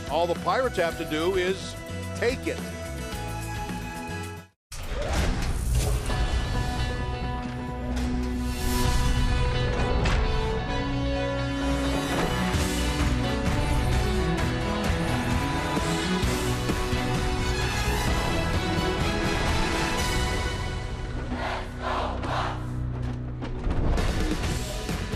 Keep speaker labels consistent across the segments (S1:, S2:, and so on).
S1: All the Pirates have to do is take it.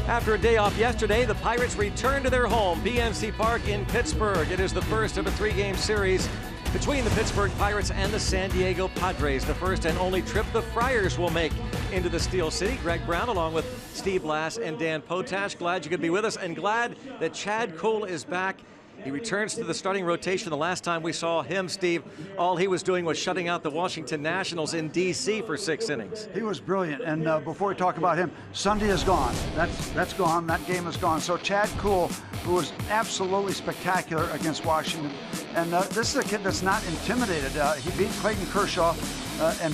S2: After a day off yesterday, the Pirates return to their home, PNC Park in Pittsburgh. It is the first of a three-game series between the Pittsburgh Pirates and the San Diego Padres. The first and only trip the Friars will make into the Steel City. Greg Brown along with Steve Blass and Dan Potash. Glad you could be with us and glad that Chad Kuhl is back. He returns to the starting rotation. The last time we saw him, Steve, all he was doing was shutting out the Washington Nationals in D.C. for 6 innings.
S3: He was brilliant. And before we talk about him, Sunday is gone. That's gone. That game is gone. So Chad Kuhl, who was absolutely spectacular against Washington. And this is a kid that's not intimidated. He beat Clayton Kershaw and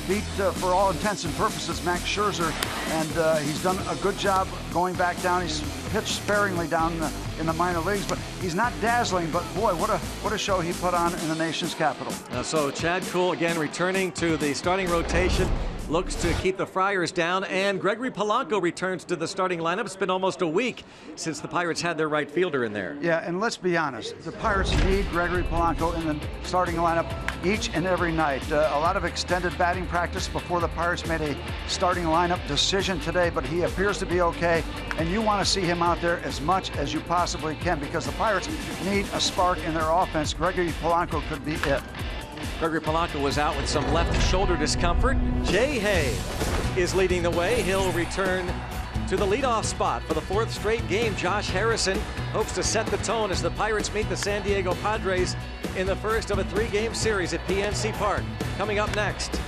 S3: beat, for all intents and purposes, Max Scherzer. And he's done a good job going back down. He's pitched sparingly down in the minor leagues, but he's not dazzling. But boy, what a show he put on in the nation's capital.
S2: So Chad Kuhl again returning to the starting rotation, looks to keep the Friars down, and Gregory Polanco returns to the starting lineup. It's been almost a week since the Pirates had their right fielder in there.
S3: Yeah, and let's be honest, the Pirates need Gregory Polanco in the starting lineup each and every night. A lot of extended batting practice before the Pirates made a starting lineup decision today, but he appears to be okay, and you want to see him out there as much as you possibly can because the Pirates need a spark in their offense. Gregory Polanco could be it.
S2: Gregory Polanco was out with some left shoulder discomfort. Jay Hay is leading the way. He'll return to the leadoff spot for the 4th straight game. Josh Harrison hopes to set the tone as the Pirates meet the San Diego Padres in the first of a 3-game series at PNC Park. Coming up next.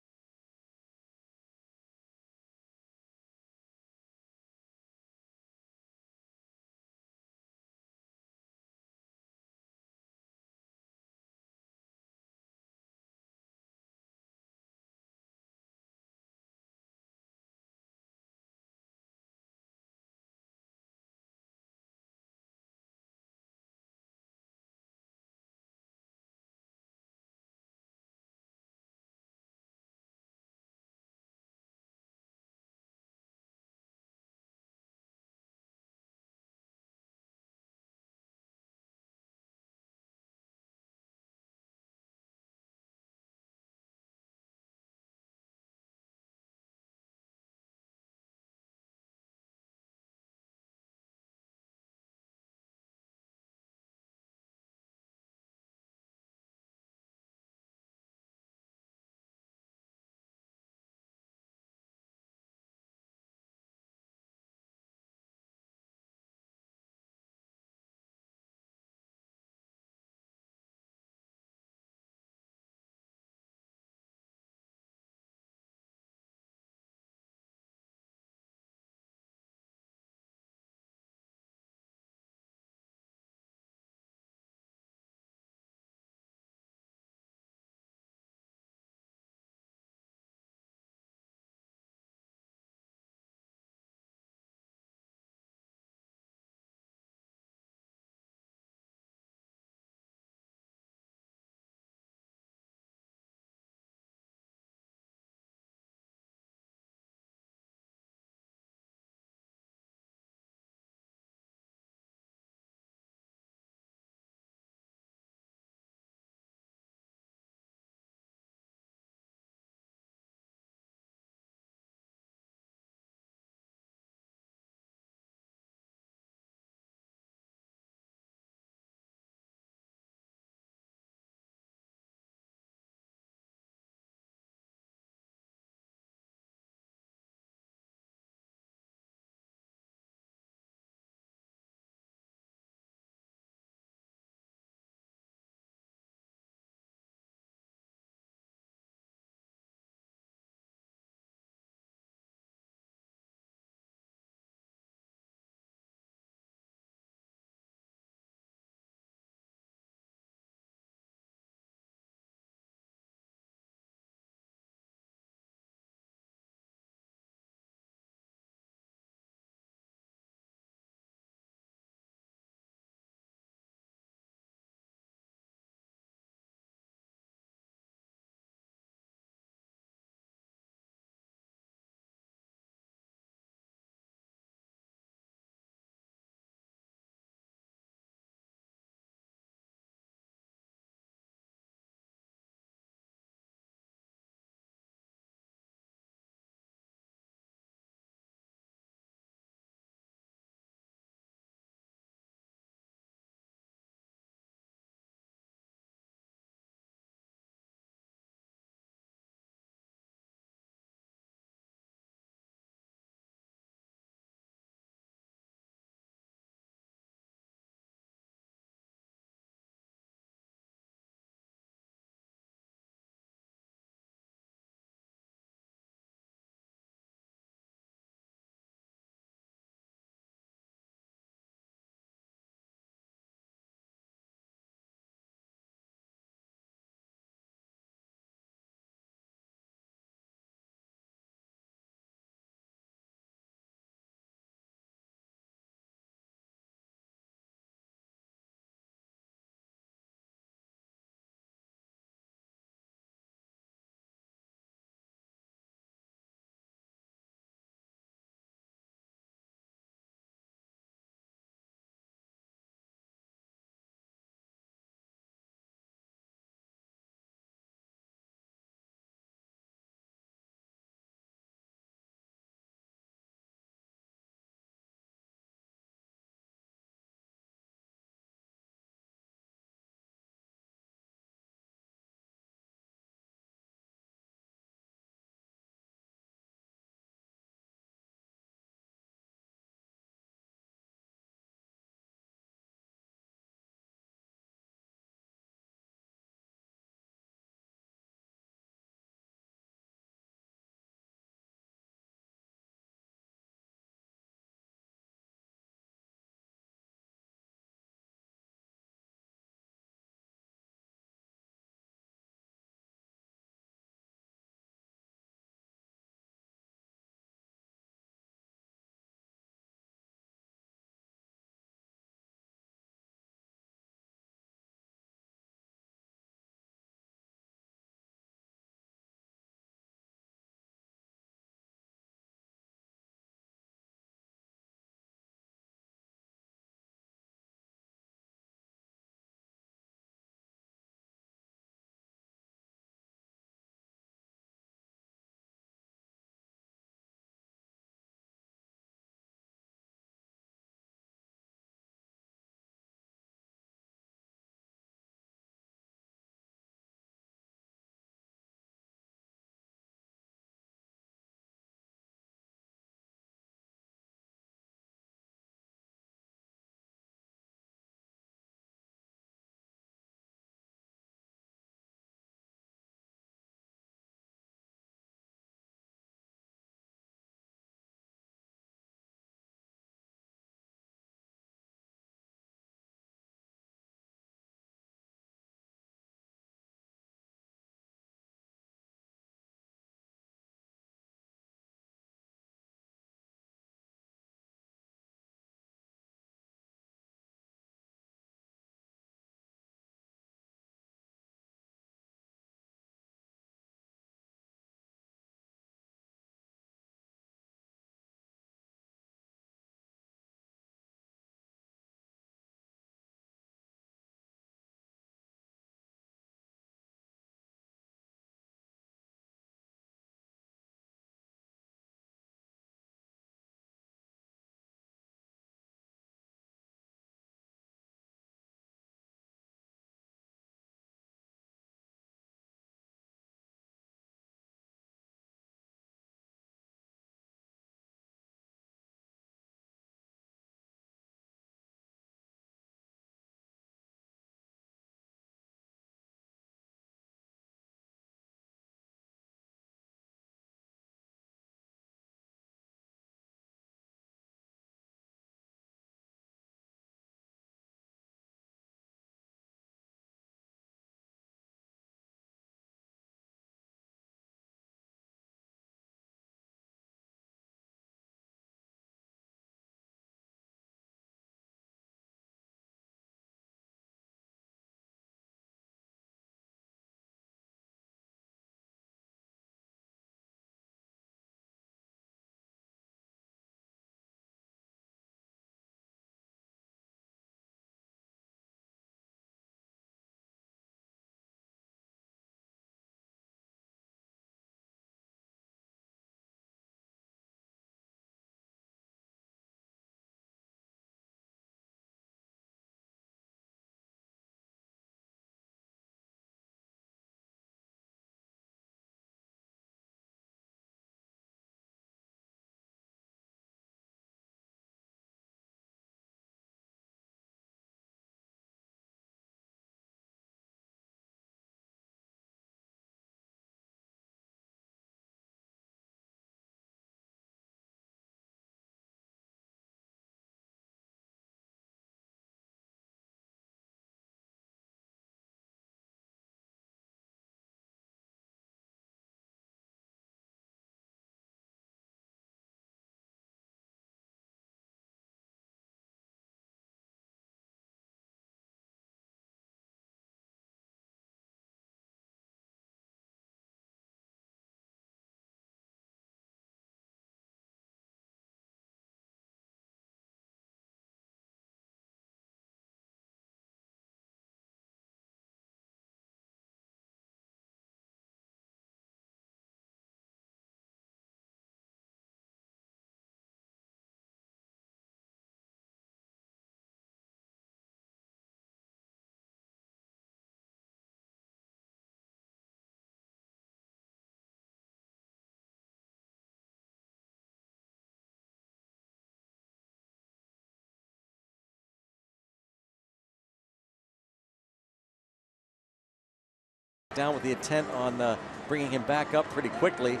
S2: down with the intent on bringing him back up pretty quickly.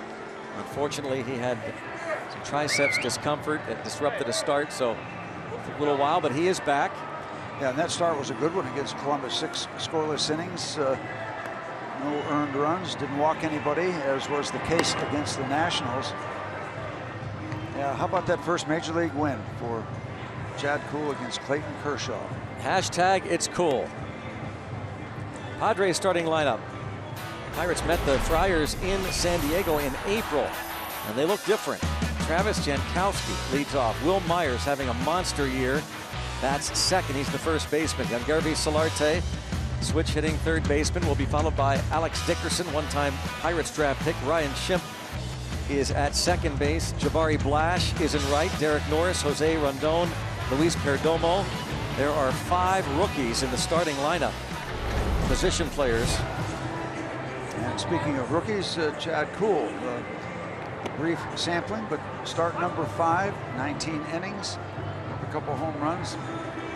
S2: Unfortunately, he had some triceps discomfort that disrupted his start, so it took a little while, but he is back.
S3: Yeah, and that start was a good one against Columbus. 6 scoreless innings, no earned runs, didn't walk anybody, as was the case against the Nationals. Yeah, how about that first Major League win for Chad Kuhl against Clayton Kershaw?
S2: Hashtag it's cool. Padres starting lineup. Pirates met the Friars in San Diego in April, and they look different. Travis Jankowski leads off. Will Myers having a monster year. That's second. He's the first baseman. Yangervis Solarte, switch hitting third baseman, will be followed by Alex Dickerson, one-time Pirates draft pick. Ryan Schimpf is at second base. Jabari Blash is in right. Derek Norris, Jose Rondon, Luis Perdomo. There are 5 rookies in the starting lineup. Position players.
S3: And speaking of rookies, Chad Kuhl, brief sampling, but start number 5, 19 innings, a couple home runs.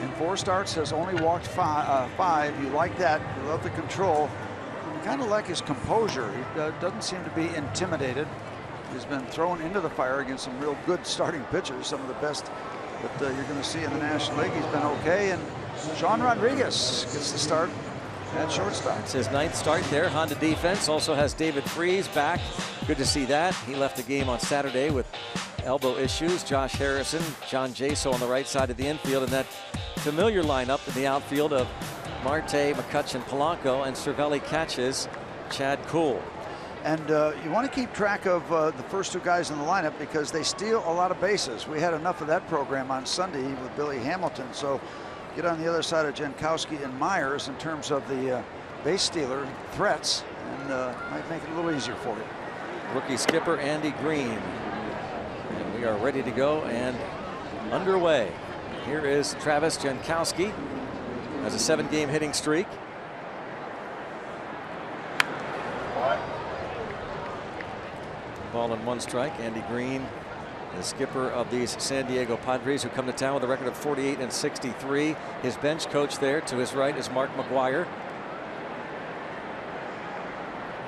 S3: In 4 starts, has only walked 5. You like that. You love the control. You kind of like his composure. He doesn't seem to be intimidated. He's been thrown into the fire against some real good starting pitchers, some of the best that you're going to see in the National League. He's been okay, and Sean Rodriguez gets the start at shortstop.
S2: It's his 9th start there. Honda defense also has David Freese back. Good to see that. He left the game on Saturday with elbow issues. Josh Harrison, John Jaso on the right side of the infield, and that familiar lineup in the outfield of Marte, McCutchen, Polanco, and Cervelli catches Chad Kuhl.
S3: And you want to keep track of the first 2 guys in the lineup because they steal a lot of bases. We had enough of that program on Sunday with Billy Hamilton. So get on the other side of Jankowski and Myers in terms of the base stealer threats, and might make it a little easier for you.
S2: Rookie skipper Andy Green. And we are ready to go and underway. Here is Travis Jankowski. Has a 7-game hitting streak. Ball and 1 strike. Andy Green, the skipper of these San Diego Padres, who come to town with a record of 48-63. His bench coach there to his right is Mark McGuire.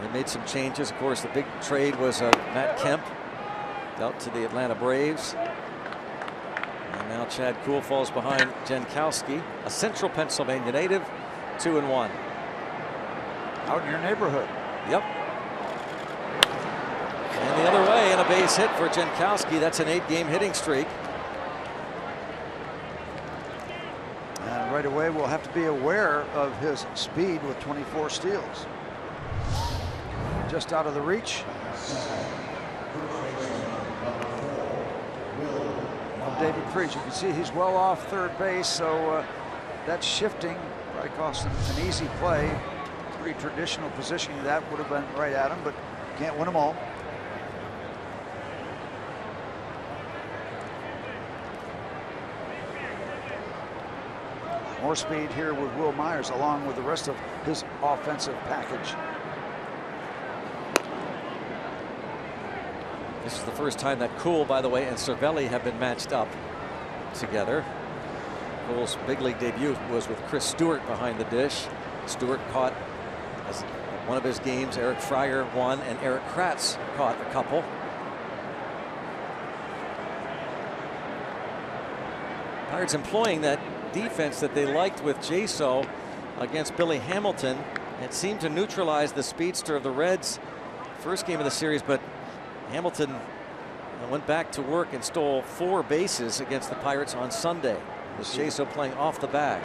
S2: They made some changes. Of course, the big trade was Matt Kemp dealt to the Atlanta Braves. And now Chad Kuhl falls behind Jankowski, a central Pennsylvania native, 2-1.
S3: Out in your neighborhood.
S2: Yep. And the other way, and a base hit for Jankowski. That's an 8-game hitting streak.
S3: And right away, we'll have to be aware of his speed with 24 steals. Just out of the reach of David Freese. You can see he's well off third base, so that shifting probably cost him an easy play. Pretty traditional positioning. That would have been right at him, but can't win them all. More speed here with Will Myers, along with the rest of his offensive package.
S2: This is the first time that Kuhl, by the way, and Cervelli have been matched up together. Kuhl's big league debut was with Chris Stewart behind the dish. Stewart caught as one of his games. Eric Fryer won, and Eric Kratz caught a couple. Pirates employing that defense that they liked with Jaso against Billy Hamilton. It seemed to neutralize the speedster of the Reds first game of the series, but Hamilton went back to work and stole 4 bases against the Pirates on Sunday, with Jaso playing off the bag.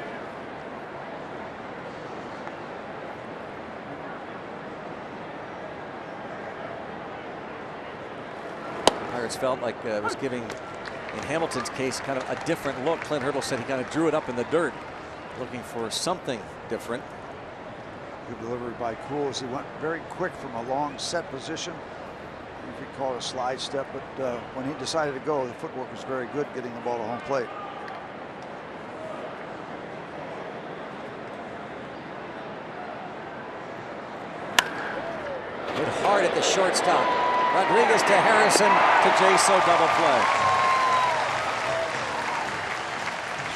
S2: Pirates felt like it was giving, in Hamilton's case, kind of a different look. Clint Hurdle said he kind of drew it up in the dirt, looking for something different.
S3: Good delivery by Kuhl as he went very quick from a long set position. You could call it a slide step, but when he decided to go, the footwork was very good, getting the ball to home plate.
S2: Hit hard at the shortstop. Rodriguez to Harrison to Jaso, double play.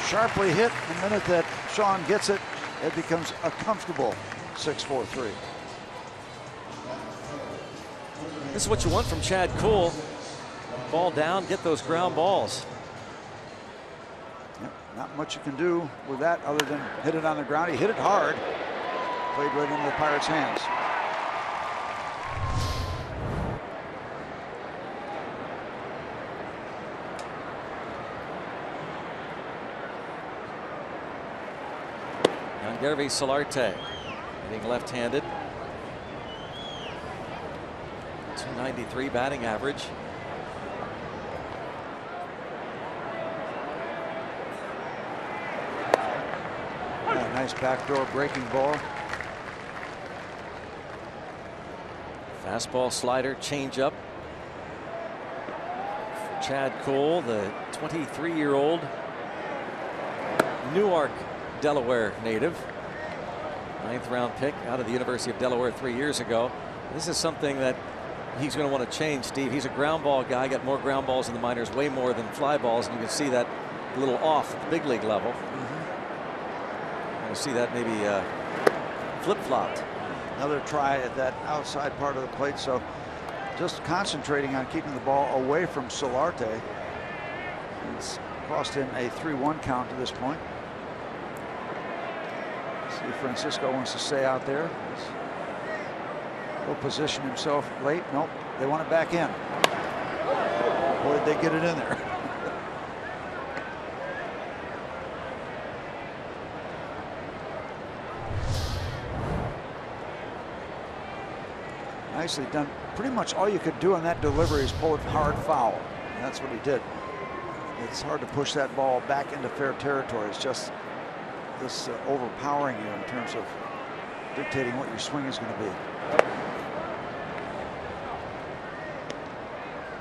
S3: Sharply hit. The minute that Sean gets it, it becomes a comfortable 6-4-3.
S2: This is what you want from Chad Kuhl. Ball down, get those ground balls.
S3: Yep, not much you can do with that other than hit it on the ground. He hit it hard. Played right into the Pirates' hands.
S2: Yangervis Solarte, hitting left-handed. 293 batting average.
S3: Nice backdoor breaking ball.
S2: Fastball, slider, changeup. For Chad Kuhl, the 23-year-old Newark, Delaware native. 9th round pick out of the University of Delaware 3 years ago. This is something that he's going to want to change, Steve. He's a ground ball guy, got more ground balls in the minors, way more than fly balls, and you can see that a little off at the big league level. You see that maybe flip-flopped.
S3: Another try at that outside part of the plate, so just concentrating on keeping the ball away from Solarte. It's cost him a 3-1 count to this point. See if Francisco wants to stay out there. He'll position himself late. Nope, they want it back in. Boy, did they get it in there. Nicely done. Pretty much all you could do on that delivery is pull it hard foul. And that's what he did. It's hard to push that ball back into fair territory. It's just this overpowering you in terms of dictating what your swing is going to be.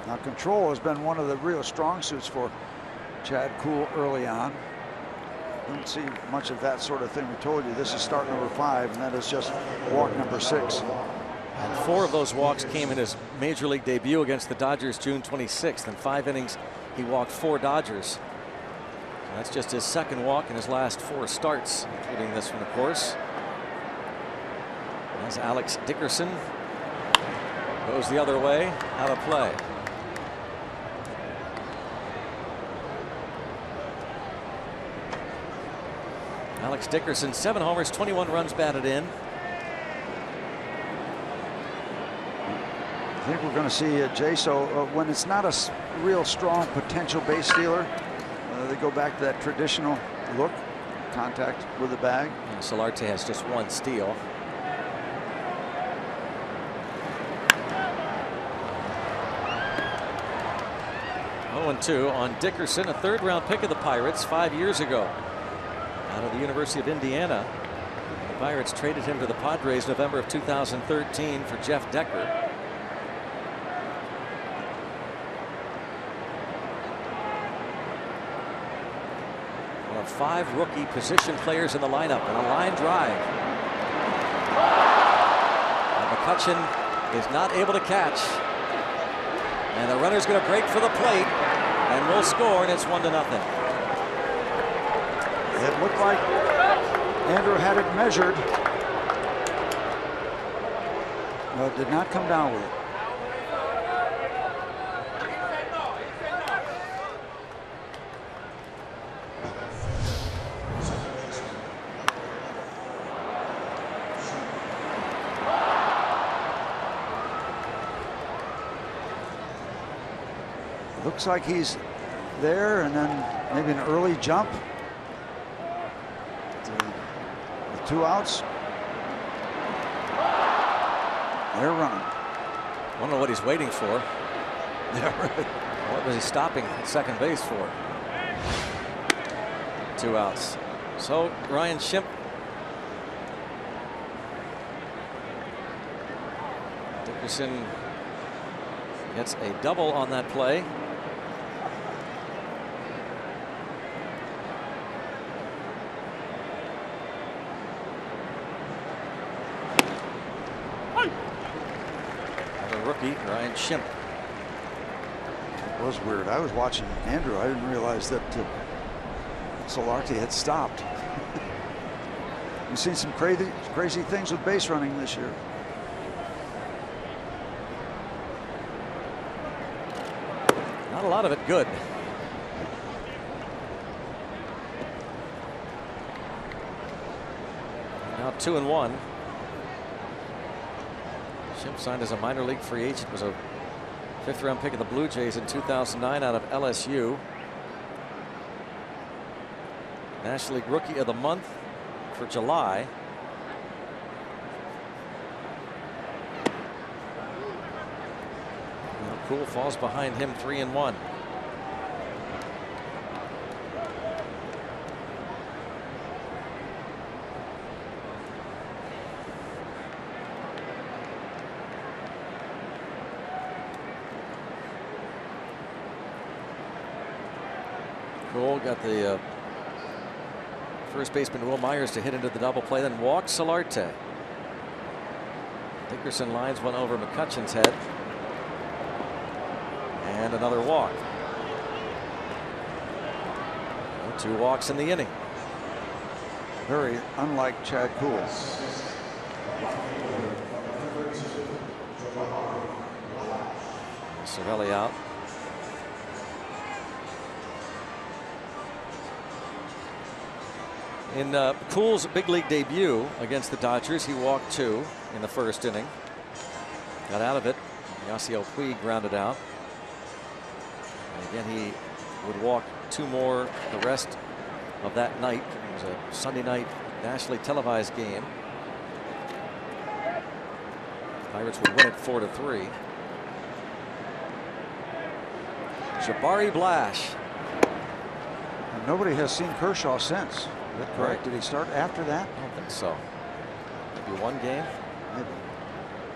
S3: Now control has been one of the real strong suits for Chad Kuhl early on. Don't see much of that sort of thing. We told you this is start number 5, and that is just walk number 6.
S2: And 4 of those walks came in his major league debut against the Dodgers June 26th. In 5 innings, he walked 4 Dodgers. And that's just his 2nd walk in his last 4 starts, including this one, of course. As Alex Dickerson goes the other way, out of play. Alex Dickerson, 7 homers, 21 runs batted in.
S3: I think we're going to see Jaso when it's not a real strong potential base stealer. They go back to that traditional look, contact with the bag.
S2: And Solarte has just 1 steal. Oh, 0-2 on Dickerson, a 3rd round pick of the Pirates 5 years ago out of the University of Indiana. The Pirates traded him to the Padres November of 2013 for Jeff Decker. 5 rookie position players in the lineup, and a line drive. And McCutchen is not able to catch. And the runner's going to break for the plate and will score, and it's 1-0.
S3: It looked like Andrew had it measured, but did not come down with it. Looks like he's there, and then maybe an early jump. With 2 outs. They're running.
S2: I don't know what he's waiting for.
S3: Yeah, right.
S2: What was he stopping at second base for? 2 outs. So Ryan Schimpf. Dickerson gets a double on that play. The rookie, Ryan Schimpf.
S3: It was weird. I was watching Andrew. I didn't realize that Solarte had stopped. We've seen some crazy things with base running this year.
S2: Not a lot of it good. Now 2-1. Shimp signed as a minor league free agent. Was a 5th-round pick of the Blue Jays in 2009 out of LSU. National League Rookie of the Month for July. Now Cool falls behind him 3-1. Cool got the first baseman Will Myers to hit into the double play, then walks Solarte. Dickerson lines one over McCutcheon's head. And another walk. 2 walks in the inning.
S3: Very unlike Chad Kuhl.
S2: Cervelli out. In Kuhl's big league debut against the Dodgers, he walked 2 in the first inning. Got out of it. Yasiel Puig grounded out. And again, he would walk 2 more the rest of that night. It was a Sunday night nationally televised game. Pirates would win it 4-3. Jabari Blash.
S3: And nobody has seen Kershaw since. Is that correct?
S2: Right.
S3: Did he start after that?
S2: I don't think so. Maybe 1 game.
S3: Maybe.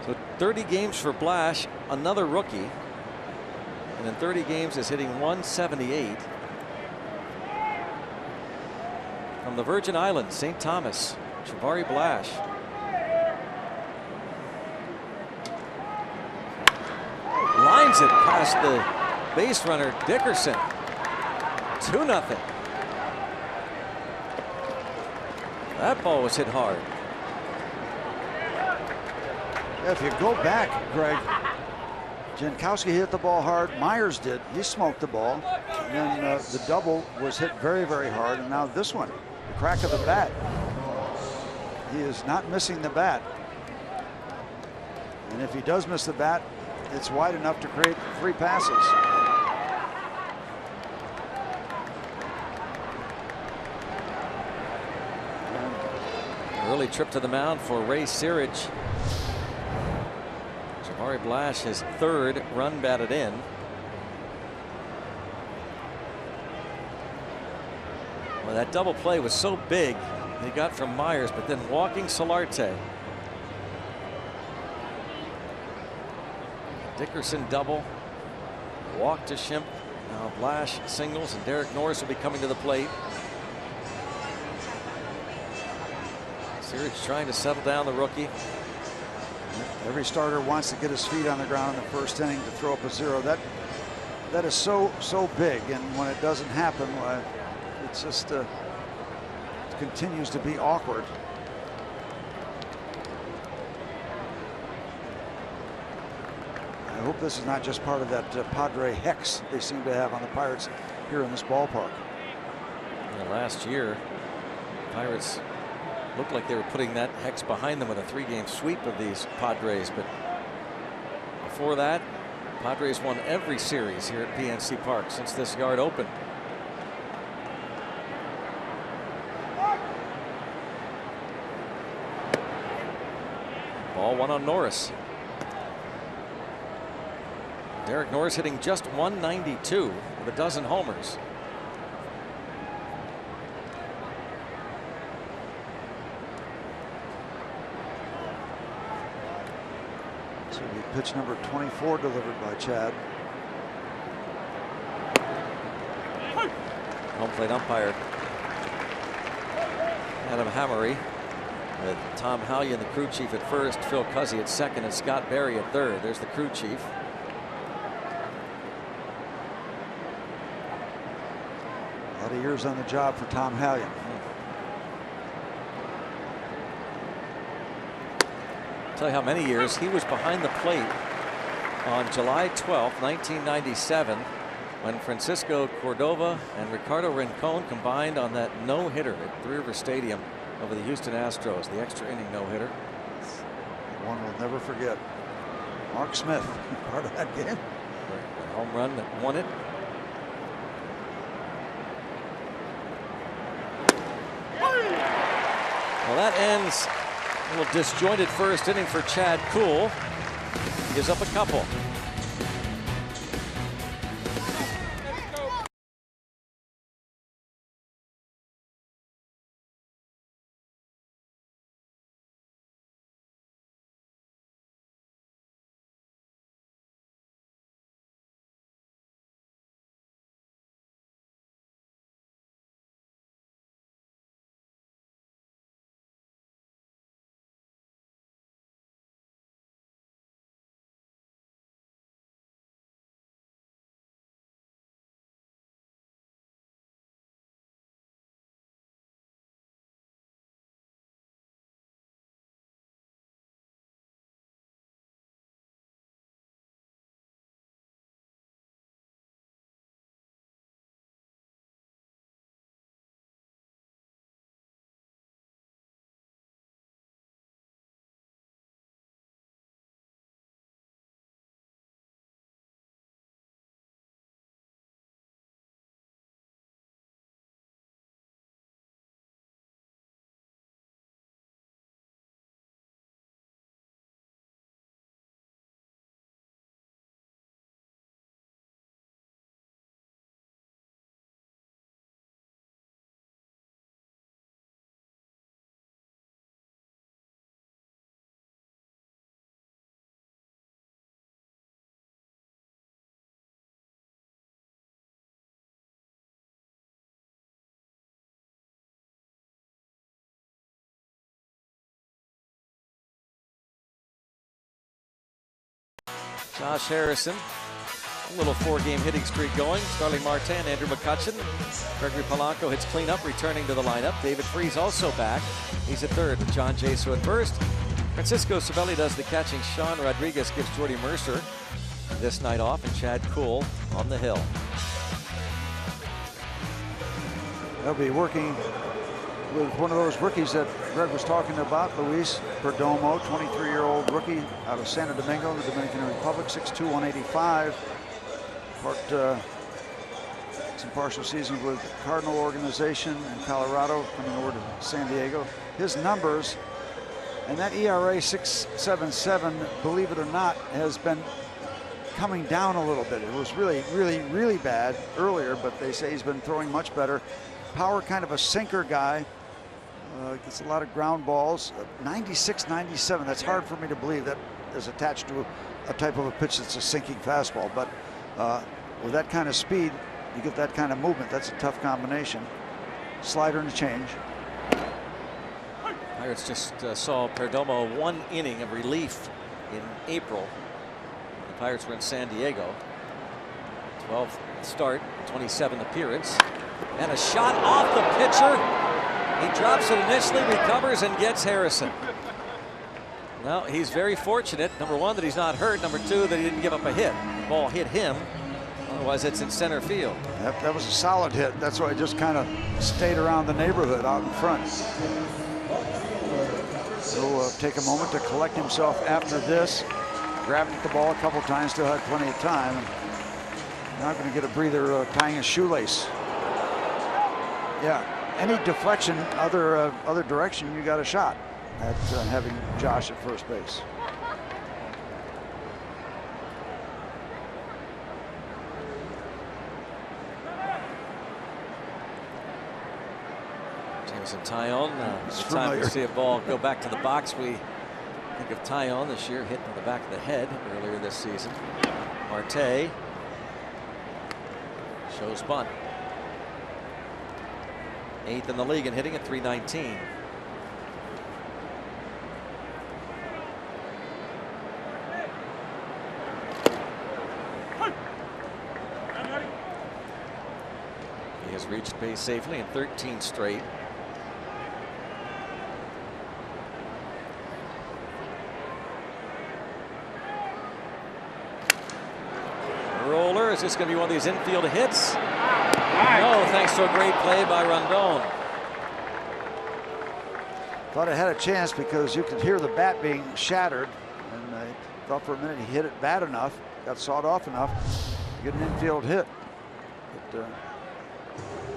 S2: So 30 games for Blash, another rookie. And in 30 games is hitting 178. From the Virgin Islands, St. Thomas, Jabari Blash. Lines it past the base runner Dickerson. 2-0. That ball was hit hard.
S3: If you go back, Greg, Jankowski hit the ball hard. Myers did. He smoked the ball. And then the double was hit very, very hard. And now this one, the crack of the bat. He is not missing the bat. And if he does miss the bat, it's wide enough to create 3 passes.
S2: Early trip to the mound for Ray Searage. Jabari Blash, his 3rd run batted in. Well, that double play was so big he got from Myers, but then walking Solarte. Dickerson double. Walk to Shimp. Now Blash singles, and Derek Norris will be coming to the plate. Searage trying to settle down the rookie.
S3: Every starter wants to get his feet on the ground in the first inning to throw up a 0. That is so big, and when it doesn't happen, it's just it continues to be awkward. I hope this is not just part of that Padre hex they seem to have on the Pirates here in this ballpark.
S2: Last year, Pirates looked like they were putting that hex behind them with a 3-game sweep of these Padres, but before that, Padres won every series here at PNC Park since this yard opened. Ball 1 on Norris. Derek Norris hitting just 192 with a dozen homers.
S3: Pitch number 24 delivered by Chad.
S2: Home plate umpire Adam Hammery, with Tom Hallion, the crew chief, at first, Phil Cuzzy at second, and Scott Berry at third. There's the crew chief.
S3: A lot of years on the job for Tom Hallion.
S2: Tell you how many years he was behind the plate on July 12th, 1997, when Francisco Cordova and Ricardo Rincon combined on that no-hitter at Three River Stadium over the Houston Astros, the extra inning no-hitter.
S3: One we'll never forget. Mark Smith, part of that game.
S2: The home run that won it. Well, that ends a little disjointed first inning for Chad Kuhl. Gives up a couple. Josh Harrison, a little 4-game hitting streak going. Starling Marte and Andrew McCutchen. Gregory Polanco hits cleanup, returning to the lineup. David Freese also back. He's at third with John Jaso at first. Francisco Cervelli does the catching. Sean Rodriguez gives Jordy Mercer this night off, and Chad Kuhl on the hill.
S3: They'll be working with one of those rookies that Greg was talking about, Luis Perdomo, 23-year-old rookie out of Santo Domingo in the Dominican Republic, 6'2", 185. Some partial seasons with the Cardinal organization in Colorado, coming over to San Diego. His numbers, and that ERA 6.77, believe it or not, has been coming down a little bit. It was really bad earlier, but they say he's been throwing much better. Power, kind of a sinker guy. Gets a lot of ground balls. 96, 97. That's hard for me to believe that is attached to a type of a pitch that's a sinking fastball. But with that kind of speed, you get that kind of movement. That's a tough combination. Slider and a change.
S2: Pirates just saw Perdomo 1 inning of relief in April. The Pirates were in San Diego. 12th start, 27th appearance. And a shot off the pitcher. He drops it initially, recovers, and gets Harrison. Well, he's very fortunate. Number one, that he's not hurt. Number two, that he didn't give up a hit. The ball hit him. Otherwise, it's in center field.
S3: Yep, that was a solid hit. That's why he just kind of stayed around the neighborhood out in front. He'll take a moment to collect himself after this. Grabbed at the ball a couple times, still had plenty of time. Now going to get a breather tying his shoelace. Yeah, any deflection other direction, you got a shot at having Josh at first base.
S2: Jameson Taillon, the time to see a ball go back to the box. We think of Taillon this year, hit in the back of the head earlier this season. Marte shows bunt. 8th in the league in hitting at .319. He has reached base safely in 13 straight. Roller Is this going to be one of these infield hits? No, thanks to a great play by Rondon.
S3: Thought it had a chance because you could hear the bat being shattered, and I thought for a minute he hit it bad enough, got sawed off enough to get an infield hit. But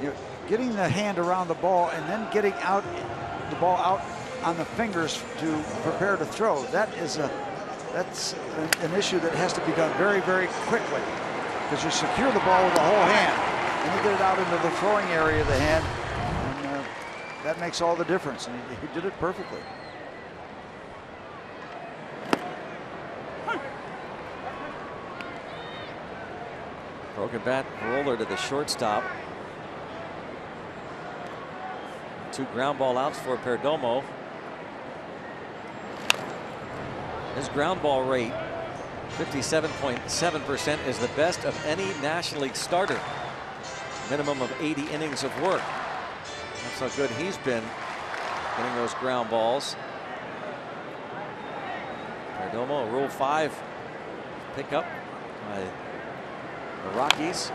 S3: you know, getting the hand around the ball and then getting out the ball out on the fingers to prepare to throw, that's an issue that has to be done very, very quickly, because you secure the ball with the whole hand and you get it out into the throwing area of the hand, and that makes all the difference, and he did it perfectly.
S2: Broken bat roller to the shortstop. 2 ground ball outs for Perdomo. His ground ball rate, 57.7%, is the best of any National League starter. Minimum of 80 innings of work. That's how good he's been getting those ground balls. Perdomo, a Rule 5 pickup by the Rockies.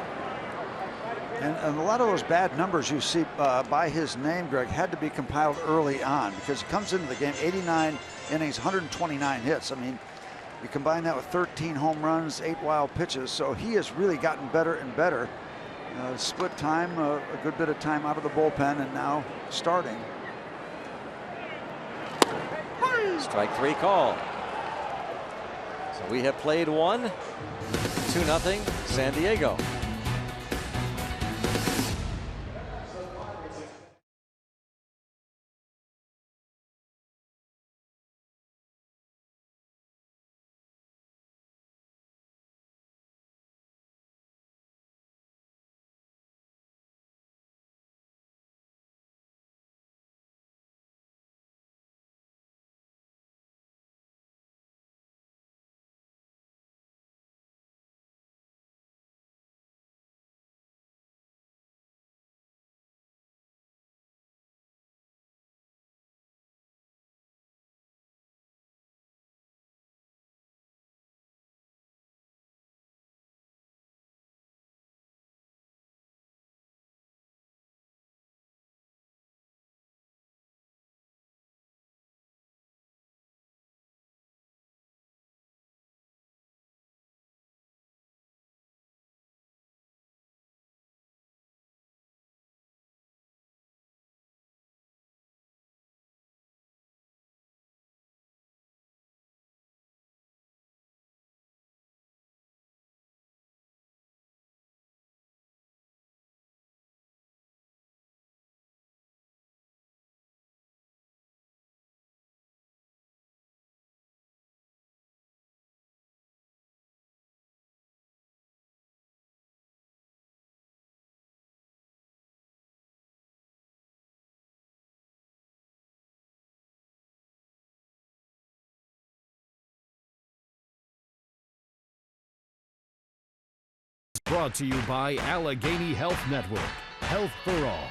S3: And a lot of those bad numbers you see by his name, Greg, had to be compiled early on, because he comes into the game 89 innings, 129 hits. I mean, you combine that with 13 home runs, 8 wild pitches, so he has really gotten better and better. Split time, a good bit of time out of the bullpen, and now starting.
S2: Strike 3 call. So we have played 1, 2-0 San Diego.
S4: Brought to you by Allegheny Health Network, Health for All.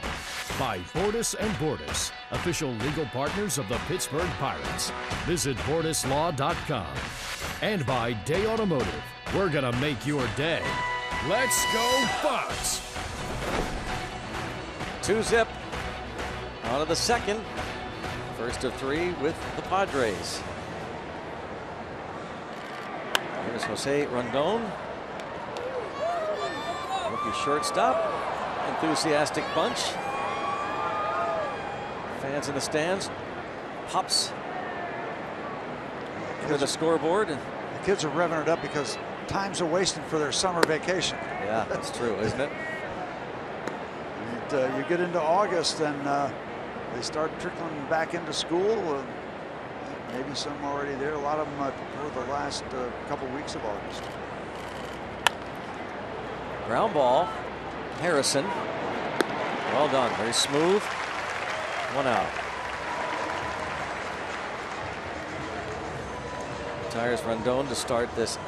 S4: By Bordas & Bordas, official legal partners of the Pittsburgh Pirates. Visit BordasLaw.com. And by Day Automotive, we're gonna make your day. Let's go Bucks!
S2: 2-0 on to the second. First of 3 with the Padres. Here's Jose Rondon. Rookie shortstop. Enthusiastic bunch. Fans in the stands. Pops to the scoreboard.
S3: The kids are revving it up because time's a wasting for their summer vacation.
S2: Yeah, that's true, isn't it?
S3: And, you get into August and they start trickling back into school. Maybe some already there. A lot of them for the last couple weeks of August.
S2: Ground ball. Harrison. Well done. Very smooth. 1 out. Retires Rondon to start this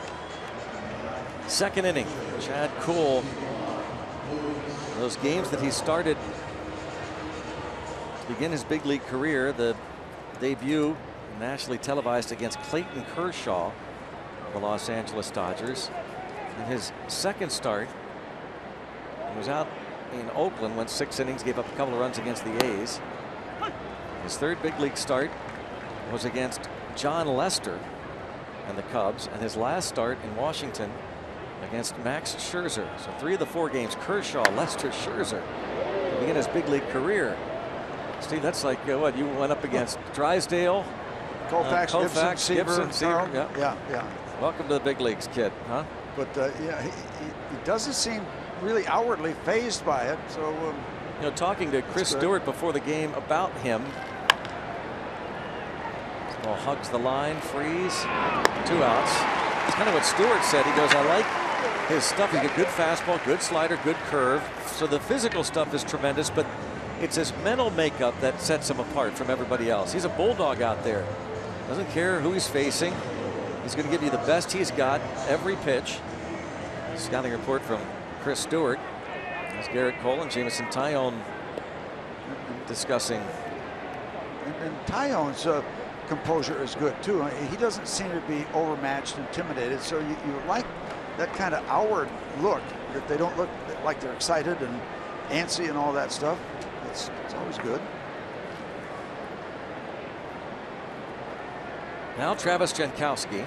S2: second inning. Chad Kuhl. Those games that he started to begin his big league career, the debut nationally televised against Clayton Kershaw of the Los Angeles Dodgers. In his second start, he was out in Oakland, went 6 innings, gave up a couple of runs against the A's. His third big league start was against John Lester and the Cubs, and his last start in Washington against Max Scherzer. So 3 of the 4 games, Kershaw, Lester, Scherzer, to begin his big league career. Steve, that's like what you went up against: Drysdale,
S3: Koufax,
S2: Gibson, Seaver.
S3: Yeah.
S2: Welcome to the big leagues, kid, huh?
S3: But yeah, he doesn't seem really outwardly phased by it. So
S2: you know, talking to Chris Stewart before the game about him. Ball hugs the line, freeze, 2 outs. It's kind of what Stewart said. He goes, I like his stuff. He got good fastball, good slider, good curve. So the physical stuff is tremendous, but it's his mental makeup that sets him apart from everybody else. He's a bulldog out there. Doesn't care who he's facing. He's going to give you the best he's got every pitch. Scouting report from Chris Stewart. As Garrett Cole and Jameson Taillon discussing.
S3: And Taillon's composure is good too. He doesn't seem to be overmatched, intimidated. So you like that kind of outward look, that they don't look like they're excited and antsy and all that stuff. It's always good.
S2: Now Travis Jankowski.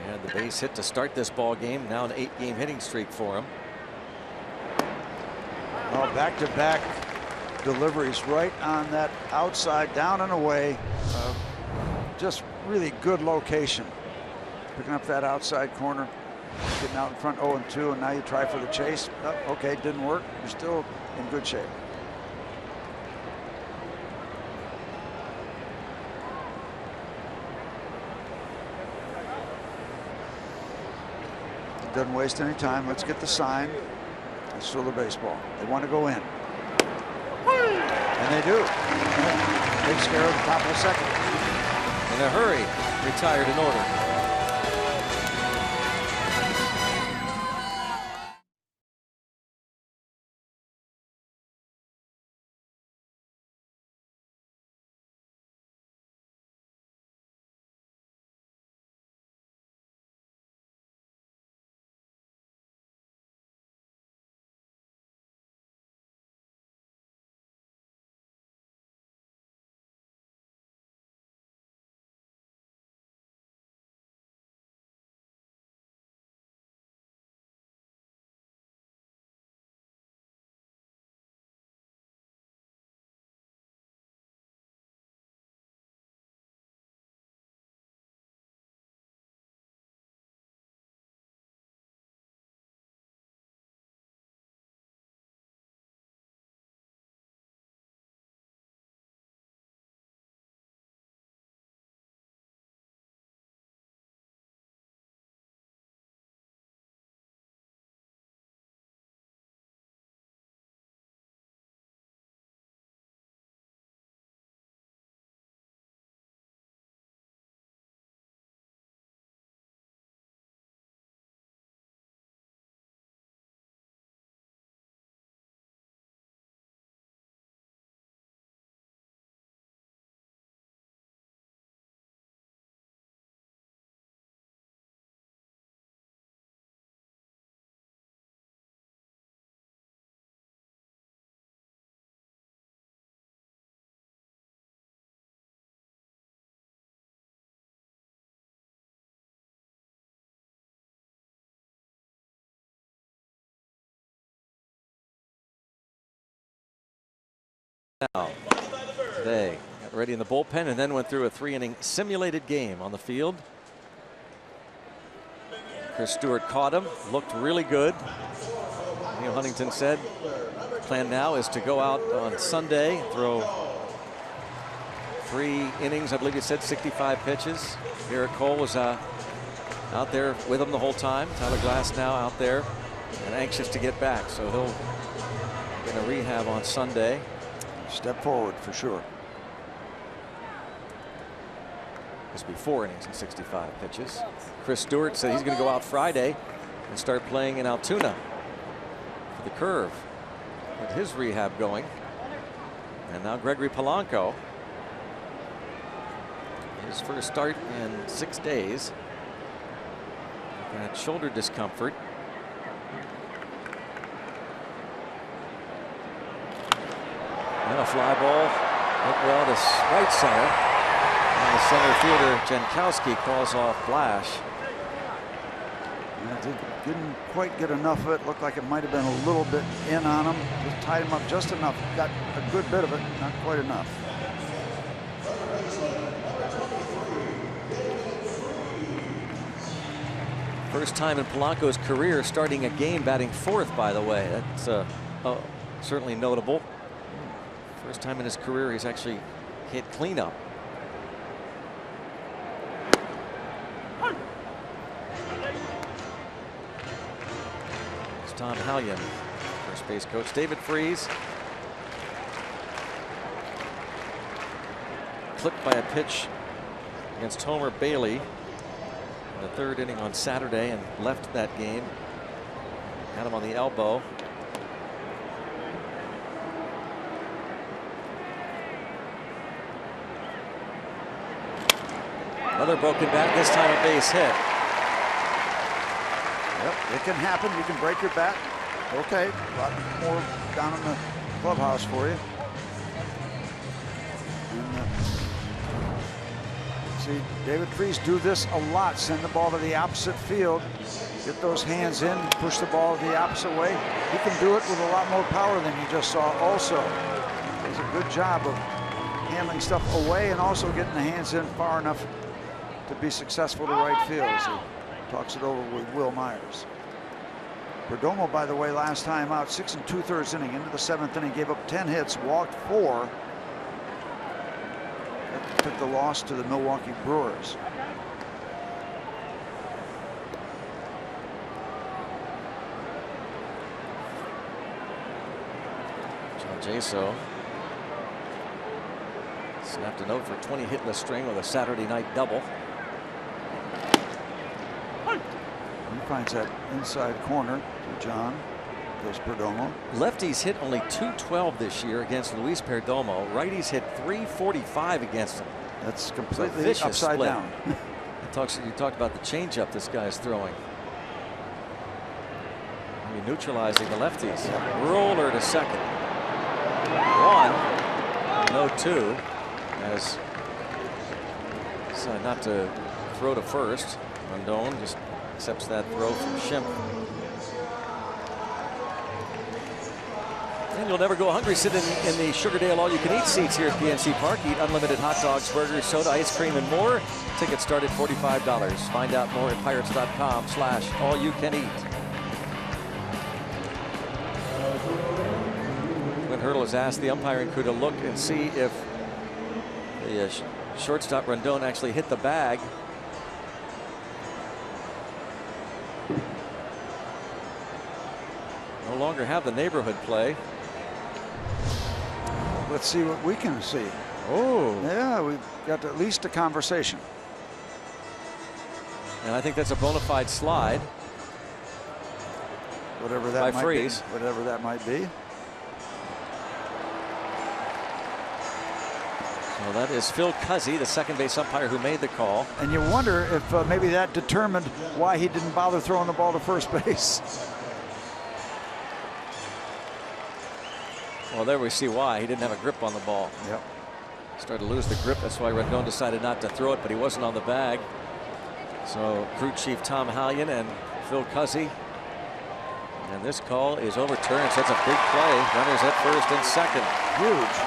S2: And the base hit to start this ball game. Now an 8-game hitting streak for him.
S3: Oh, back-to-back deliveries right on that outside, down and away. Just really good location. Picking up that outside corner, getting out in front 0-2, and now you try for the chase. Oh, okay, didn't work. You're still in good shape. Doesn't waste any time. Let's get the sign. Let's throw the baseball. They want to go in. And they do. Big scare at the top of the second.
S2: In a hurry, retired in order. Now they got ready in the bullpen and then went through a 3-inning simulated game on the field. Chris Stewart caught him, looked really good. Neil Huntington said plan now is to go out on Sunday, throw 3 innings. I believe he said 65 pitches. Garrett Cole was out there with him the whole time. Tyler Glass now out there and anxious to get back, so he'll get a rehab on Sunday.
S3: Step forward for sure.
S2: This will be 4 innings and 65 pitches. Chris Stewart said he's going to go out Friday and start playing in Altoona for the Curve. With his rehab going. And now Gregory Polanco. His first start in 6 days. Got shoulder discomfort. And a fly ball hit well to right center. And the center fielder Jankowski calls off Flash.
S3: Didn't quite get enough of it. Looked like it might have been a little bit in on him. Just tied him up just enough. Got a good bit of it, not quite enough.
S2: First time in Polanco's career starting a game batting fourth, by the way. That's certainly notable. First time in his career he's actually hit cleanup. It's Tom Hallion, first base coach. David Freese clipped by a pitch against Homer Bailey in the third inning on Saturday and left that game. Had him on the elbow. Another broken bat, this time a base hit.
S3: Yep, it can happen. You can break your bat. Okay, a lot more down in the clubhouse for you. And, see, David Freese do this a lot. Send the ball to the opposite field. Get those hands in, push the ball the opposite way. He can do it with a lot more power than you just saw also. Does a good job of handling stuff away and also getting the hands in far enough to be successful to right field as he talks it over with Will Myers. Perdomo, by the way, last time out, 6 2/3 inning into the 7th inning, gave up 10 hits, walked 4. That took the loss to the Milwaukee Brewers.
S2: John Jaso snapped a note for 20 hitless string with a Saturday night double.
S3: He finds that inside corner to John. Goes Perdomo.
S2: Lefties hit only .212 this year against Luis Perdomo. Righties hit .345 against him.
S3: That's completely
S2: vicious
S3: upside
S2: split.
S3: down.
S2: You talked about the changeup this guy's throwing. Neutralizing the lefties. Roller to second. 1, no 2. As decided not to throw to first. Rondon just accepts that throw from Schimpf. And you'll never go hungry sitting in the Sugardale all-you-can-eat seats here at PNC Park. Eat unlimited hot dogs, burgers, soda, ice cream, and more. Tickets start at $45. Find out more at pirates.com/all-you-can-eat. Clint Hurdle has asked the umpiring crew to look and see if the shortstop Rondon actually hit the bag. No longer have the neighborhood play.
S3: Let's see what we can see.
S2: Oh.
S3: Yeah, we've got at least a conversation.
S2: And I think that's a bona fide slide.
S3: Whatever that
S2: by
S3: might
S2: Freese.
S3: be. Whatever that might be.
S2: So that is Phil Cuzzy, the second base umpire who made the call.
S3: And you wonder if maybe that determined why he didn't bother throwing the ball to first base.
S2: Well, there we see why. He didn't have a grip on the ball.
S3: Yep.
S2: Started to lose the grip. That's why Rondon decided not to throw it, but he wasn't on the bag. So crew chief Tom Hallion and Phil Cuzzy. And this call is overturned. So that's a big play. Runners at first and second.
S3: Huge.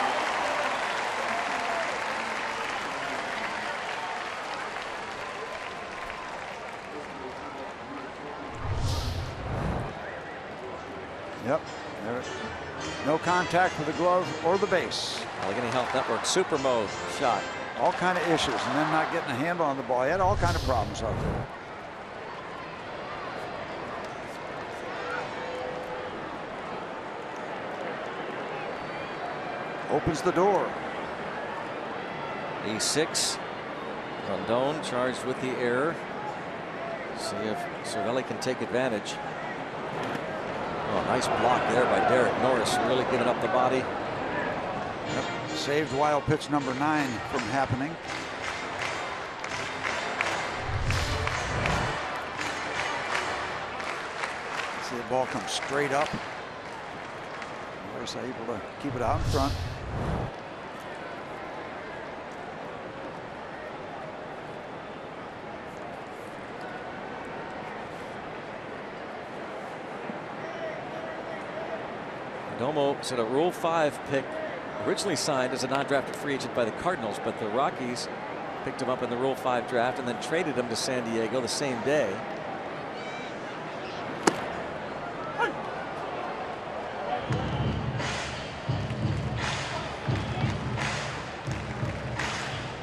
S3: Yep. No contact with the glove or the base.
S2: Allegheny Health Network super mode shot.
S3: All kind of issues, and then not getting a handle on the ball. He had all kind of problems out there. Opens the door.
S2: E6. Rondon charged with the error. See if Cervelli can take advantage. Oh, nice block there by Derek Norris, really giving up the body.
S3: Yep. Saved wild pitch number 9 from happening. See the ball come straight up. Morris able to keep it out in front.
S2: Perdomo is a Rule 5 pick, originally signed as a non-drafted free agent by the Cardinals, but the Rockies picked him up in the Rule 5 draft and then traded him to San Diego the same day.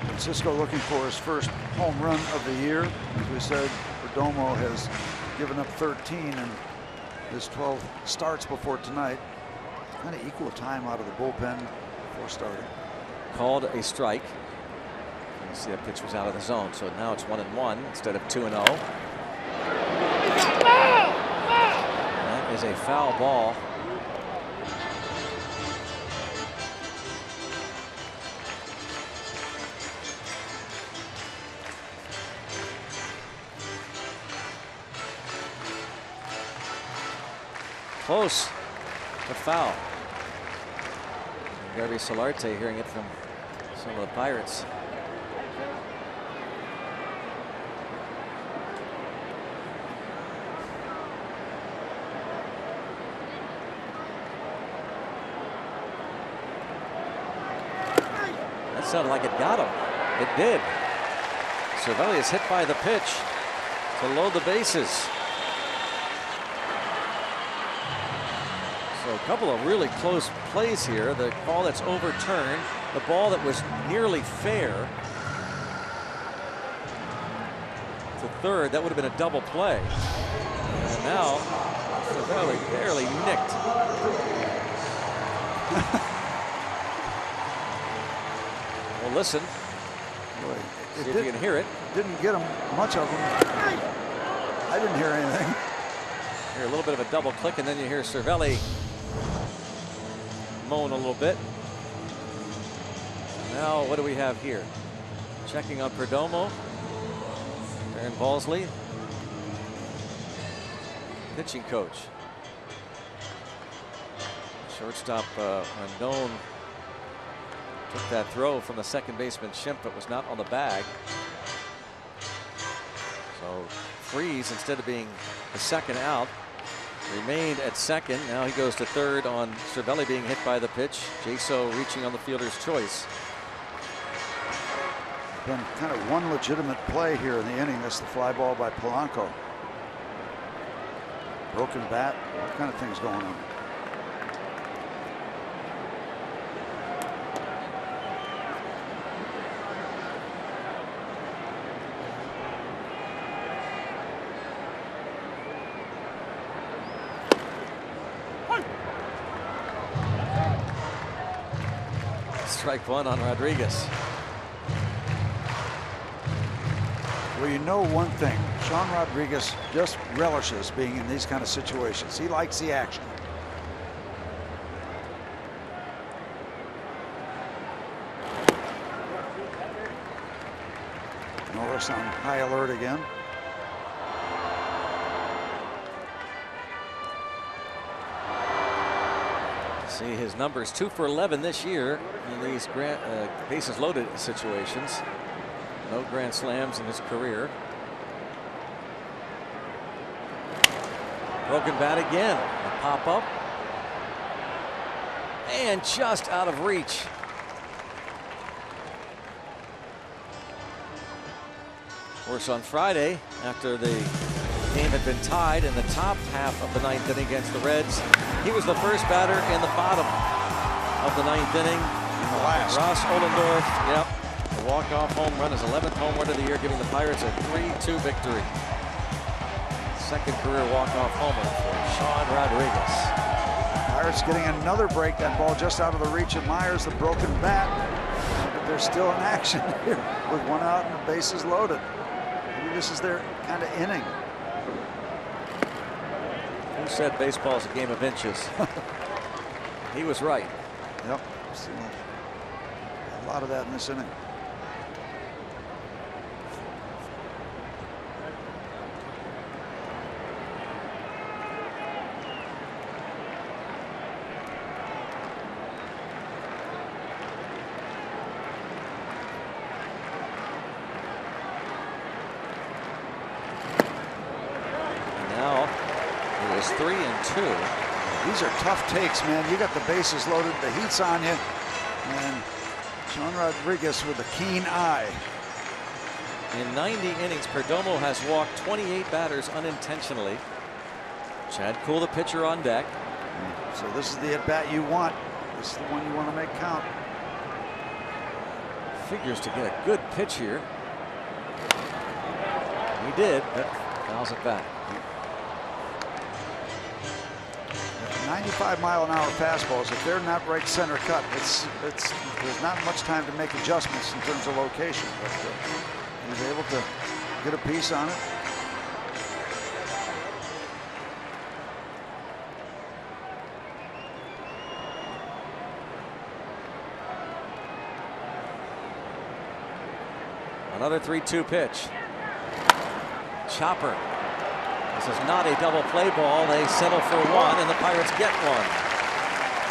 S3: Francisco looking for his first home run of the year. As we said, Perdomo has given up 13 in his 12 starts before tonight. Kind of equal time out of the bullpen before starting.
S2: Called a strike. You see that pitch was out of the zone, so now it's 1-1 instead of 2-0. That is a foul ball. Close to foul. Gary Solarte hearing it from some of the Pirates. That sounded like it got him. It did. Cervelli is hit by the pitch to load the bases. So a couple of really close plays here. The ball that's overturned, the ball that was nearly fair to third, that would have been a double play. And now Cervelli barely nicked. Well, listen. See if you can hear it.
S3: Didn't get him much of them. I didn't hear anything.
S2: Hear a little bit of a double click, and then you hear Cervelli moan a little bit. Now what do we have here? Checking on Perdomo. Aaron Balsley, pitching coach. Shortstop Rendon took that throw from the second baseman Shimp, but was not on the bag. So Freeze, instead of being the second out, remained at second. Now he goes to third on Cervelli being hit by the pitch. Jaso reaching on the fielder's choice.
S3: Been kind of one legitimate play here in the inning. That's the fly ball by Polanco. Broken bat, all kind of things going on.
S2: Strike one on Rodriguez.
S3: Well, you know one thing, Sean Rodriguez just relishes being in these kind of situations. He likes the action. Norris on high alert again.
S2: See his numbers, 2 for 11 this year in these bases loaded situations. No grand slams in his career. Broken bat again. A pop up. And just out of reach. Of course, on Friday, after the game had been tied in the top half of the 9th inning against the Reds, he was the first batter in the bottom of the 9th inning.
S3: In the last.
S2: Ross Ohlendorf, yep. The walk-off home run, his 11th home run of the year, giving the Pirates a 3-2 victory. Second career walk-off homer for Sean Rodriguez.
S3: Pirates getting another break. That ball just out of the reach of Myers, the broken bat. But they're still in action here with one out and the bases loaded. Maybe this is their kind of inning.
S2: Who said baseball is a game of inches? He was right.
S3: Yep. A lot of that in this inning.
S2: Now it is 3-2.
S3: These are tough takes, man. You got the bases loaded, the heat's on you, and Sean Rodriguez with a keen eye.
S2: In 90 innings, Perdomo has walked 28 batters unintentionally. Chad Kuhl, the pitcher, on deck.
S3: So this is the at-bat you want. This is the one you want to make count.
S2: Figures to get a good pitch here. He did, but fouls it back.
S3: 95-mile-an-hour fastballs, if they're not right center cut, there's not much time to make adjustments in terms of location. But he was able to get a piece on it.
S2: Another 3-2 pitch. Chopper. This is not a double play ball. They settle for one, and the Pirates get one.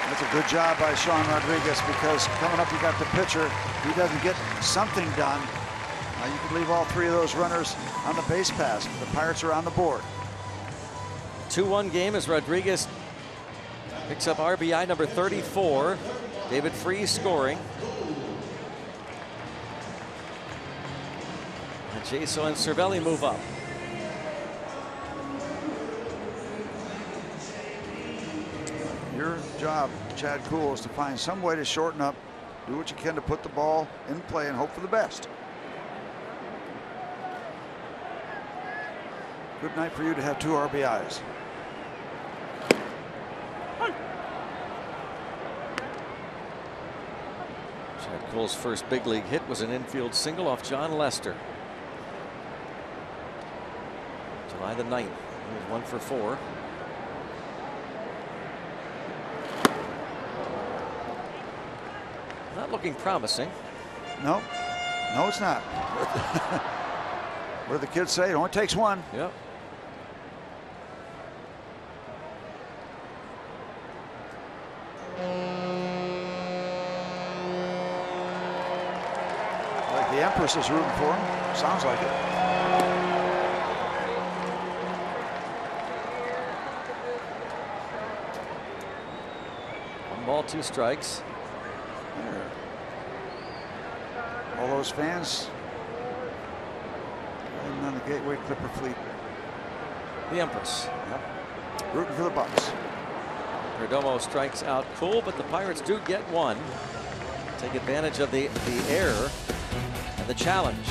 S3: That's a good job by Sean Rodriguez, because coming up you got the pitcher. He doesn't get something done. You could leave all three of those runners on the base pass. The Pirates are on the board.
S2: 2-1 game as Rodriguez picks up RBI number 34. David Freese scoring. And Jaso and Cervelli move up.
S3: Your job, Chad Kuhl, is to find some way to shorten up, do what you can to put the ball in play and hope for the best. Good night for you to have 2 RBIs.
S2: Chad Kuhl's first big league hit was an infield single off John Lester. July the 9th. He was 1 for 4. Not looking promising.
S3: No, no, it's not. What do the kids say? It only takes one.
S2: Yep.
S3: Like the Empress is rooting for him. Sounds like it.
S2: One ball, 2 strikes.
S3: There. All those fans on the Gateway Clipper fleet.
S2: The Empress.
S3: Yep. Rooting for the Bucks.
S2: Perdomo strikes out Kuhl, but the Pirates do get one. Take advantage of the error and the challenge.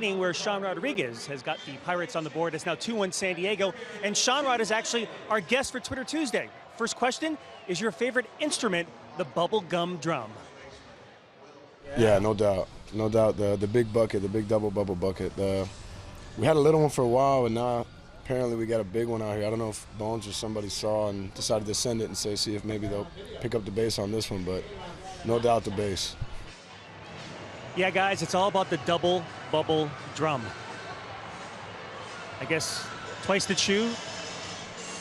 S5: inning where Sean Rodriguez has got the Pirates on the board. It's now 2-1 San Diego. And Sean Rod is actually our guest for Twitter Tuesday. First question, is your favorite instrument the bubble gum drum?
S6: Yeah, no doubt. No doubt. The big bucket, the big double bubble bucket. We had a little one for a while, and now apparently we got a big one out here. I don't know if Bones or somebody saw and decided to send it and see if maybe they'll pick up the bass on this one, but no doubt the bass.
S5: Yeah, guys, it's all about the double bubble drum. I guess twice the chew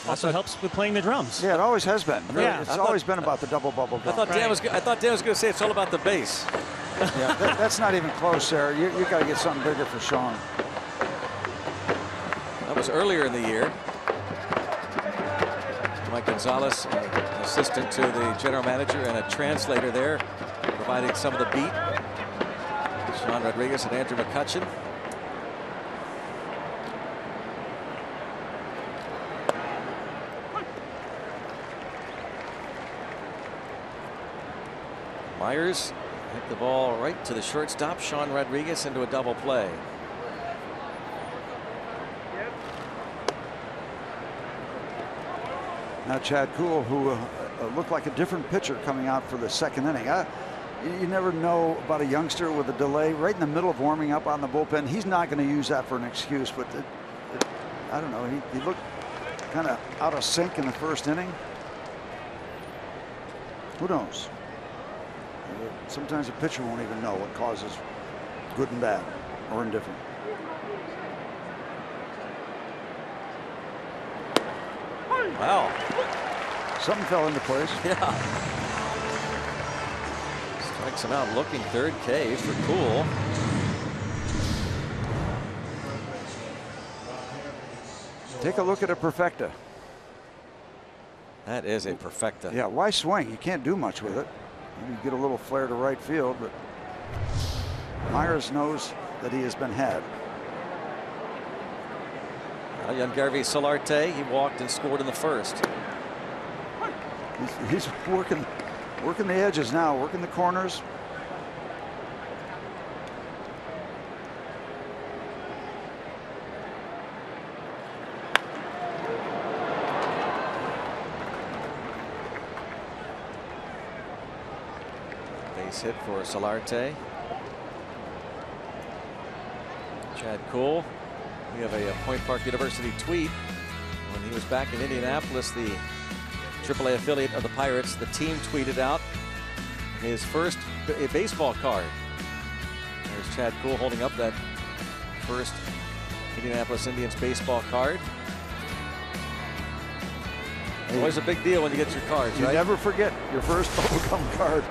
S5: also helps with playing the drums.
S3: Yeah, it always has been.
S5: Yeah.
S3: It's always been about the double bubble drum.
S2: I thought Dan was going to say it's all about the bass.
S3: Yeah, that's not even close, Sarah. You got to get something bigger for Sean.
S2: That was earlier in the year. Mike Gonzalez, an assistant to the general manager and a translator there, providing some of the beat. Sean Rodriguez and Andrew McCutchen. Myers hit the ball right to the shortstop. Sean Rodriguez into a double play.
S3: Now Chad Kuhl, who looked like a different pitcher coming out for the second inning. You never know about a youngster with a delay right in the middle of warming up on the bullpen. He's not going to use that for an excuse, but I don't know. He looked kind of out of sync in the first inning. Who knows? Sometimes a pitcher won't even know what causes good and bad or indifferent.
S2: Wow.
S3: Something fell into place.
S2: Yeah. Strikes him out looking. Third K for Kuhl.
S3: Take a look at a perfecta.
S2: That is a perfecta.
S3: Yeah, why swing? You can't do much with it. You get a little flare to right field, but Myers knows that he has been had.
S2: Yangervis Solarte, he walked and scored in the first.
S3: He's working the edges now, working the corners.
S2: Base hit for Solarte. Chad Kuhl. We have a Point Park University tweet. When he was back in Indianapolis, the AAA affiliate of the Pirates, the team tweeted out his first baseball card. There's Chad Kuhl holding up that first Indianapolis Indians baseball card. It's always a big deal when you get your cards,
S3: You
S2: right?
S3: never forget your first bubblegum card.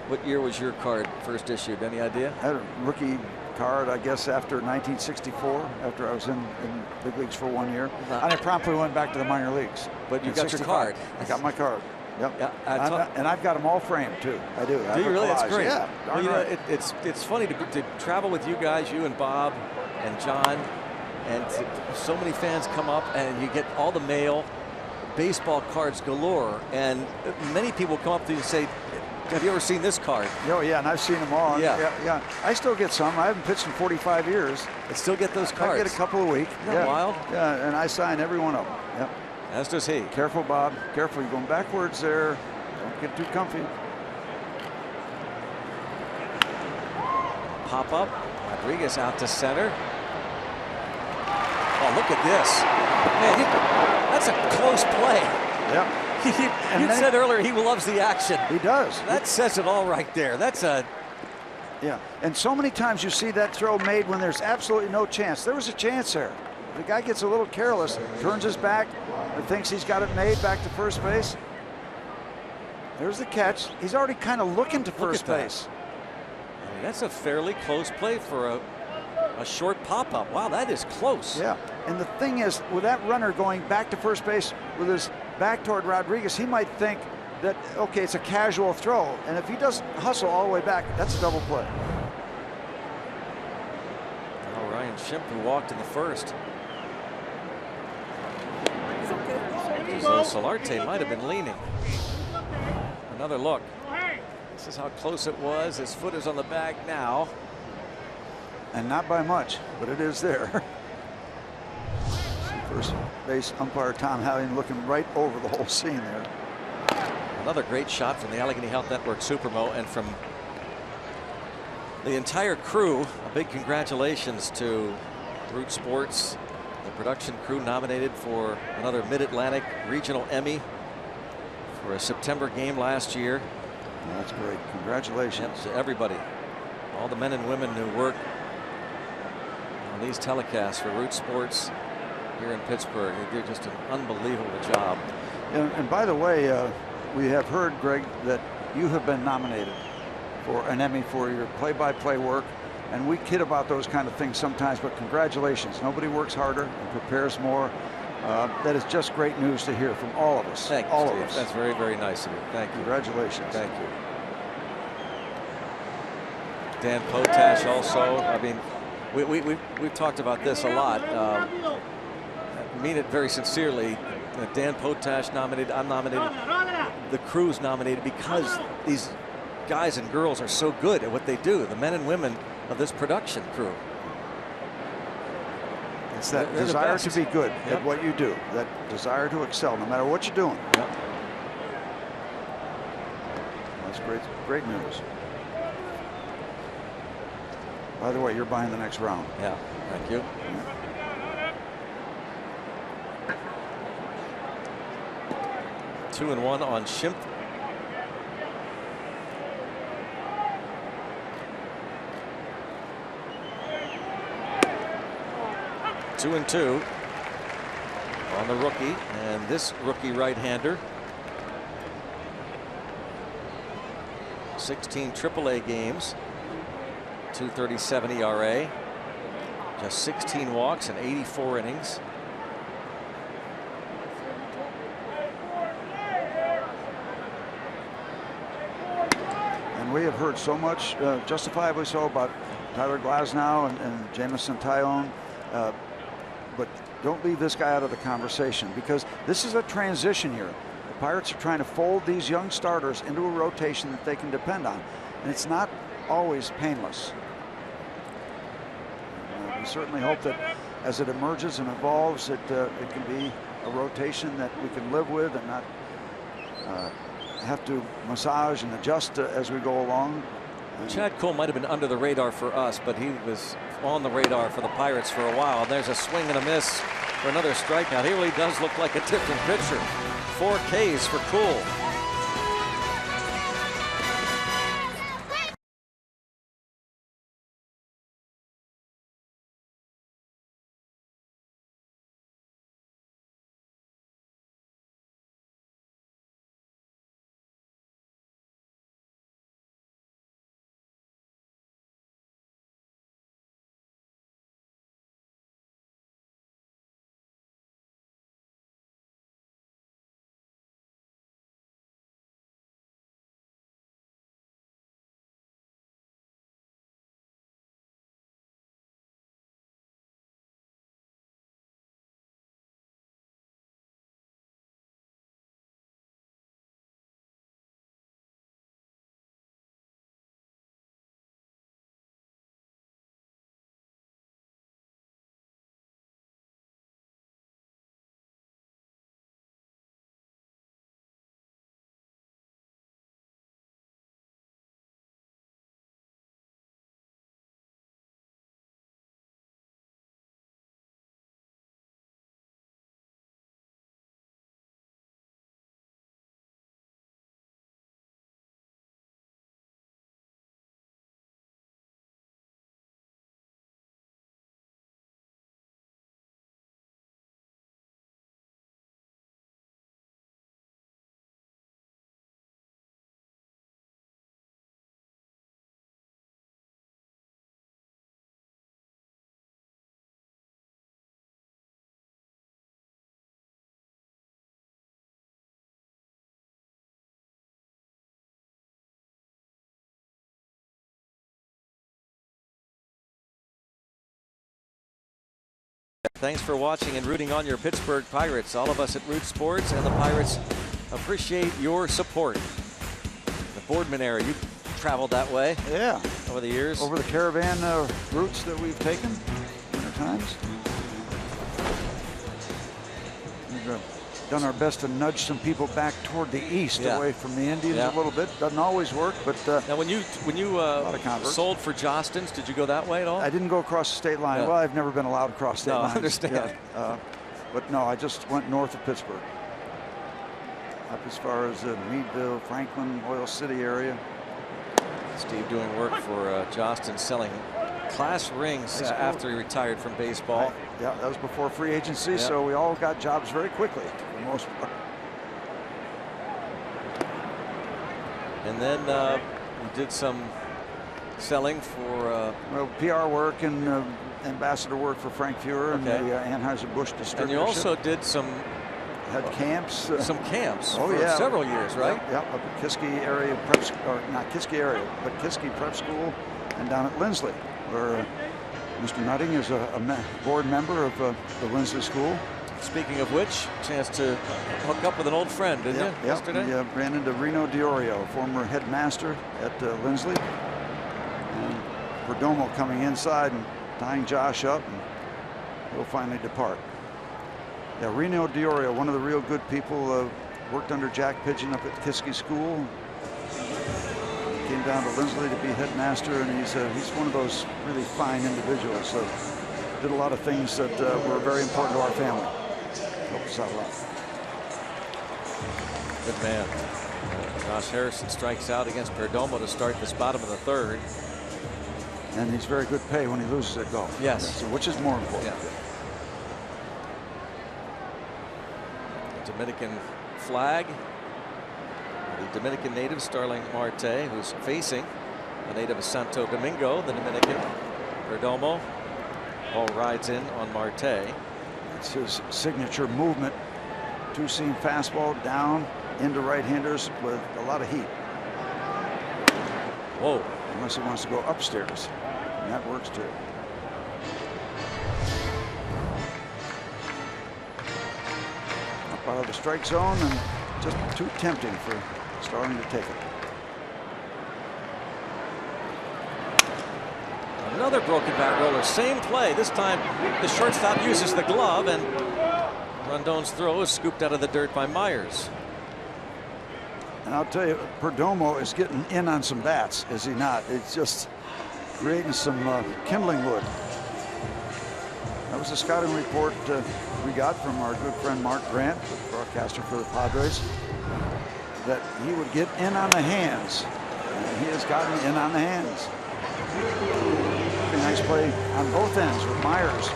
S2: What year was your card first issued? Any idea?
S3: I had a rookie card, I guess, after 1964, after I was in big leagues for 1 year. And I promptly went back to the minor leagues.
S2: But you got your card.
S3: I got my card. Yep.
S2: Yeah,
S3: and I've got them all framed, too. I do.
S2: Do you really? That's great.
S3: Yeah.
S2: Well, you know, it's funny to travel with you guys, you and Bob and John, and so many fans come up and you get all the mail, baseball cards galore, and many people come up to you and say, have you ever seen this card?
S3: Oh, yeah, and I've seen them all. Yeah. I still get some. I haven't pitched in 45 years.
S2: I still get those cards.
S3: I get a couple a week.
S2: Isn't that wild?
S3: Yeah, and I sign every one of them. Yep.
S2: As does he.
S3: Careful, Bob. Careful. You're going backwards there. Don't get too comfy.
S2: Pop up. Rodriguez out to center. Oh, look at this. Man, that's a close play.
S3: Yep.
S2: You said earlier he loves the action.
S3: He does.
S2: That says it all right there. That's a...
S3: Yeah, and so many times you see that throw made when there's absolutely no chance. There was a chance there. The guy gets a little careless, turns his back, and thinks he's got it made back to first base. There's the catch. He's already kind of looking to first base.
S2: I mean, that's a fairly close play for a short pop-up. Wow, that is close.
S3: Yeah, and the thing is, with that runner going back to first base with his back toward Rodriguez, he might think that, okay, it's a casual throw, and if he doesn't hustle all the way back, that's a double play.
S2: Oh, Ryan Schimpf, who walked in the first. Solarte might have been leaning. Another look. This is how close it was. His foot is on the bag now.
S3: And not by much, but it is there. First base umpire Tom Hallion looking right over the whole scene there.
S2: Another great shot from the Allegheny Health Network Supermo, and from the entire crew, a big congratulations to Root Sports, the production crew nominated for another Mid-Atlantic Regional Emmy for a September game last year.
S3: Yeah, that's great. Congratulations.
S2: Yep, to everybody, all the men and women who work on these telecasts for Root Sports here in Pittsburgh. They do just an unbelievable job.
S3: And by the way, we have heard, Greg, that you have been nominated for an Emmy for your play-by-play work, and we kid about those kind of things sometimes, but congratulations. Nobody works harder and prepares more. That is just great news to hear from all of us.
S2: Thank you,
S3: all
S2: Steve.
S3: of us.
S2: That's very, very nice of you. Thank you.
S3: Congratulations.
S2: Thank you. Dan Potash also. I mean, we've talked about this a lot. I mean it very sincerely. Dan Potash nominated. I'm nominated. The crew's nominated because these guys and girls are so good at what they do. The men and women of this production crew.
S3: It's that desire to be good at what you do, that desire to excel no matter what you're doing.
S2: Yep.
S3: That's great, great news. By the way, you're buying the next round.
S2: Yeah, thank you.
S3: Yeah.
S2: Two and one on Schimpf. Two and two on the rookie, and this rookie right-hander, 16 AAA games, 2.37 ERA, just 16 walks and 84 innings.
S3: And we have heard so much, justifiably so, about Tyler Glasnow and Jamison Tyone. But don't leave this guy out of the conversation, because this is a transition year. The Pirates are trying to fold these young starters into a rotation that they can depend on, and it's not always painless. We certainly hope that as it emerges and evolves, it can be a rotation that we can live with and not have to massage and adjust as we go along.
S2: Chad Cole might have been under the radar for us, but he was on the radar for the Pirates for a while. There's a swing and a miss for another strikeout. He really does look like a different pitcher. 4 Ks for Cole. Thanks for watching and rooting on your Pittsburgh Pirates. All of us at Root Sports and the Pirates appreciate your support. The Boardman area. You traveled that way.
S3: Yeah.
S2: Over the years.
S3: Over the caravan routes that we've taken, winter times. We've done our best to nudge some people back toward the east, away from the Indians a little bit. Doesn't always work, but
S2: now when you sold for Jostens, did you go that way at all?
S3: I didn't go across the state line. Well, I've never been allowed to cross state lines.
S2: I understand.
S3: But no, I just went north of Pittsburgh, up as far as Meadville, Franklin, Oil City area.
S2: Steve doing work for Jostens, selling class rings after he retired from baseball.
S3: Yeah, that was before free agency, so we all got jobs very quickly for the most part.
S2: And then we did some selling for
S3: PR work and ambassador work for Frank Fuhrer and the Anheuser-Busch distributorship.
S2: And you also did
S3: had camps.
S2: Some camps
S3: for
S2: several years, right?
S3: Yeah, up at Kiski area prep, or not Kiski area, but Kiski Prep School, and down at Lindsley, where Mr. Nutting is a board member of the Lindsley School.
S2: Speaking of which, chance to hook up with an old friend, didn't you, yesterday?
S3: Yeah, ran into Reno DiOrio, former headmaster at Lindsley, and Perdomo coming inside and tying Josh up, and he'll finally depart. Yeah, Reno DiOrio, one of the real good people, worked under Jack Pigeon up at Kiski School. Came down to Lindsley to be headmaster, and he's one of those really fine individuals. So did a lot of things that were very important to our family. Helped us out a lot.
S2: Good man. Josh Harrison strikes out against Perdomo to start this bottom of the third.
S3: And he's very good pay when he loses at golf.
S2: Yes.
S3: So which is more important?
S2: Yeah. Dominican flag. The Dominican native Starling Marte, who's facing the native of Santo Domingo, the Dominican. Perdomo. Ball rides in on Marte.
S3: It's his signature movement. Two-seam fastball down into right-handers with a lot of heat.
S2: Whoa.
S3: Unless he wants to go upstairs. And that works too. Up out of the strike zone, and just too tempting for Starling to take it.
S2: Another broken bat roller, same play. This time the shortstop uses the glove, and Rondon's throw is scooped out of the dirt by Myers.
S3: And I'll tell you, Perdomo is getting in on some bats, is he not? It's just creating some kindling wood. That was a scouting report we got from our good friend Mark Grant, the broadcaster for the Padres, that he would get in on the hands. And he has gotten in on the hands. A nice play on both ends with Myers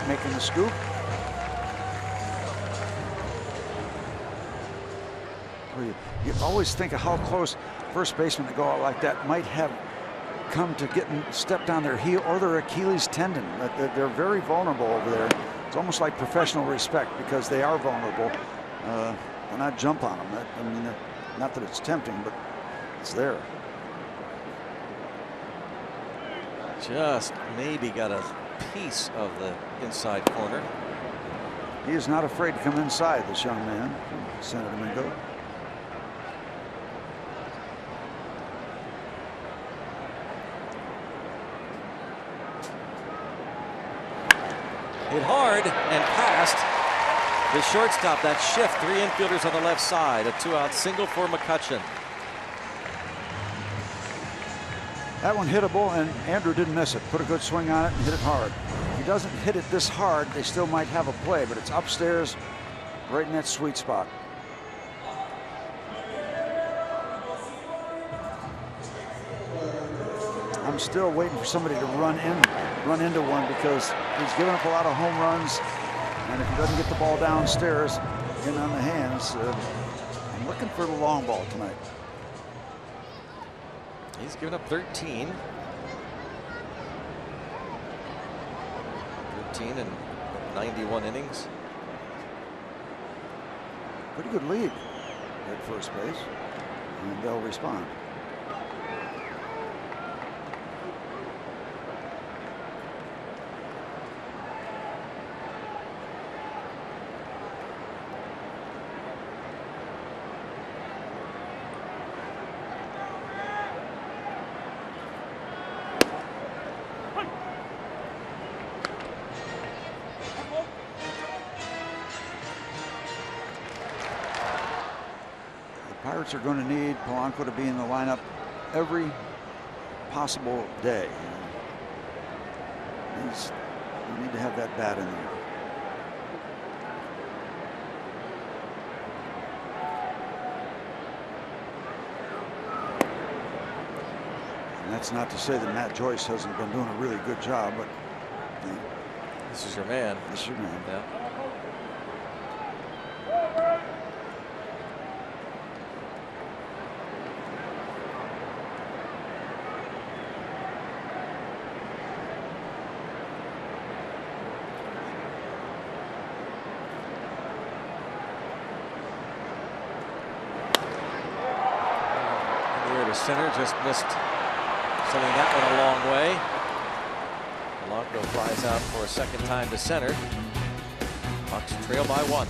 S3: making the scoop. You always think of how close first basemen that go out like that might have come to getting stepped on their heel or their Achilles tendon. They're very vulnerable over there. It's almost like professional respect because they are vulnerable. Why not jump on them? I mean, not that it's tempting, but it's there.
S2: Just maybe got a piece of the inside corner.
S3: He is not afraid to come inside, this young man from Santo Domingo.
S2: Hit hard and passed the shortstop. That shift, three infielders on the left side. A two-out single for McCutcheon.
S3: That one hittable, and Andrew didn't miss it. Put a good swing on it and hit it hard. If he doesn't hit it this hard, they still might have a play, but it's upstairs, right in that sweet spot. I'm still waiting for somebody to run into one because he's given up a lot of home runs, and if he doesn't get the ball downstairs in on the hands, I'm looking for the long ball tonight.
S2: He's given up 13. 13 and 91 innings.
S3: Pretty good lead at first base, and they'll respond. Pirates are going to need Polanco to be in the lineup every possible day. You need to have that bat in there. And that's not to say that Matt Joyce hasn't been doing a really good job, but
S2: this is your man.
S3: This is your man.
S2: Yeah. Center just missed, sending that one a long way. Polanco flies out for a second time to center. Bucks trail by 1.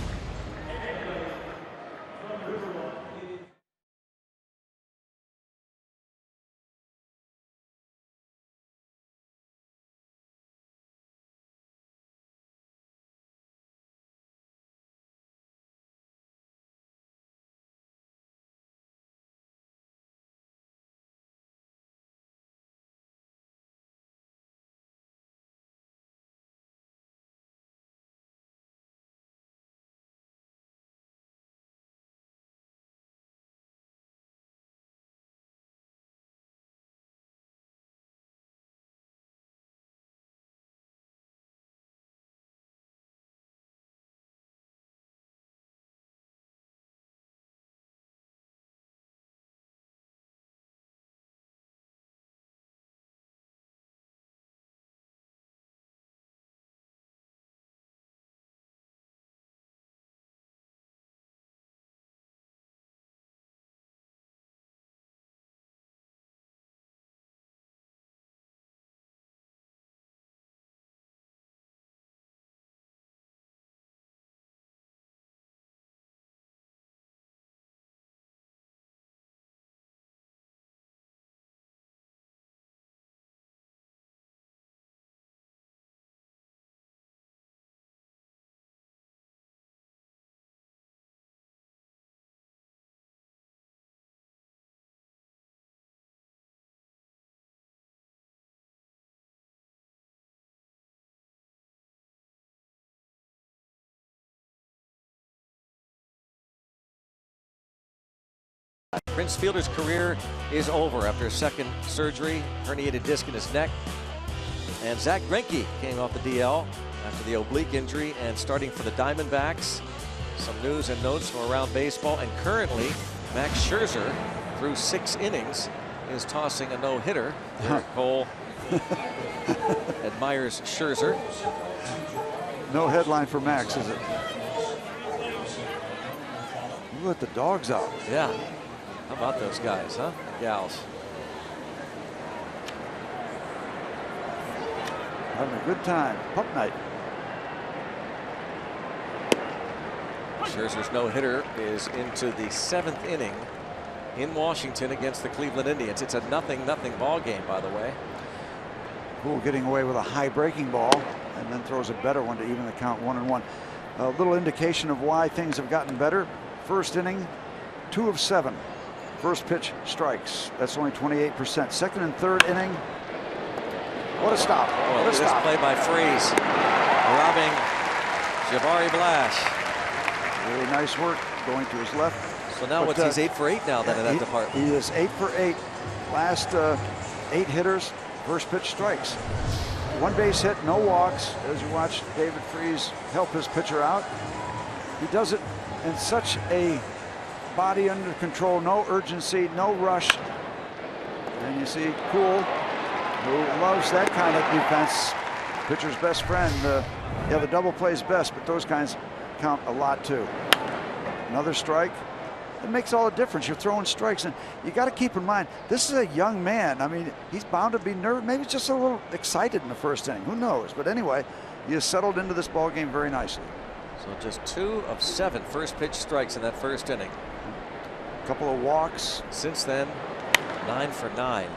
S2: Prince Fielder's career is over after a second surgery, herniated disc in his neck. And Zach Greinke came off the DL after the oblique injury and starting for the Diamondbacks. Some news and notes from around baseball. And currently, Max Scherzer, through 6 innings, is tossing a no-hitter. Eric Cole admires Scherzer.
S3: No headline for Max, is it? You let the dogs out.
S2: Yeah. How about those guys, huh? Gals.
S3: Having a good time. Pup night.
S2: Scherzer's no-hitter is into the 7th inning in Washington against the Cleveland Indians. It's a 0-0 ball game, by the way.
S3: Poole getting away with a high breaking ball and then throws a better one to even the count 1-1. A little indication of why things have gotten better. First inning, 2 of 7. First pitch strikes. That's only 28%. Second and third inning. What a stop.
S2: Well,
S3: what a stop.
S2: This play by Freese, robbing Jabari Blash.
S3: Really nice work going to his left.
S2: So now he's 8 for 8 now then in that department.
S3: He is 8 for 8. Last 8 hitters, first pitch strikes. 1 base hit, no walks. As you watch David Freese help his pitcher out, he does it in such a body under control, no urgency, no rush. And you see Poole, who loves that kind of defense. Pitcher's best friend. Yeah, the double plays best, but those kinds count a lot too. Another strike. It makes all the difference. You're throwing strikes, and you got to keep in mind this is a young man. I mean, he's bound to be nervous, maybe just a little excited in the first inning. Who knows? But anyway, he has settled into this ball game very nicely.
S2: So just 2 of 7 first pitch strikes in that first inning.
S3: A couple of walks.
S2: Since then, 9 for 9.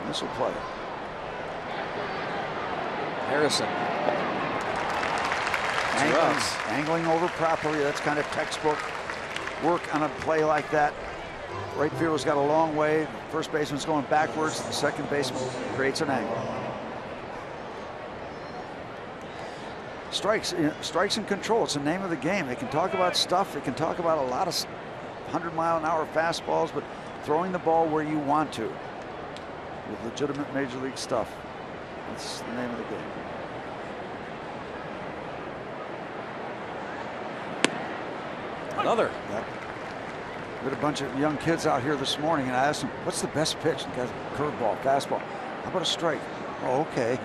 S3: This will play.
S2: Harrison.
S3: Angling over properly. That's kind of textbook work on a play like that. Right fielder's got a long way. First baseman's going backwards. The second baseman creates an angle. Strikes, strikes and control. It's the name of the game. They can talk about stuff. They can talk about a lot of 100-mile-an-hour fastballs, but throwing the ball where you want to with legitimate major league stuff. That's the name of the game.
S2: Another.
S3: Yep. We had a bunch of young kids out here this morning, and I asked them, what's the best pitch? And the guys, curveball, fastball. How about a strike? Oh, okay.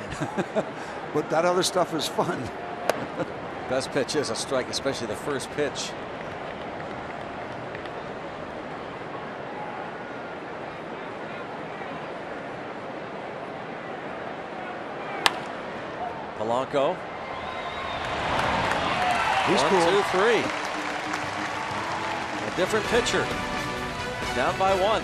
S3: But that other stuff is fun.
S2: Best pitch is a strike, especially the first pitch. Polanco.
S3: He's
S2: 1,
S3: cool.
S2: 2, 3. A different pitcher. Down by 1.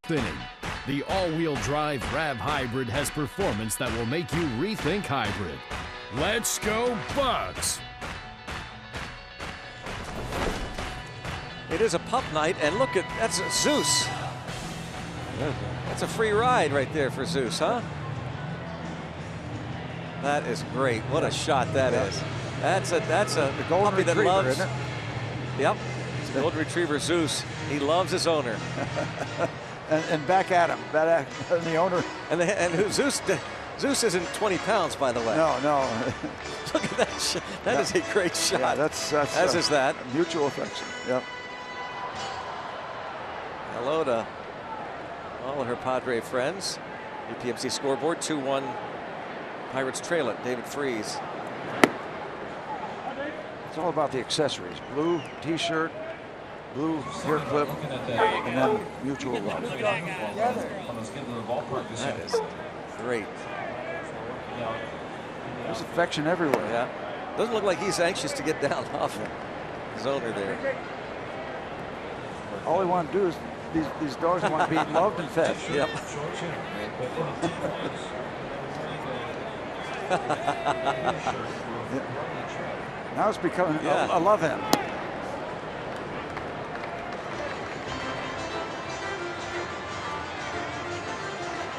S4: Inning. The all-wheel drive RAV hybrid has performance that will make you rethink hybrid. Let's go Bucks!
S2: It is a pup night, and look at that's Zeus. That's a free ride right there for Zeus, huh? That is great. What a shot that is. That's a
S3: The golden
S2: puppy that
S3: retriever,
S2: loves.
S3: isn't it?
S2: Yep. It's the golden retriever Zeus. He loves his owner.
S3: And back at him, and the owner.
S2: And Zeus isn't 20 pounds, by the way.
S3: No.
S2: Look at that shot. That is a great shot.
S3: Yeah, that's
S2: as is that.
S3: Mutual affection. Yep.
S2: Hello to all of her Padre friends. UPMC scoreboard 2-1. Pirates trail it. David Freese.
S3: It's all about the accessories. Blue T-shirt, blue hair clip, and then mutual love.
S2: That is great.
S3: There's affection everywhere.
S2: Yeah. Doesn't look like he's anxious to get down off his owner there.
S3: All we want to do is these dogs want to be loved and fed.
S2: Yep.
S3: Now it's becoming a love him.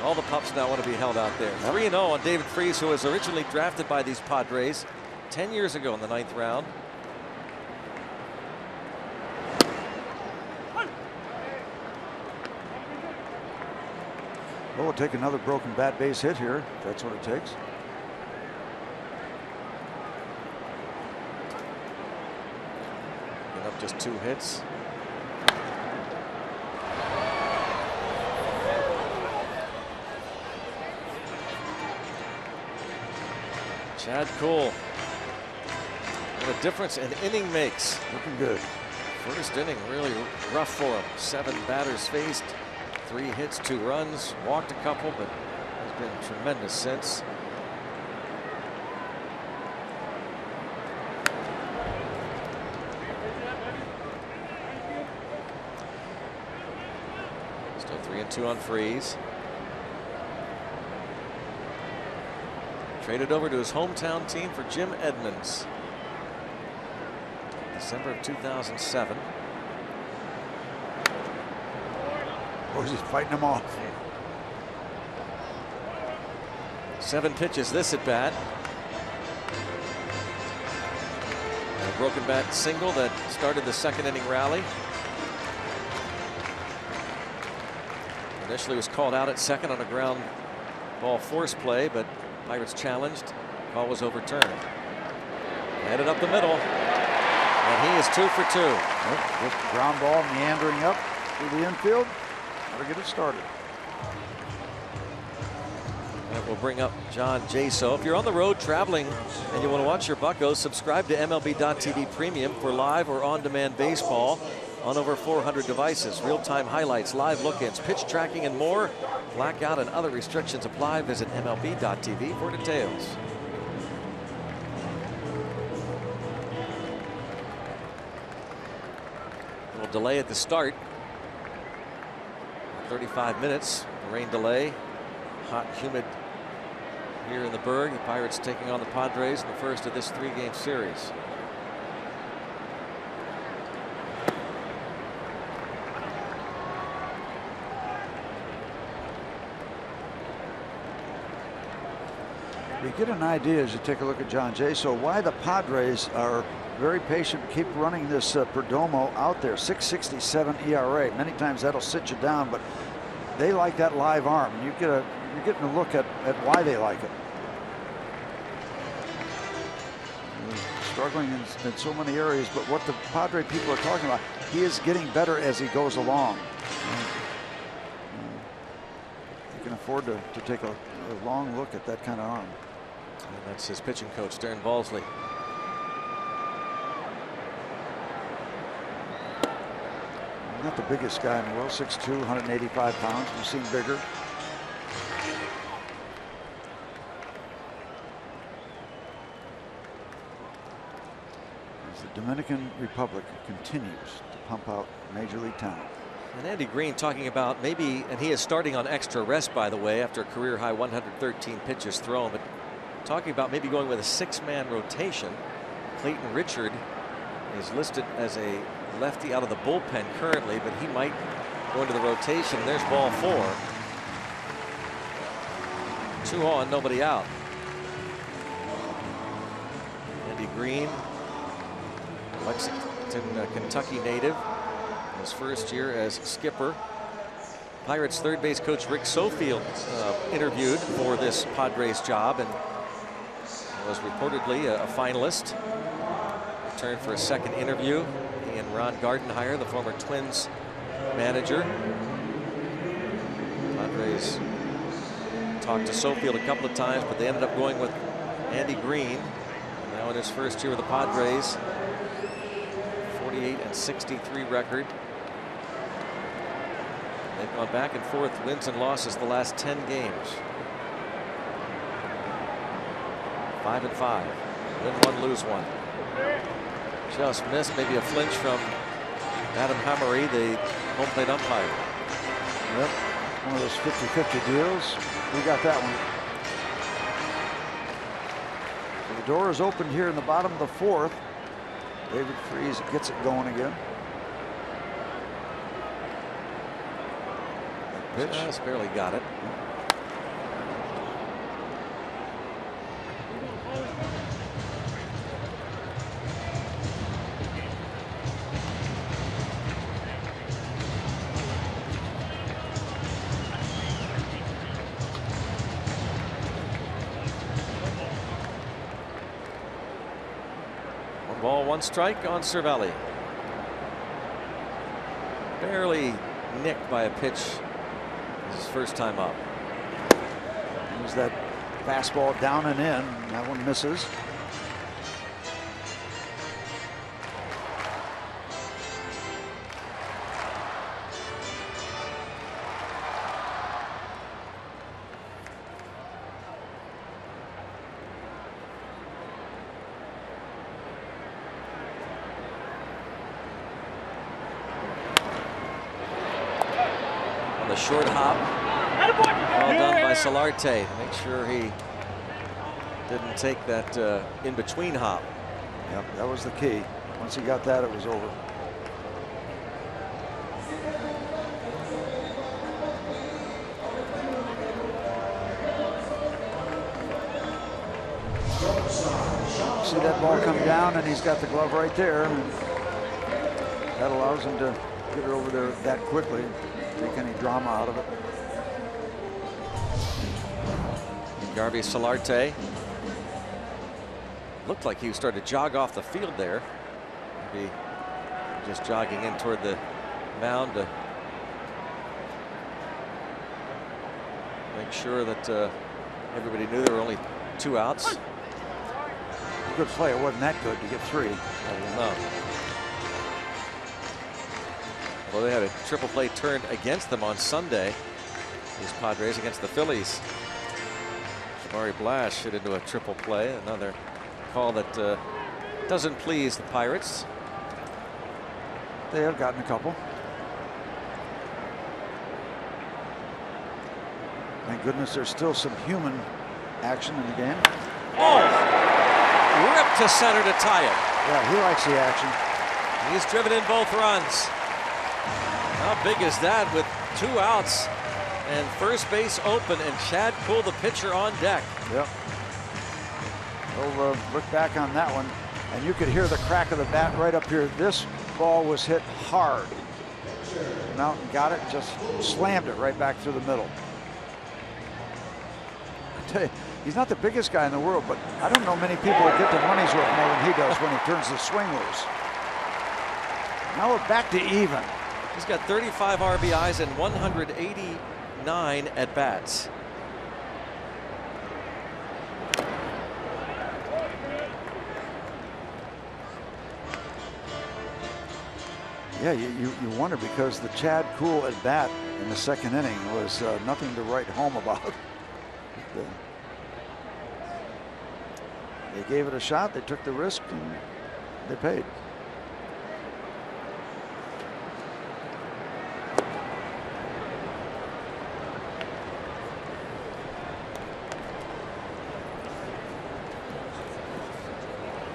S2: All the pups now want to be held out there. 3-0 on David Freese, who was originally drafted by these Padres 10 years ago in the 9th round.
S3: Well, we'll take another broken bat base hit here, if that's what it takes.
S2: Giving up just 2 hits. Chad Kuhl. What a difference an inning makes.
S3: Looking good.
S2: First inning really rough for him. 7 batters faced, 3 hits, 2 runs, walked a couple, but has been tremendous since. Still 3-2 on Freeze. Traded over to his hometown team for Jim Edmonds. December of 2007.
S3: Oh, he's fighting them off.
S2: 7 pitches this at bat. A broken bat single that started the 2nd inning rally. Initially was called out at 2nd on a ground ball force play, but Pirates challenged. Call was overturned. Headed up the middle. And he is 2 for 2.
S3: Just ground ball meandering up through the infield. Gotta get it started.
S2: That will bring up John Jaso. If you're on the road traveling and you want to watch your Buccos, subscribe to MLB.TV Premium for live or on-demand baseball on over 400 devices. Real-time highlights, live look-ins, pitch tracking, and more. Blackout and other restrictions apply. Visit MLB.TV for details. A little delay at the start. 35 minutes. Rain delay. Hot, humid here in the Berg. The Pirates taking on the Padres in the first of this 3-game series.
S3: You get an idea as you take a look at John Jaso why the Padres are very patient, keep running this Perdomo out there. 6.67 ERA. Many times that'll sit you down, but they like that live arm. You're getting a look at why they like it. Struggling in so many areas, but what the Padre people are talking about, he is getting better as he goes along. You can afford to take a long look at that kind of arm.
S2: And that's his pitching coach, Darren Balsley.
S3: Not the biggest guy in the world, 6'2", 185 pounds. We've seen bigger. As the Dominican Republic continues to pump out major league talent.
S2: And Andy Green talking about maybe, and he is starting on extra rest, by the way, after a career high 113 pitches thrown, but talking about maybe going with a 6-man rotation. Clayton Richard is listed as a lefty out of the bullpen currently, but he might go into the rotation. There's ball 4. 2 on, nobody out. Andy Green, Lexington, Kentucky native. His first year as skipper. Pirates third base coach Rick Sofield interviewed for this Padres job and was reportedly a finalist. Returned for a 2nd interview. He and Ron Gardenhire, the former Twins manager. Padres talked to Sofield a couple of times, but they ended up going with Andy Green. Now in his first year with the Padres, 48-63 record. They've gone back and forth, wins and losses the last 10 games. 5-5. Win 1, lose 1. Just missed, maybe a flinch from Adam Hammery, the home plate umpire.
S3: Yep, one of those 50-50 deals. We got that one. So the door is opened here in the bottom of the 4th. David Freese gets it going again. Pitch.
S2: Just barely got it. One ball, 1 strike on Cervelli. Barely nicked by a pitch. His first time up.
S3: It was that Fastball down and in. That one misses.
S2: On the short hop. Well done by Solarte to make sure he didn't take that in-between hop.
S3: Yep, that was the key. Once he got that, it was over. See that ball come down, and he's got the glove right there. And that allows him to get it over there that quickly, take any drama out of it.
S2: Garvey Solarte looked like he started to jog off the field there. Maybe just jogging in toward the mound to make sure that everybody knew there were only 2 outs.
S3: Good play. It wasn't that good to get 3.
S2: I don't know. Well, they had a triple play turned against them on Sunday. These Padres against the Phillies. Murray Blash hit into a triple play. Another call that doesn't please the Pirates.
S3: They have gotten a couple. Thank goodness there's still some human action in the game.
S2: Oh! Ripped to center to tie it.
S3: Yeah, he likes the action.
S2: He's driven in both runs. How big is that with 2 outs? And first base open, and Chad Kuhl, the pitcher, on deck.
S3: Yep. We'll look back on that one, and you could hear the crack of the bat right up here. This ball was hit hard. Went out and got it, just slammed it right back through the middle. I tell you, he's not the biggest guy in the world, but I don't know many people that get their money's worth more than he does when he turns the swing loose. Now we're back to even.
S2: He's got 35 RBIs and 189 at-bats.
S3: Yeah, you wonder, because the Chad Kuhl at bat in the 2nd inning was nothing to write home about. They gave it a shot, they took the risk, and they paid.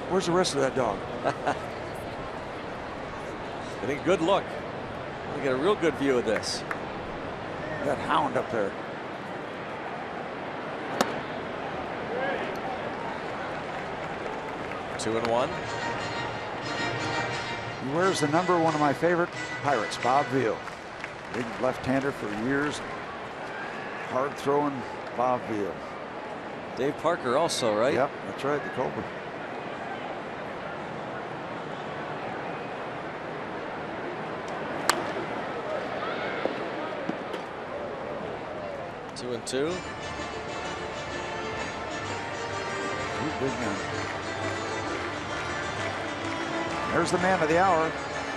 S3: Where's the rest of that dog?
S2: Getting a good look. We get a real good view of this.
S3: That hound up there.
S2: Two and one.
S3: He wears the number of one of my favorite Pirates, Bob Veal. Big left-hander for years. Hard throwing Bob Veal.
S2: Dave Parker also, right?
S3: Yep, that's right, the Cobra.
S2: Two and two.
S3: Two big men. There's the man of the hour.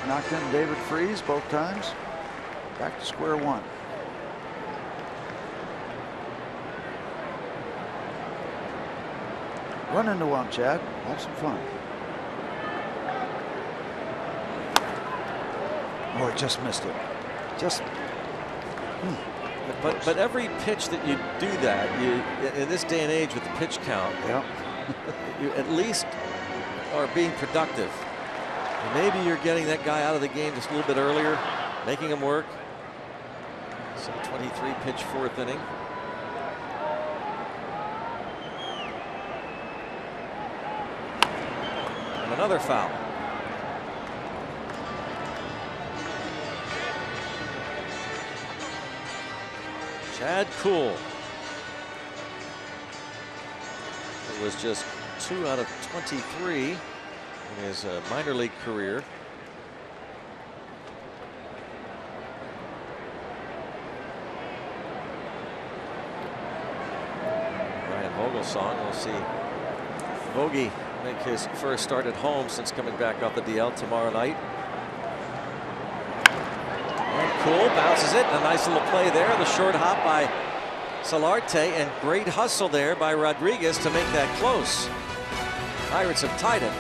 S3: Knocked in David Freese both times. Back to square one. Run into one, Chad. Have some fun. Oh, it just missed it. Just.
S2: But every pitch that you do that, in this day and age with the pitch count,
S3: yep.
S2: You at least are being productive. And maybe you're getting that guy out of the game just a little bit earlier, making him work. So 23 pitch 4th inning. And another foul. Chad Kuhl. It was just 2 out of 23 in his minor league career. Ryan Vogel song. We'll see Vogie make his first start at home since coming back off the DL tomorrow night. And Cool bounces it. A nice little play there. The short hop by Solarte, and great hustle there by Rodriguez to make that close. Pirates have tied it.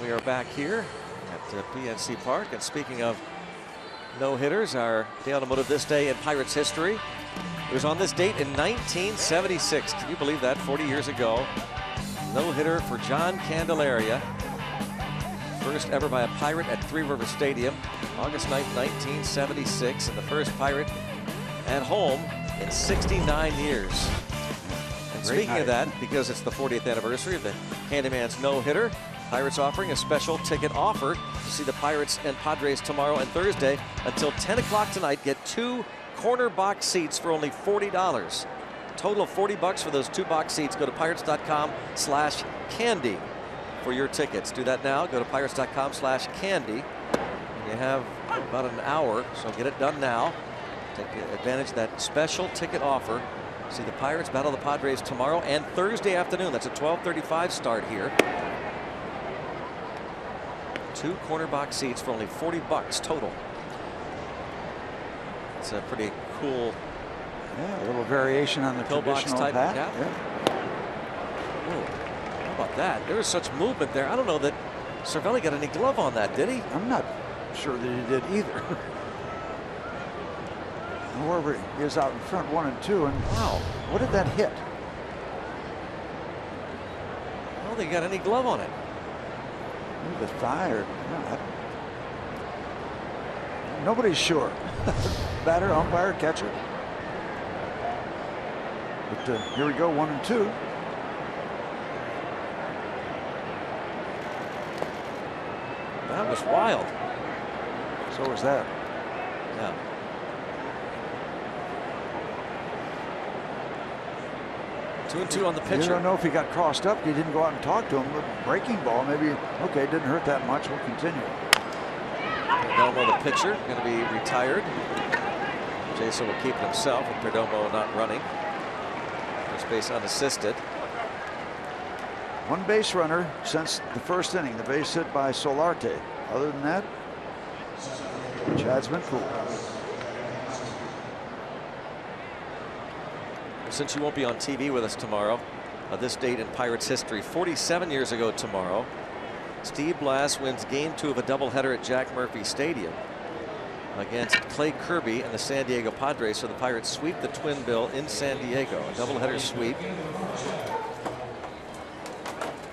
S2: We are back here at PNC Park. And speaking of no-hitters, our day automotive this day in Pirates history. It was on this date in 1976. Can you believe that? 40 years ago. No-hitter for John Candelaria. First ever by a Pirate at Three River Stadium. August 9th, 1976. And the first Pirate at home in 69 years. And speaking of that, because it's the 40th anniversary of the Handyman's no-hitter, Pirates offering a special ticket offer to see the Pirates and Padres tomorrow and Thursday until 10 o'clock tonight. Get 2 corner box seats for only $40. Total of $40 for those 2 box seats. Go to pirates.com/candy for your tickets. Do that now. Go to pirates.com/candy. You have about an hour, so get it done now. Take advantage of that special ticket offer. See the Pirates battle the Padres tomorrow and Thursday afternoon. That's a 12:35 start here. 2 corner box seats for only $40 total. It's a pretty cool,
S3: a little variation on the traditional
S2: type
S3: hat.
S2: Cap.
S3: Yeah.
S2: Whoa, how about that? There was such movement there. I don't know that Cervelli got any glove on that, did he?
S3: I'm not sure that he did either. Whoever is out in front, 1 and 2, and wow, what did that hit?
S2: I don't think he got any glove on it.
S3: Maybe the thigh or no, nobody's sure. Batter, umpire, catcher. But here we go, 1 and 2.
S2: That was wild.
S3: So was that.
S2: Yeah. Two and 2 on the pitcher.
S3: You don't know if he got crossed up. He didn't go out and talk to him. But breaking ball, maybe, okay, didn't hurt that much. We'll continue.
S2: Perdomo, the pitcher, going to be retired. Jason will keep it himself with Perdomo not running. First base unassisted.
S3: 1 base runner since the first inning. The base hit by Solarte. Other than that, Chad's been cool.
S2: Since you won't be on TV with us tomorrow, this date in Pirates history, 47 years ago tomorrow, Steve Blass wins Game 2 of a doubleheader at Jack Murphy Stadium. against Clay Kirby and the San Diego Padres. So the Pirates sweep the twin bill in San Diego. A doubleheader sweep.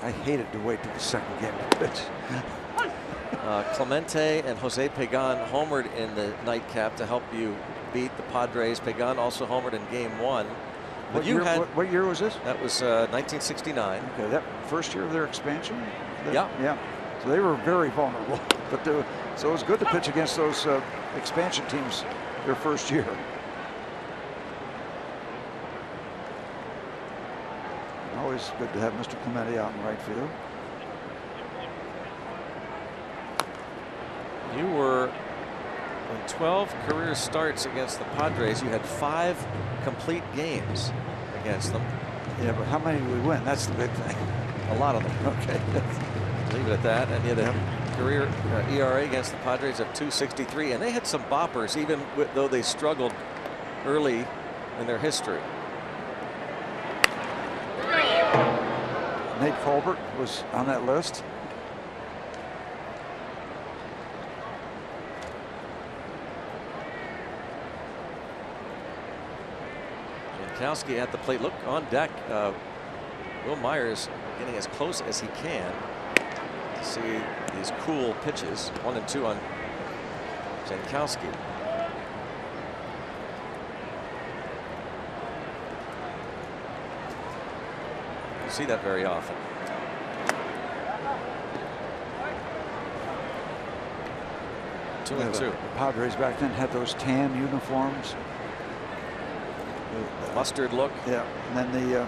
S3: I hated to wait till the second game to pitch.
S2: Clemente and Jose Pagan homered in the nightcap to help you beat the Padres. Pagan also homered in game 1. But
S3: what year was this?
S2: That was 1969.
S3: Okay, that first year of their expansion?
S2: Yeah.
S3: Yeah. So they were very vulnerable. But so it was good to pitch against those expansion teams their first year. Always good to have Mr. Clemente out in right field.
S2: You were in 12 career starts against the Padres. You had 5 complete games against them.
S3: Yeah, but how many did we win? That's the big thing.
S2: A lot of them.
S3: Okay.
S2: Leave it at that. And you had a career ERA against the Padres of 2.63. And they had some boppers, even though they struggled early in their history.
S3: Nate Colbert was on that list.
S2: Jankowski at the plate. Look on deck. Will Myers getting as close as he can to see these cool pitches. 1 and 2 on Jankowski. You see that very often. Two and two.
S3: The Padres back then had those tan uniforms.
S2: Mustard look.
S3: Yeah, and then the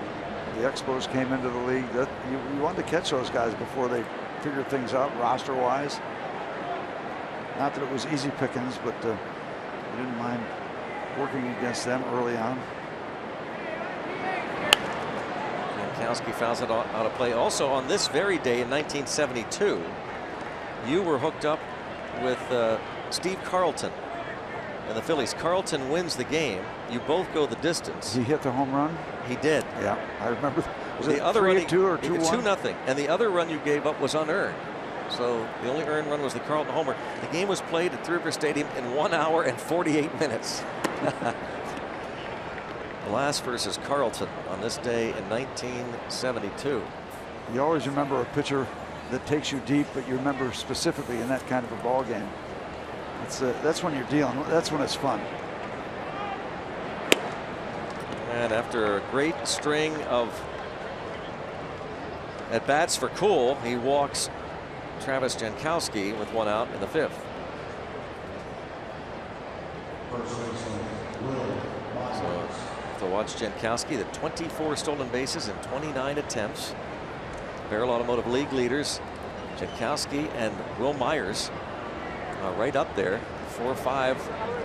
S3: Expos came into the league. That you wanted to catch those guys before they figured things out roster-wise. Not that it was easy pickings, but you didn't mind working against them early on.
S2: Jankowski fouls it out of play. Also on this very day in 1972, you were hooked up with Steve Carlton and the Phillies. Carlton wins the game. You both go the distance.
S3: He hit the home run?
S2: He did.
S3: Yeah, I remember. Was
S2: the
S3: it
S2: other
S3: 3-2 or 2-1?
S2: 2-0. And the other run you gave up was unearned. So the only earned run was the Carlton homer. The game was played at Three River Stadium in 1 hour and 48 minutes. Glass versus Carlton on this day in 1972.
S3: You always remember a pitcher that takes you deep, but you remember specifically in that kind of a ball game. That's when you're dealing. That's when it's fun.
S2: And after a great string of at bats for Cool, he walks Travis Jankowski with 1 out in the 5th. So to watch Jankowski, the 24 stolen bases in 29 attempts. Barrel Automotive League leaders Jankowski and Will Myers are right up there. 4-5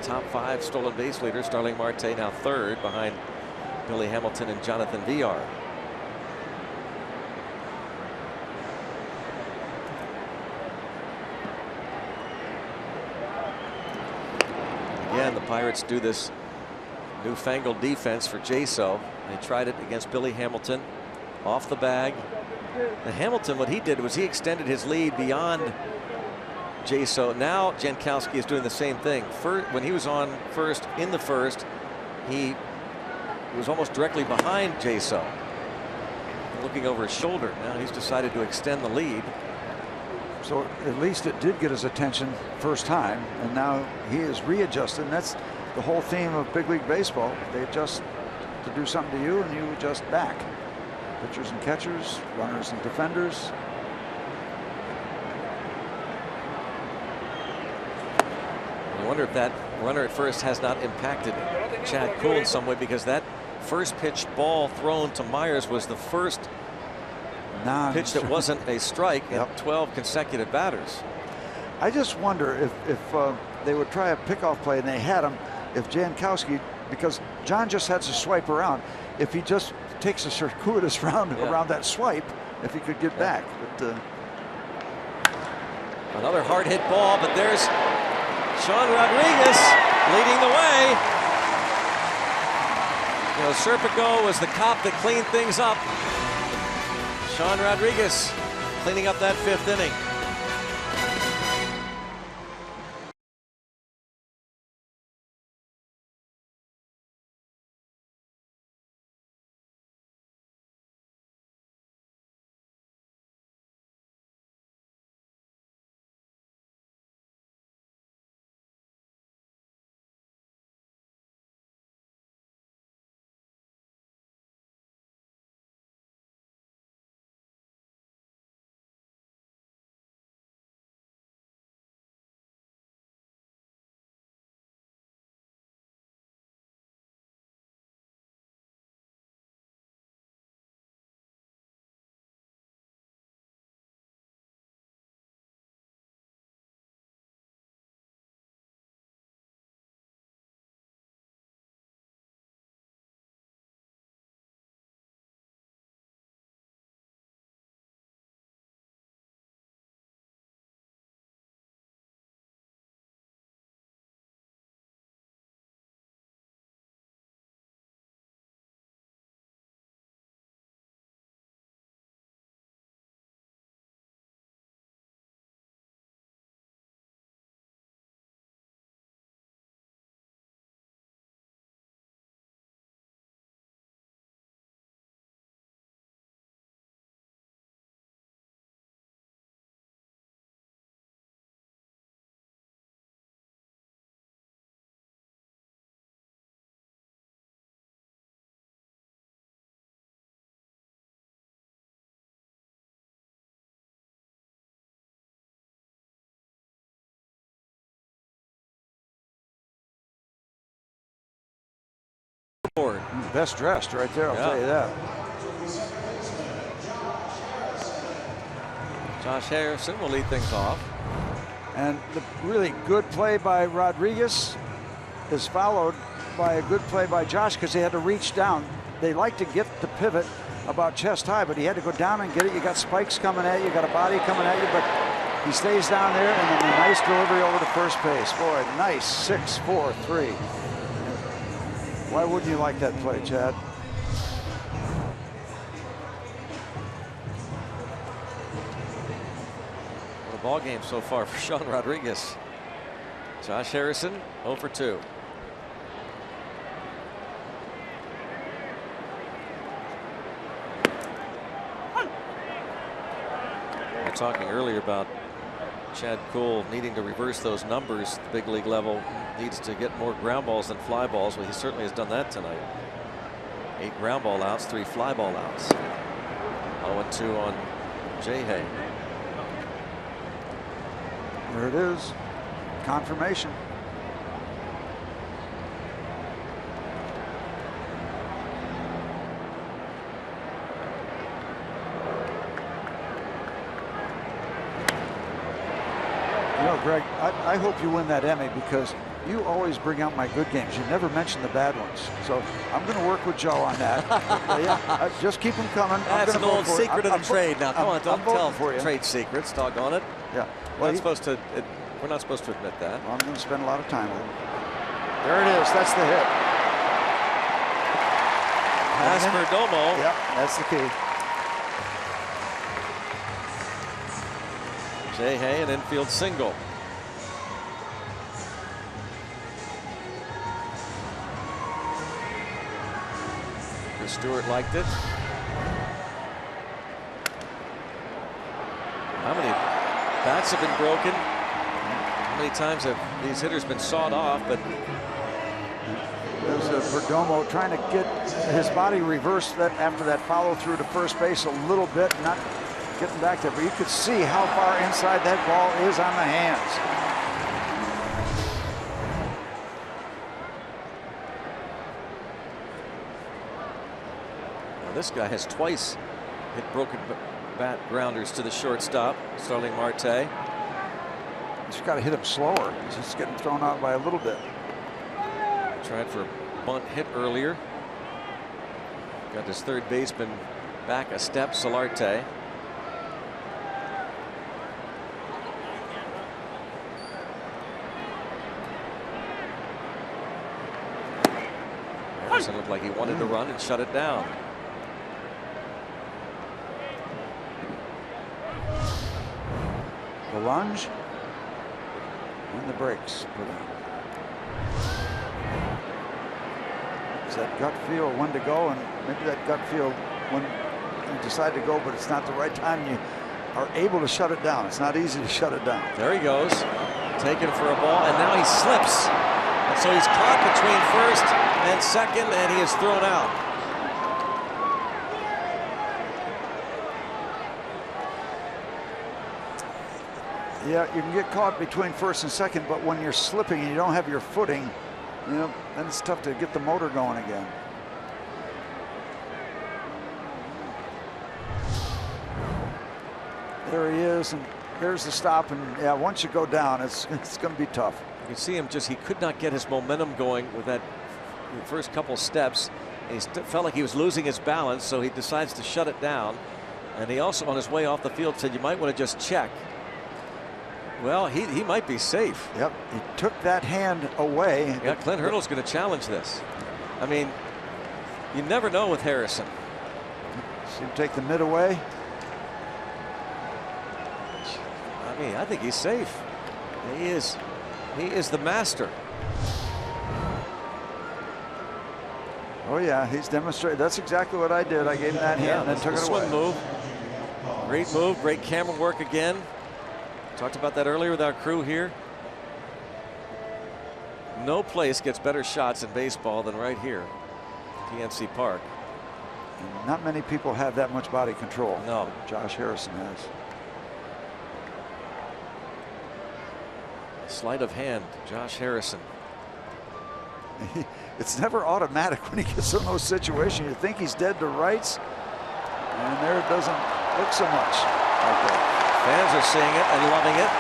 S2: top 5 stolen base leaders. Starling Marte now 3rd behind Billy Hamilton and Jonathan Villar. Again, the Pirates do this newfangled defense for Jaso. They tried it against Billy Hamilton off the bag. And Hamilton, what he did was he extended his lead beyond Jaso. Now Jankowski is doing the same thing. When he was on first in the first, he was almost directly behind Jaso, looking over his shoulder. Now he's decided to extend the lead.
S3: So at least it did get his attention first time, and now he is readjusted. And that's the whole theme of big league baseball. They adjust to do something to you, and you adjust back. Pitchers and catchers, runners and defenders.
S2: I wonder if that runner at first has not impacted Chad Kuhl in some way, because that first pitch ball thrown to Myers was the first pitch that wasn't a strike in 12 consecutive batters.
S3: I just wonder if they would try a pickoff play and they had him, if Jankowski, because John just has to swipe around, if he just takes a circuitous round around that swipe, if he could get back. But
S2: another hard hit ball, but there's Sean Rodriguez leading the way. You know, Serpico was the cop that cleaned things up. Sean Rodriguez cleaning up that 5th inning. scoreboard.
S3: Best dressed right there, I'll tell you that.
S2: Josh Harrison will lead things off.
S3: And the really good play by Rodriguez is followed by a good play by Josh because he had to reach down. They like to get the pivot about chest high, but he had to go down and get it. You got spikes coming at you, you got a body coming at you, but he stays down there, and then a nice delivery over to first base. Boy, nice 6-4-3. Why wouldn't you like that play, Chad?
S2: What a ball game so far for Sean Rodriguez. Josh Harrison 0 for 2. We were talking earlier about Chad Kuhl needing to reverse those numbers. The big league level needs to get more ground balls than fly balls. Well, he certainly has done that tonight. 8 ground ball outs, 3 fly ball outs. 0-2 on J-Hay.
S3: There it is. Confirmation. You know, Greg, I hope you win that Emmy because you always bring out my good games. You never mention the bad ones. So I'm going to work with Joe on that. Just keep them coming.
S2: That's an old secret of the trade. Now, come on, don't tell
S3: for you.
S2: Trade secrets. Doggone it.
S3: Yeah.
S2: We're not supposed to admit that.
S3: Well, I'm going to spend a lot of time with him. There it is. That's the hit.
S2: Pass Perdomo.
S3: Yep, that's the key.
S2: J-Hay, an infield single. Chris Stewart liked it. How many bats have been broken? How many times have these hitters been sawed off? But
S3: there's Perdomo trying to get his body reversed after that follow through to first base a little bit, not getting back there, but you could see how far inside that ball is on the hands.
S2: Now this guy has twice hit broken bat grounders to the shortstop, Starling Marte.
S3: Just got to hit him slower. He's just getting thrown out by a little bit.
S2: Tried for a bunt hit earlier. Got his third baseman back a step, Solarte. Harrison looked like he wanted to run and shut it down.
S3: The lunge and the brakes put on. It's that gut feel when to go, and maybe that gut feel when you decide to go, but it's not the right time. You are able to shut it down. It's not easy to shut it down.
S2: There he goes, taken for a ball, and now he slips. And so he's caught between first and second, and he is thrown out.
S3: Yeah, you can get caught between first and second, but when you're slipping and you don't have your footing, you know, then it's tough to get the motor going again. There he is, and there's the stop, and yeah, once you go down, it's going to be tough.
S2: You see him he could not get his momentum going with that first couple steps. He felt like he was losing his balance, so he decides to shut it down. And he also, on his way off the field, said, you might want to just check. Well, he might be safe.
S3: Yep, he took that hand away.
S2: Yeah, Clint Hurdle's going to challenge this. I mean, you never know with Harrison.
S3: See him take the mid away.
S2: I mean, I think he's safe. He is the master.
S3: Oh yeah, he's demonstrated. That's exactly what I did. I gave him that hand and then took it away.
S2: Swing move. Great move. Great camera work again. Talked about that earlier with our crew here. No place gets better shots in baseball than right here, PNC Park.
S3: And not many people have that much body control.
S2: No.
S3: Josh Harrison has.
S2: Sleight of hand, Josh Harrison.
S3: it's never automatic when he gets in those situations. You think he's dead to rights, and there it doesn't look so much like that.
S2: Fans are seeing it and loving it.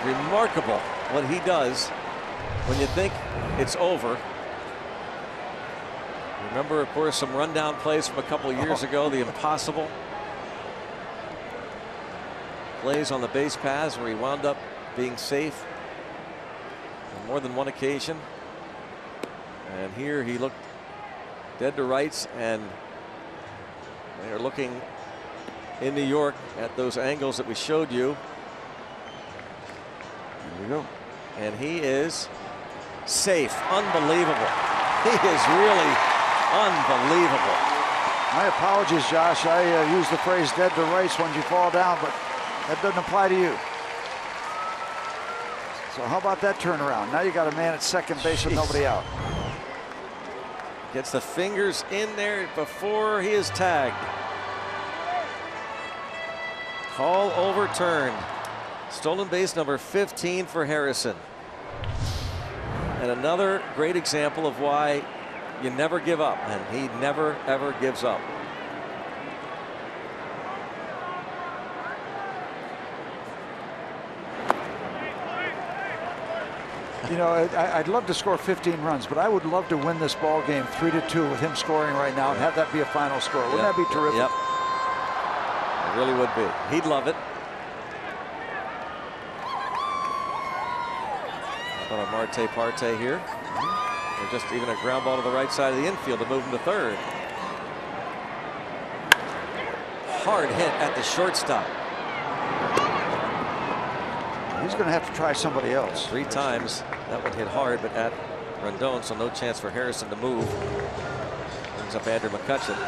S2: Remarkable what he does when you think it's over. Remember, of course, some rundown plays from a couple of years ago, the impossible plays on the base paths where he wound up being safe on more than one occasion. And here he looked dead to rights, and they are looking in New York at those angles that we showed you.
S3: There we go.
S2: And he is safe. Unbelievable. He is really unbelievable.
S3: My apologies, Josh. I use the phrase dead to rights when you fall down, but that doesn't apply to you. So how about that turnaround? Now you got a man at second base with nobody out.
S2: Gets the fingers in there before he is tagged. Call overturned. Stolen base number 15 for Harrison. And another great example of why you never give up, and he never ever gives up.
S3: You know, I'd love to score 15 runs, but I would love to win this ball game 3-2 with him scoring right now and have that be a final score. Wouldn't that be terrific?
S2: Yep. It really would be. He'd love it. How about a Marte Parte here? Or just even a ground ball to the right side of the infield to move him to third. Hard hit at the shortstop.
S3: He's going to have to try somebody else.
S2: 3 times. That one hit hard, but at Rendon, so no chance for Harrison to move. Brings up Andrew McCutchen.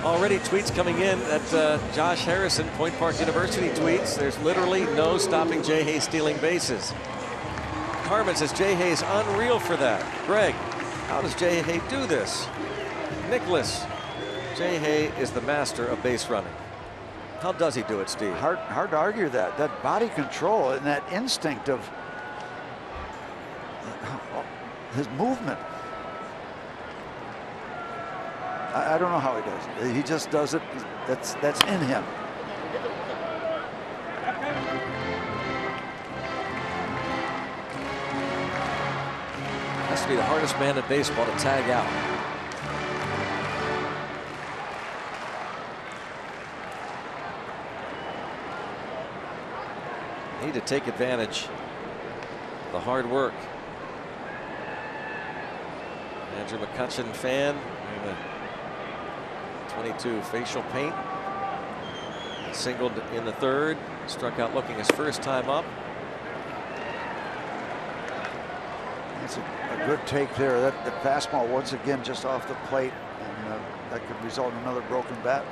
S2: Already tweets coming in at Josh Harrison, Point Park University tweets. There's literally no stopping Jay Hay stealing bases. Carmen says Jay Hay's unreal for that. Greg, how does Jay Hay do this? Nicholas, Jay Hay is the master of base running. How does he do it, Steve?
S3: Hard to argue that. That body control and that instinct of his movement. I don't know how he does it. He just does it. That's in him.
S2: Has to be the hardest man in baseball to tag out. Need to take advantage of the hard work. Andrew McCutchen fan in the 22 facial paint. Singled in the third, struck out looking his first time up.
S3: That's a good take there. That fastball once again just off the plate, and that could result in another broken bat.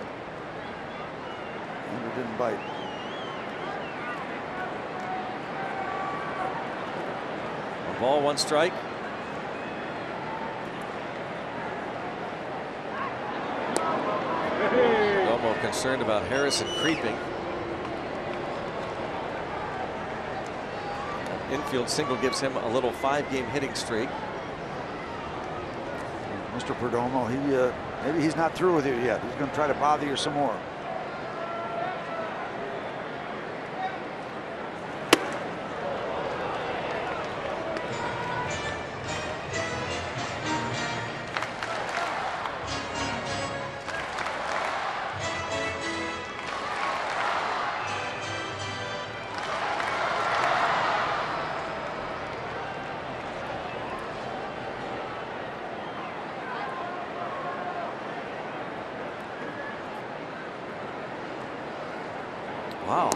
S3: Andrew didn't bite.
S2: 1 ball, 1 strike. Almost concerned about Harrison creeping. An infield single gives him a little 5-game hitting streak.
S3: Mr. Perdomo, maybe he's not through with you yet. He's going to try to bother you some more.
S2: Wow.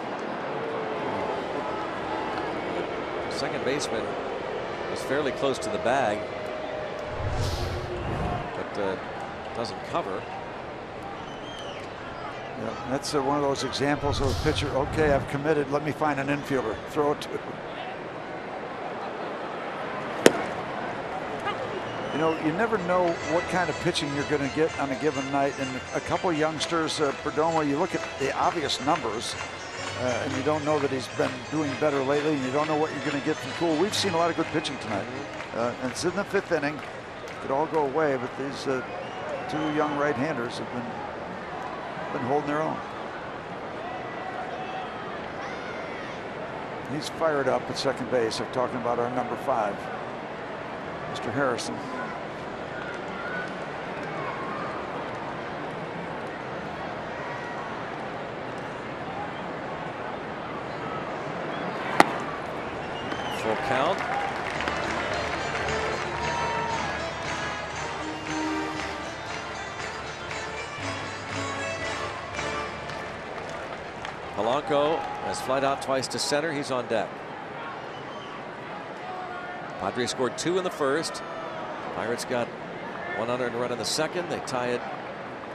S2: The second baseman was fairly close to the bag, but doesn't cover.
S3: Yeah, that's one of those examples of a pitcher. Okay, I've committed. Let me find an infielder. Throw it to. You know, you never know what kind of pitching you're going to get on a given night. And a couple youngsters, Perdomo, you look at the obvious numbers, and you don't know that he's been doing better lately, and you don't know what you're going to get from Cool. We've seen a lot of good pitching tonight, and it's in the 5th inning. It could all go away, but these 2 young right-handers have been holding their own. He's fired up at second base. I'm talking about our number 5, Mr. Harrison.
S2: Full count. Polanco has flied out twice to center. He's on deck. Padres scored 2 in the first. Pirates got 1 unearned run in the second. They tie it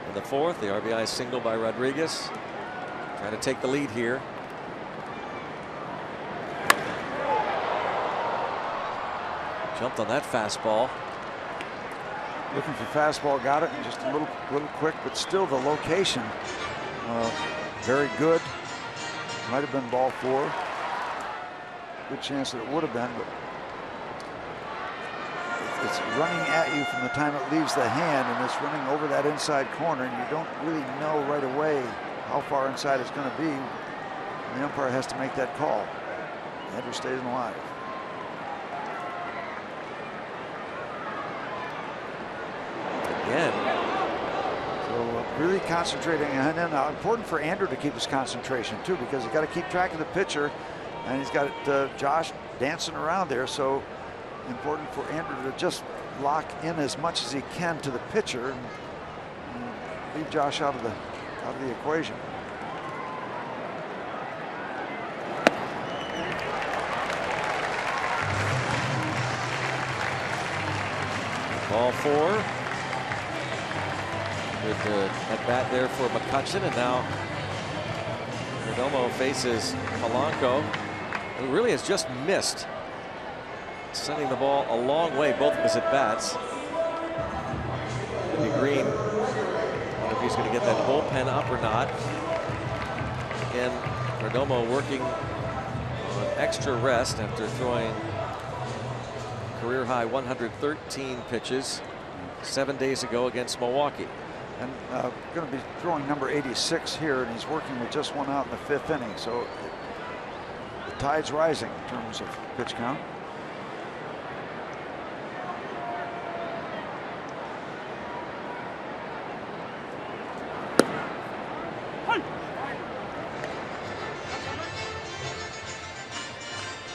S2: in the 4th. The RBI single by Rodriguez. Trying to take the lead here. Jumped on that fastball.
S3: Looking for fastball, got it, and just a little quick, but still the location very good. Might have been ball 4. Good chance that it would have been, but it's running at you from the time it leaves the hand, and it's running over that inside corner, and you don't really know right away how far inside it's going to be. And the umpire has to make that call. Andrew stays alive.
S2: Again.
S3: So really concentrating, and then important for Andrew to keep his concentration too, because he's got to keep track of the pitcher, and he's got Josh dancing around there. So important for Andrew to just lock in as much as he can to the pitcher and leave Josh out of the equation.
S2: Ball 4. Good at bat there for McCutchen, and now Perdomo faces Polanco, who really has just missed, sending the ball a long way, both of his at bats. Andy Green, I wonder if he's going to get that bullpen up or not. Again, Perdomo working on extra rest after throwing career high 113 pitches 7 days ago against Milwaukee.
S3: And going to be throwing number 86 here, and he's working with just 1 out in the 5th inning. So the tide's rising in terms of pitch count.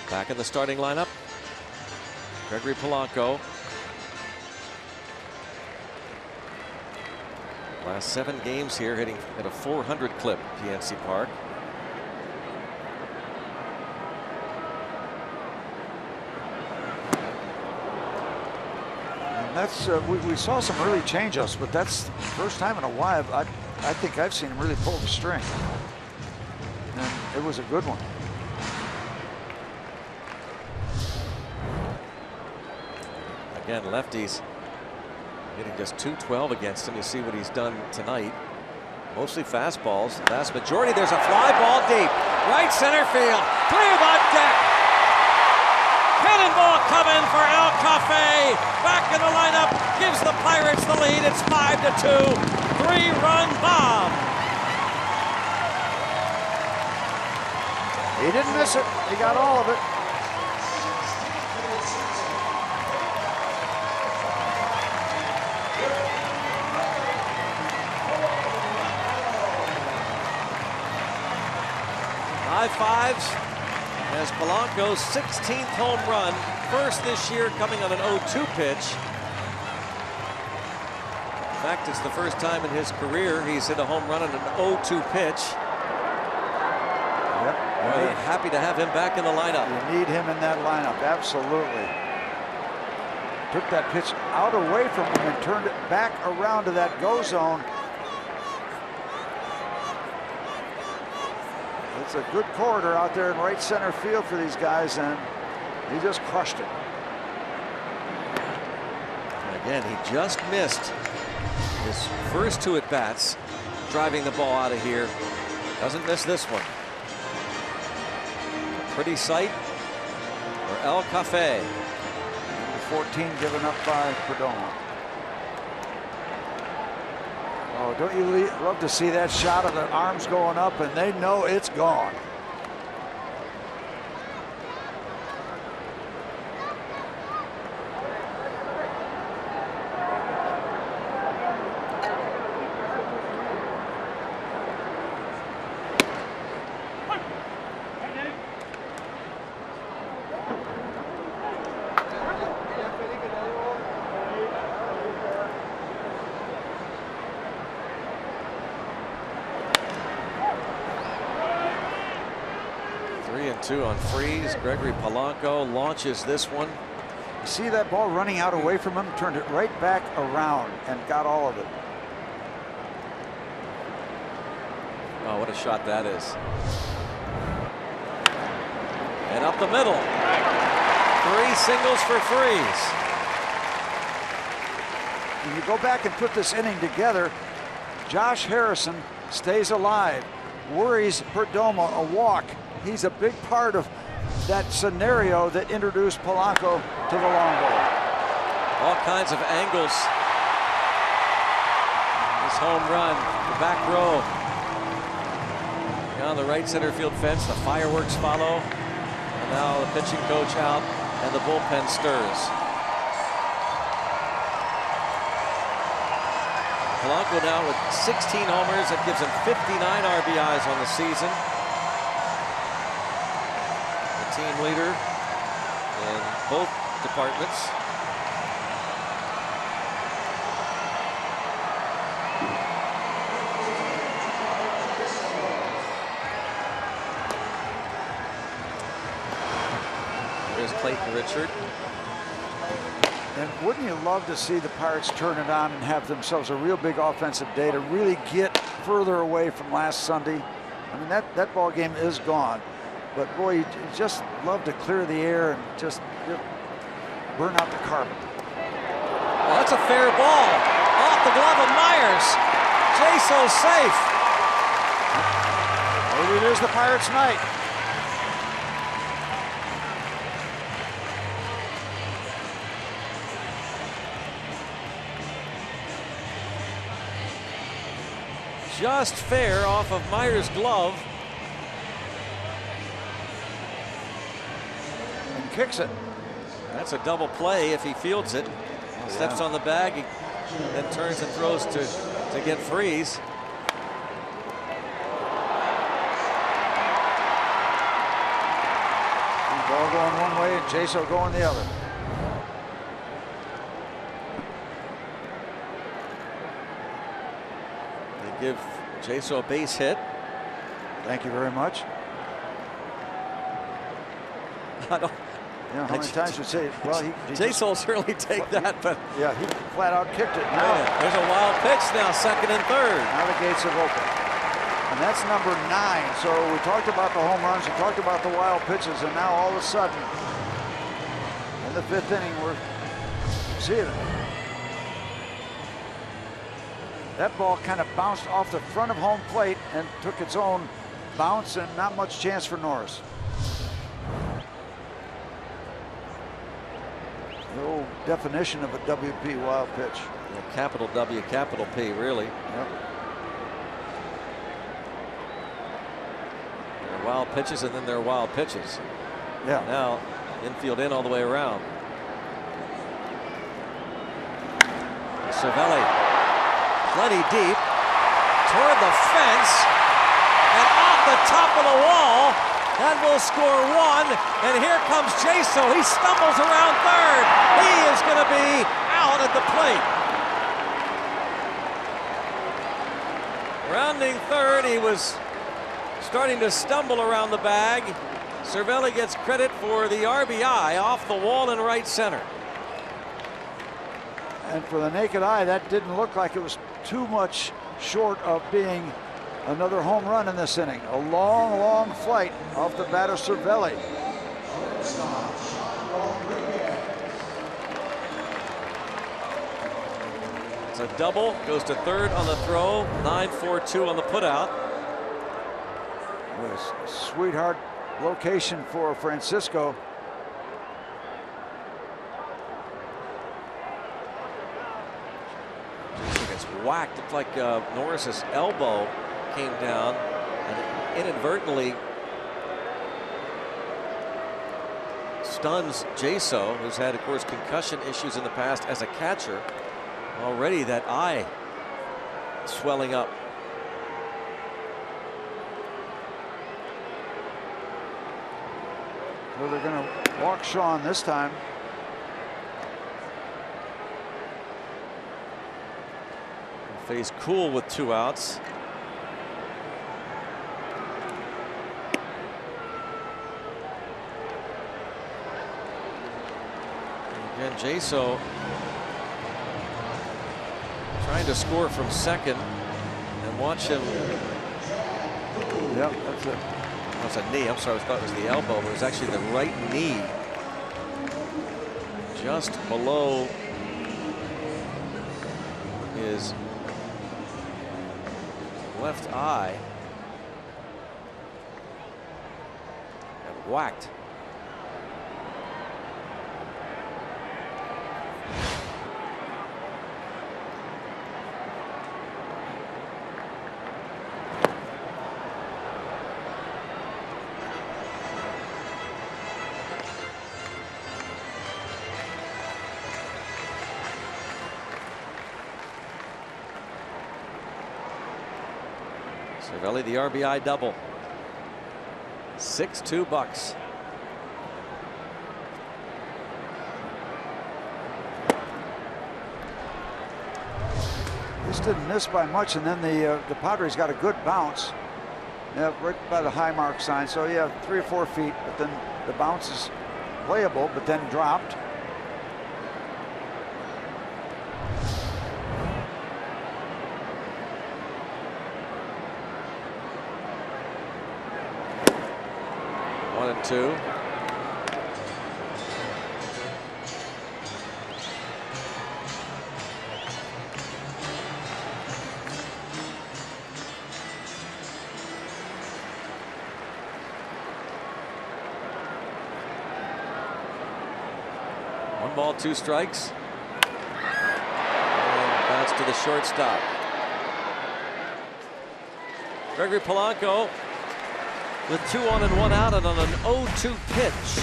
S2: Back in the starting lineup, Gregory Polanco. Last 7 games here, hitting at a 400 clip at PNC Park.
S3: And that's we saw some early change-ups, but that's the first time in a while I think I've seen him really pull the string, and it was a good one.
S2: Again, lefties hitting just .212 against him. You see what he's done tonight. Mostly fastballs. The vast majority. There's a fly ball deep. Right center field. Cleared on deck. Cannonball coming for El Cafe. Back in the lineup. Gives the Pirates the lead. It's 5-2. 3-run bomb.
S3: He didn't miss it. He got all of it.
S2: High fives as Polanco's 16th home run, first this year, coming on an 0-2 pitch. In fact, it's the first time in his career he's hit a home run on an 0-2 pitch.
S3: Yep.
S2: We're happy to have him back in the lineup.
S3: You need him in that lineup, absolutely. Took that pitch out away from him and turned it back around to that go zone. It's a good corridor out there in right center field for these guys, and he just crushed it.
S2: And again, he just missed his first 2 at-bats, driving the ball out of here. Doesn't miss this one. pretty sight for El Cafe.
S3: 14 given up by Perdomo. Oh, don't you love to see that shot of the arms going up, and they know it's gone.
S2: On freeze. Gregory Polanco launches this one.
S3: You see that ball running out away from him, turned it right back around and got all of it.
S2: Oh, what a shot that is. And up the middle. 3 singles for Freeze.
S3: When you go back and put this inning together, Josh Harrison stays alive, worries Perdomo a walk. He's a big part of that scenario that introduced Polanco to the long ball.
S2: All kinds of angles. This home run, the back row. Down the right center field fence, the fireworks follow. And now the pitching coach out and the bullpen stirs. Polanco now with 16 homers. That gives him 59 RBIs on the season. Team leader in both departments. There's Clayton Richard.
S3: And wouldn't you love to see the Pirates turn it on and have themselves a real big offensive day to really get further away from last Sunday? I mean, that ball game is gone. But boy, you just love to clear the air and just burn out the carbon.
S2: Well, that's a fair ball. Off the glove of Myers. Jaso's safe.
S3: Maybe it is the Pirates' night.
S2: Just fair off of Myers' glove.
S3: Kicks it.
S2: That's a double play if he fields it. Steps on the bag, he then turns and throws to get Freeze.
S3: Ball going one way and Jaso going the other.
S2: They give Jaso a base hit.
S3: Thank you very much. You know, how many times you say, well, he
S2: Jason will certainly take that, but
S3: yeah, he flat out kicked it. Now
S2: there's a wild pitch now, second and third.
S3: Now the gates have opened. And that's number 9. So we talked about the home runs, we talked about the wild pitches, and now all of a sudden, in the 5th inning, we're seeing it. That ball kind of bounced off the front of home plate and took its own bounce, and not much chance for Norris. The old definition of a WP, wild pitch.
S2: Yeah, capital W, capital P, really.
S3: Yep.
S2: There are wild pitches and then there are wild pitches.
S3: Yeah.
S2: Now, infield in all the way around. Cervelli, plenty deep, toward the fence, and off the top of the wall. That will score 1, and here comes Jaso. He stumbles around third. He is going to be out at the plate. Rounding third, he was starting to stumble around the bag. Cervelli gets credit for the RBI off the wall in right center.
S3: And for the naked eye, that didn't look like it was too much short of being another home run in this inning. A long, long flight off the bat of Cervelli.
S2: It's a double, goes to third on the throw, 9-4-2 on the putout.
S3: With a sweetheart location for Francisco.
S2: Gets whacked. Looked like Norris's elbow came down and inadvertently stuns Jaso, who's had, of course, concussion issues in the past as a catcher. Already that eye swelling up.
S3: So they're going to walk Sean this time.
S2: Face cool with 2 outs. And again, Jaso trying to score from second, and watch him.
S3: Yep, that's it.
S2: That's a knee. I'm sorry, I thought it was the elbow, but it was actually the right knee, just below his left eye, and whacked. Cervelli, the RBI double. 6-2 Bucks.
S3: This didn't miss by much, and then the Padres got a good bounce. Yeah, right by the high mark sign. So yeah, 3 or 4 feet, but then the bounce is playable, but then dropped.
S2: One and two. One ball, 2 strikes. And bounce to the shortstop. Gregory Polanco with 2 on and 1 out, and on an 0-2 pitch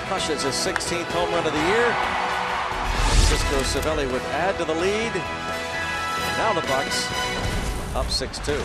S2: crushes his 16th home run of the year. Francisco Cervelli would add to the lead. And now the Bucks up 6-2.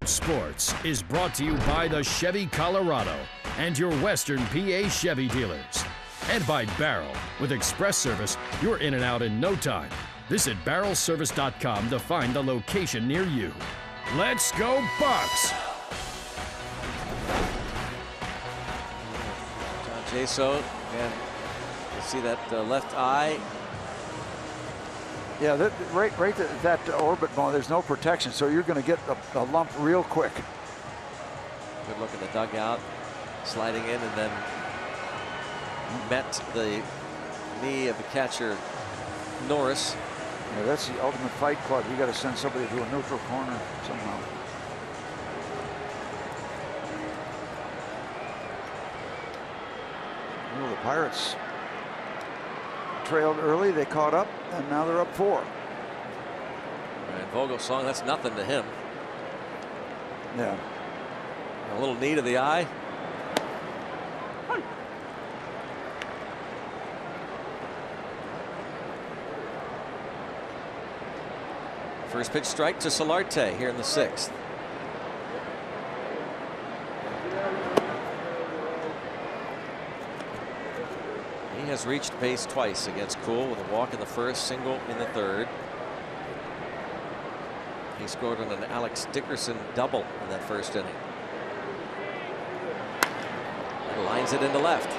S4: Sports is brought to you by the Chevy Colorado and your Western PA Chevy dealers. And by Barrel. With express service, you're in and out in no time. Visit barrelservice.com to find the location near you. Let's go Bucks!
S2: Jaso, and you see that left eye.
S3: Yeah, right at that orbit bone, there's no protection, so you're going to get a lump real quick.
S2: Good look at the dugout, sliding in, and then met the knee of the catcher, Norris.
S3: Yeah, that's the ultimate fight club. You got to send somebody to a neutral corner somehow. Well, the Pirates trailed early, they caught up, and now they're up 4.
S2: And Vogelsong, that's nothing to him.
S3: Yeah.
S2: A little knee to the eye. First pitch strike to Solarte here in the 6th. He has reached base twice against Cool with a walk in the 1st, single in the 3rd. He scored on an Alex Dickerson double in that 1st inning. And lines it into left.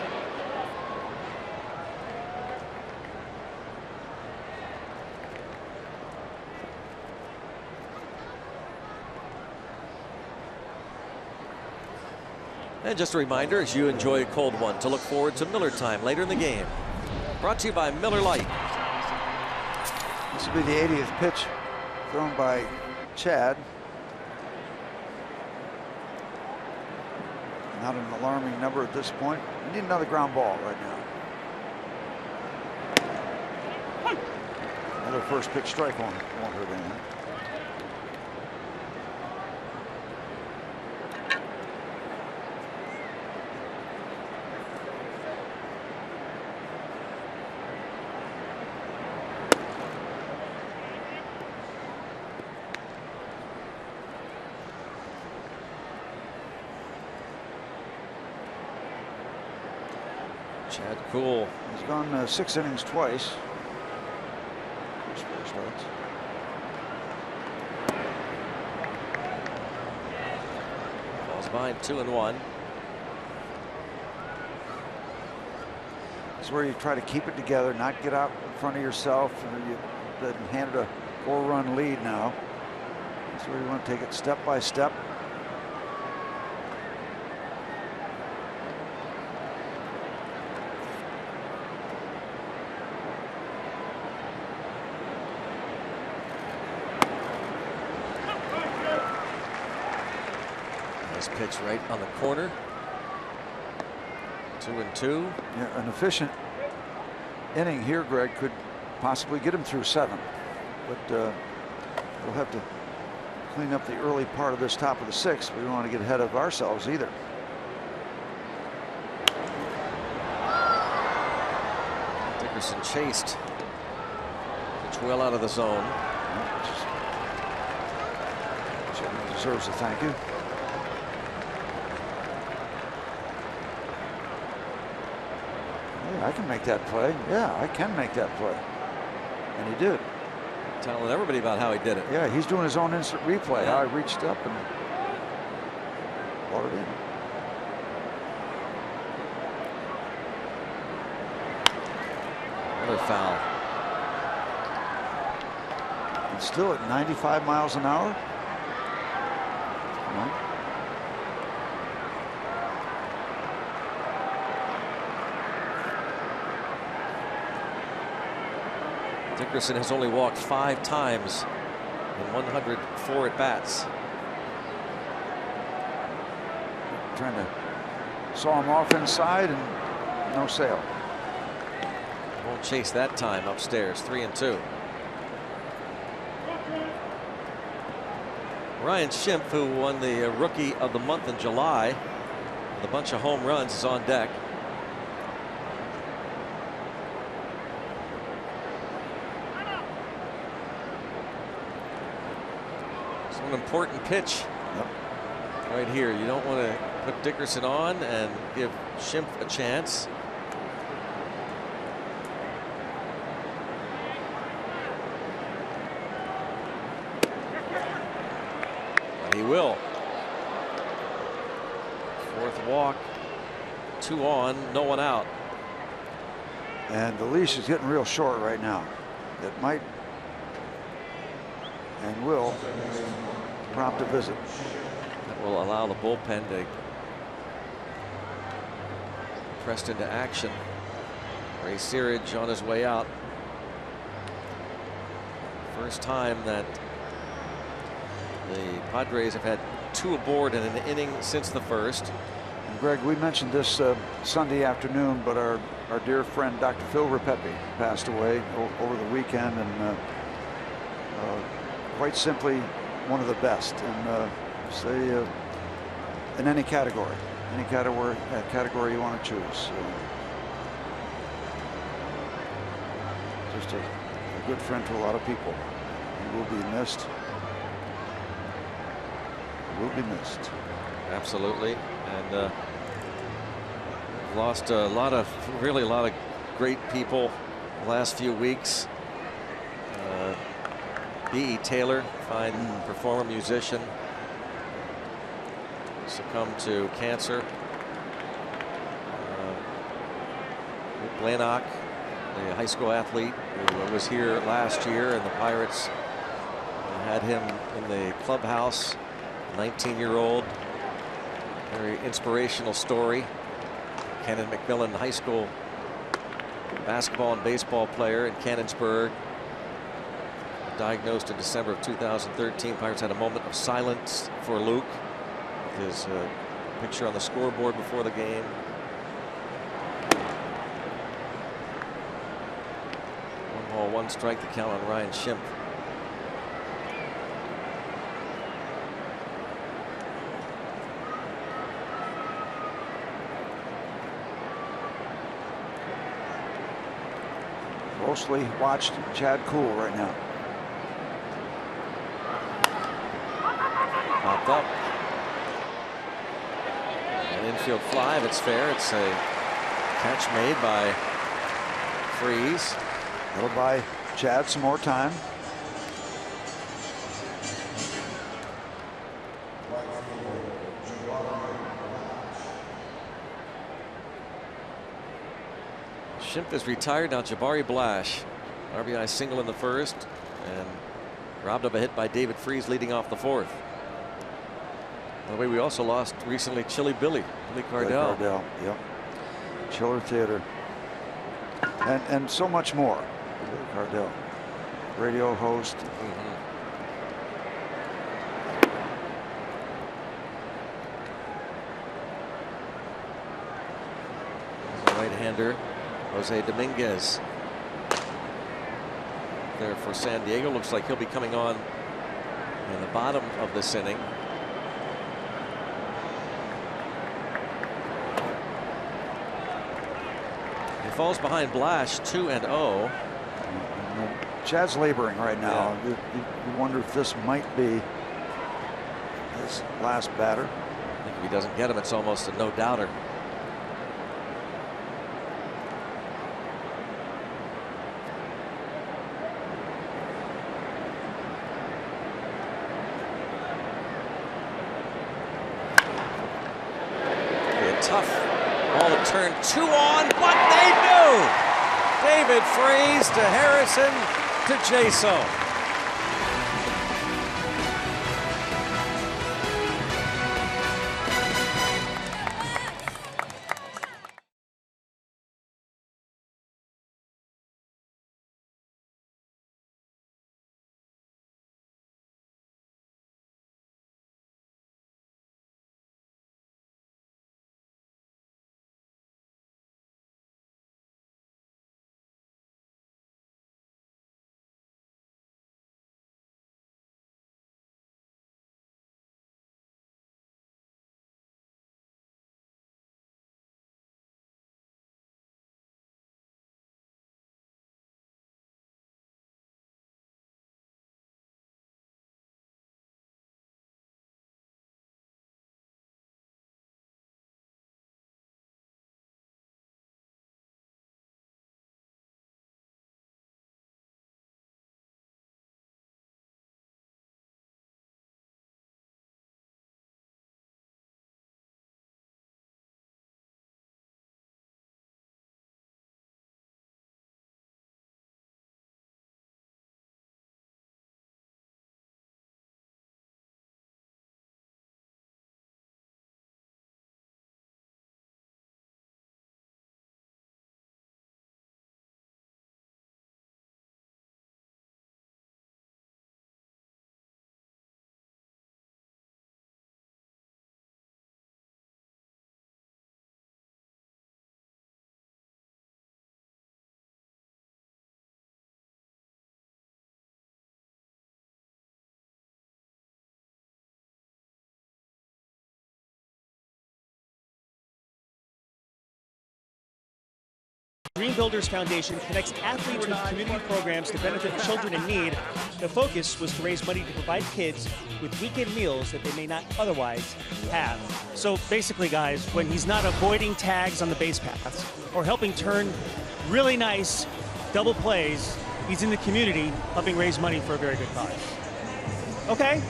S2: And just a reminder, as you enjoy a cold one, to look forward to Miller Time later in the game. Brought to you by Miller Lite.
S3: This will be the 80th pitch thrown by Chad. Not an alarming number at this point. We need another ground ball right now. Another first pitch strike won't hurt anything.
S2: Chad Kuhl.
S3: He's gone 6 innings twice.
S2: Falls behind 2-1.
S3: It's where you try to keep it together, not get out in front of yourself, and you then handed a 4-run lead now. That's where you want to take it step by step.
S2: Pitch right on the corner. 2-2.
S3: Yeah, an efficient inning here, Greg, could possibly get him through 7. But we'll have to clean up the early part of this top of the 6th. We don't want to get ahead of ourselves either.
S2: Dickerson chased. Pitch well out of the zone.
S3: Certainly deserves a thank you. I can make that play. Yeah, I can make that play. And he did.
S2: Telling everybody about how he did it.
S3: Yeah, he's doing his own instant replay.
S2: Yeah.
S3: How I reached up and brought it in.
S2: Another foul.
S3: And still at 95 miles an hour. No.
S2: Dickerson has only walked 5 times in 104 at-bats.
S3: Trying to saw him off inside and no sale.
S2: Won't chase that time upstairs. 3-2. Ryan Schimpf, who won the Rookie of the Month in July with a bunch of home runs, is on deck. An important pitch.
S3: Yep.
S2: Right here. You don't want to put Dickerson on and give Schimpf a chance. And he will. 4th walk 2 on, no one out.
S3: And the leash is getting real short right now. It might and will prompt a visit.
S2: That will allow the bullpen to pressed into action. Ray Searage on his way out. First time that the Padres have had 2 aboard in an inning since the first.
S3: And Greg, we mentioned this Sunday afternoon, but our dear friend Dr. Phil Repepe passed away over the weekend, and quite simply one of the best, and say in any category you want to choose. Just a good friend to a lot of people. He will be missed. He will be missed.
S2: Absolutely. And lost a lot of great people the last few weeks. B.E. Taylor, fine performer, musician, succumbed to cancer. Blannock, the high school athlete who was here last year, and the Pirates had him in the clubhouse. 19-year-old, very inspirational story. Cannon McMillan, high school basketball and baseball player in Cannonsburgh, diagnosed in December of 2013. Pirates had a moment of silence for Luke, with his picture on the scoreboard before the game. One ball, one strike, the count on Ryan Schimpf.
S3: Closely watched Chad Kuhl right now.
S2: Popped up. An infield fly, if it's fair. It's a catch made by Freese.
S3: That'll buy Chad some more time.
S2: Schimpf is retired now. Jabari Blash, RBI single in the first, and robbed of a hit by David Freese leading off the fourth. By the way, we also lost recently Chili Billy Cardell.
S3: Cardell, yep. Chiller Theater, and so much more. Billy Cardell, radio host.
S2: Right-hander Jose Dominguez there for San Diego. Looks like he'll be coming on in the bottom of this inning. He falls behind Blash 2-0.
S3: Chad's laboring right now. Yeah. You wonder if this might be his last batter.
S2: I think if he doesn't get him, it's almost a no-doubter. Tough ball to turn 2 on, but they do. David Freese to Harrison to Jaso.
S5: Green Builders Foundation connects athletes with community programs to benefit children in need. The focus was to raise money to provide kids with weekend meals that they may not otherwise have. So basically, guys, when he's not avoiding tags on the base paths or helping turn really nice double plays, he's in the community helping raise money for a very good cause. Okay?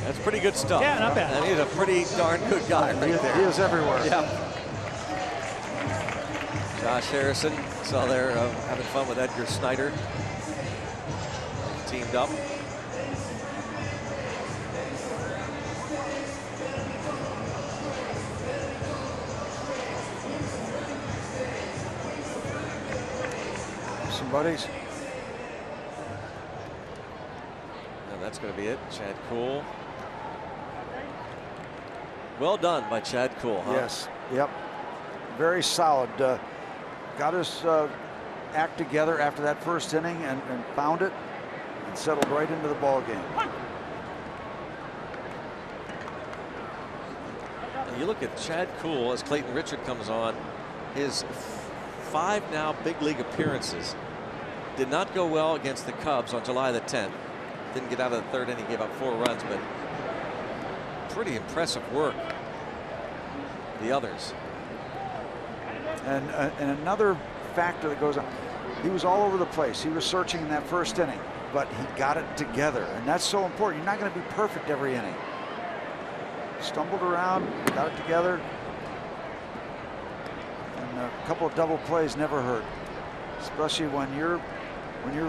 S2: That's pretty good stuff.
S5: Yeah, not bad.
S2: And he's a pretty darn good guy right there.
S3: He is everywhere.
S2: Yeah. Josh Harrison, saw there having fun with Edgar Snyder. Teamed up.
S3: Some buddies.
S2: And that's going to be it. Chad Kuhl. Well done by Chad Kuhl, huh?
S3: Yes. Yep. Very solid. Got his act together after that first inning and found it and settled right into the ball game.
S2: And you look at Chad Kuhl as Clayton Richard comes on. His 5 now big league appearances did not go well against the Cubs on July the 10th. Didn't get out of the 3rd inning, gave up 4 runs, but pretty impressive work. The others.
S3: And another factor that goes on, he was all over the place. He was searching in that first inning, but he got it together, and that's so important. You're not going to be perfect every inning. Stumbled around, got it together, and a couple of double plays never hurt, especially when you're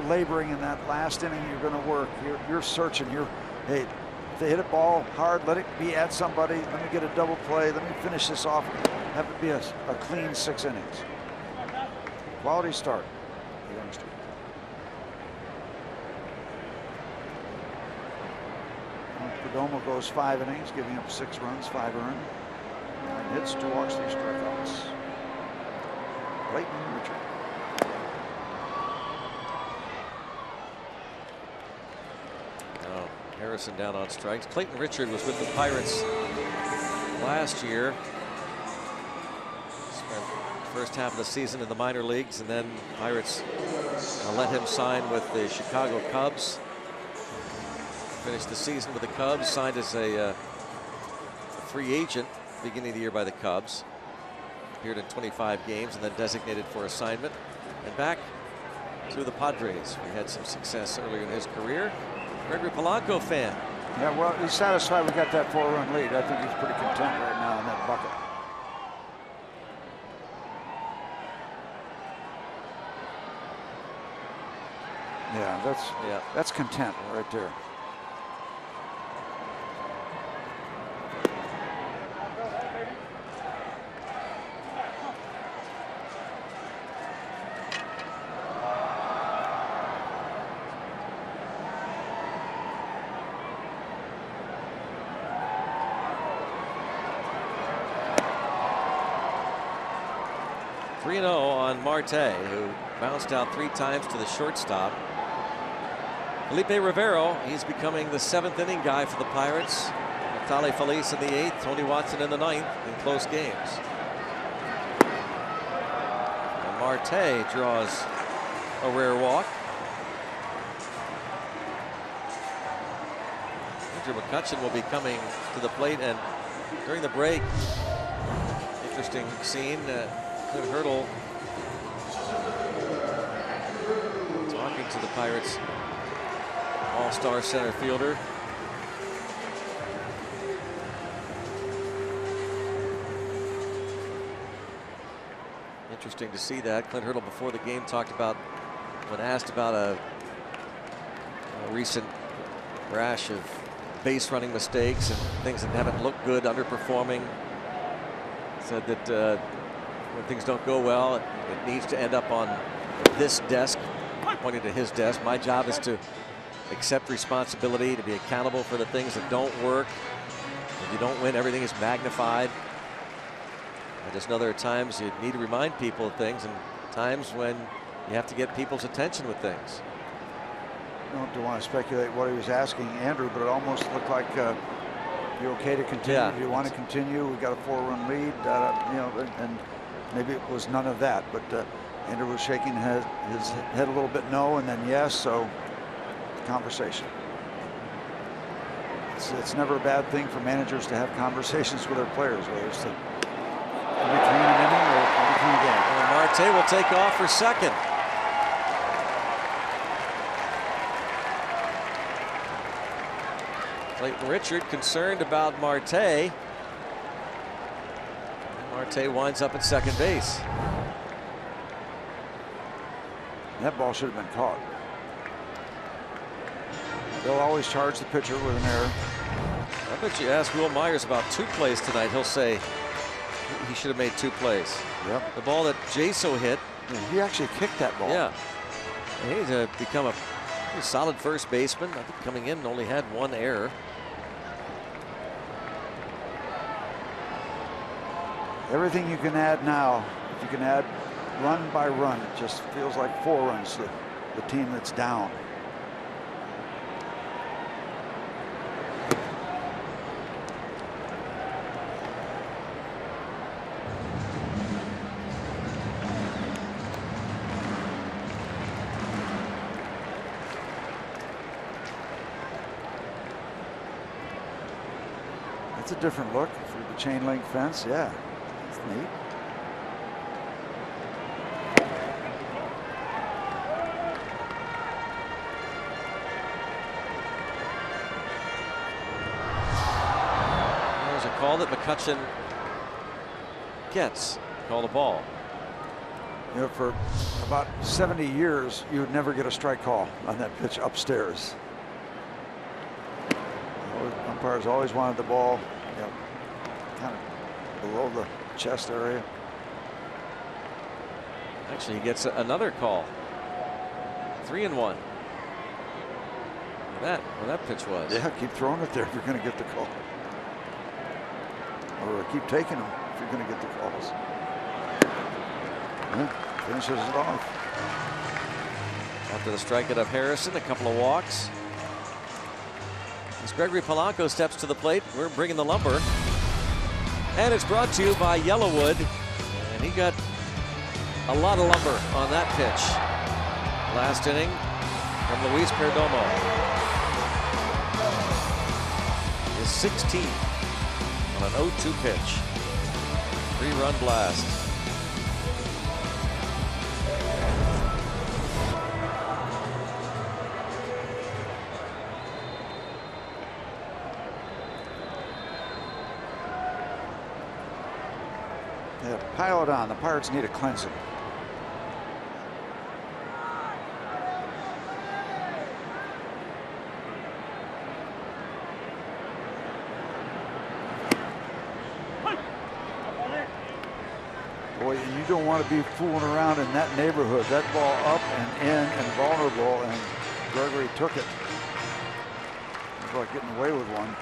S3: laboring in that last inning. You're going to work. You're searching. Hey, if they hit a ball hard, let it be at somebody. Let me get a double play. Let me finish this off. Have it be a clean 6 innings. Quality start. The youngster. Perdomo goes 5 innings, giving up 6 runs, 5 earned. 9 hits, 2 walks, 3 strikeouts. Clayton Richard.
S2: Harrison down on strikes. Clayton Richard was with the Pirates last year. Spent the first half of the season in the minor leagues, and then Pirates let him sign with the Chicago Cubs. Finished the season with the Cubs, signed as a free agent beginning of the year by the Cubs. Appeared in 25 games and then designated for assignment. And back to the Padres. We had some success earlier in his career. Gregory Polanco fan.
S3: Yeah, well, he's satisfied we got that 4-run lead. I think he's pretty content right now in that bucket. Yeah, that's content right there.
S2: On Marte, who bounced out 3 times to the shortstop. Felipe Rivero, he's becoming the 7th inning guy for the Pirates. Natale Feliz in the 8th, Tony Watson in the 9th in close games. And Marte draws a rare walk. Andrew McCutchen will be coming to the plate, and during the break, interesting scene. Clint Hurdle talking to the Pirates all-star center fielder. Interesting to see that. Clint Hurdle before the game talked about, when asked about a recent rash of base running mistakes and things that haven't looked good, underperforming, said that when things don't go well, it needs to end up on this desk, pointing to his desk. My job is to accept responsibility, to be accountable for the things that don't work. If you don't win, everything is magnified. I just know there are times you need to remind people of things, and times when you have to get people's attention with things.
S3: I don't want to speculate what he was asking Andrew, but it almost looked like you okay to continue?
S2: Yeah.
S3: Do you want to continue? We got a 4-run lead, you know, and maybe it was none of that, but Andrew was shaking his head a little bit no, and then yes, so conversation. It's never a bad thing for managers to have conversations with their players, whether it's in between an inning or in between a game.
S2: And Marte will take off for second. Clayton Richard concerned about Marte. Marte winds up at second base.
S3: That ball should have been caught. They'll always charge the pitcher with an error.
S2: I bet you ask Will Myers about 2 plays tonight, he'll say he should have made 2 plays.
S3: Yep.
S2: The ball that Jaso hit.
S3: Yeah, he actually kicked that ball.
S2: Yeah. And he's become a pretty solid first baseman. I think coming in only had 1 error.
S3: Everything you can add now, if you can add run by run, it just feels like 4 runs to the team that's down. That's a different look for the chain link fence. Yeah, that's neat.
S2: There's a call that McCutchen gets. Call the ball.
S3: You know, for about 70 years, you would never get a strike call on that pitch upstairs. Umpires always wanted the ball, you know, kind of below the chest area.
S2: Actually, he gets another call. 3-1. Where that pitch was.
S3: Yeah, keep throwing it there if you're going to get the call. Or keep taking them if you're going to get the calls. Yeah, finishes it off.
S2: After the strikeout of Harrison, a couple of walks. As Gregory Polanco steps to the plate, we're bringing the lumber. And it's brought to you by Yellowwood. And he got a lot of lumber on that pitch. Last inning from Luis Perdomo. His 16th on an 0-2 pitch. 3-run blast.
S3: Yeah, pile it on. The Pirates need a cleansing. Boy, you don't want to be fooling around in that neighborhood. That ball up and in and vulnerable, and Gregory took it. Looks like getting away with one.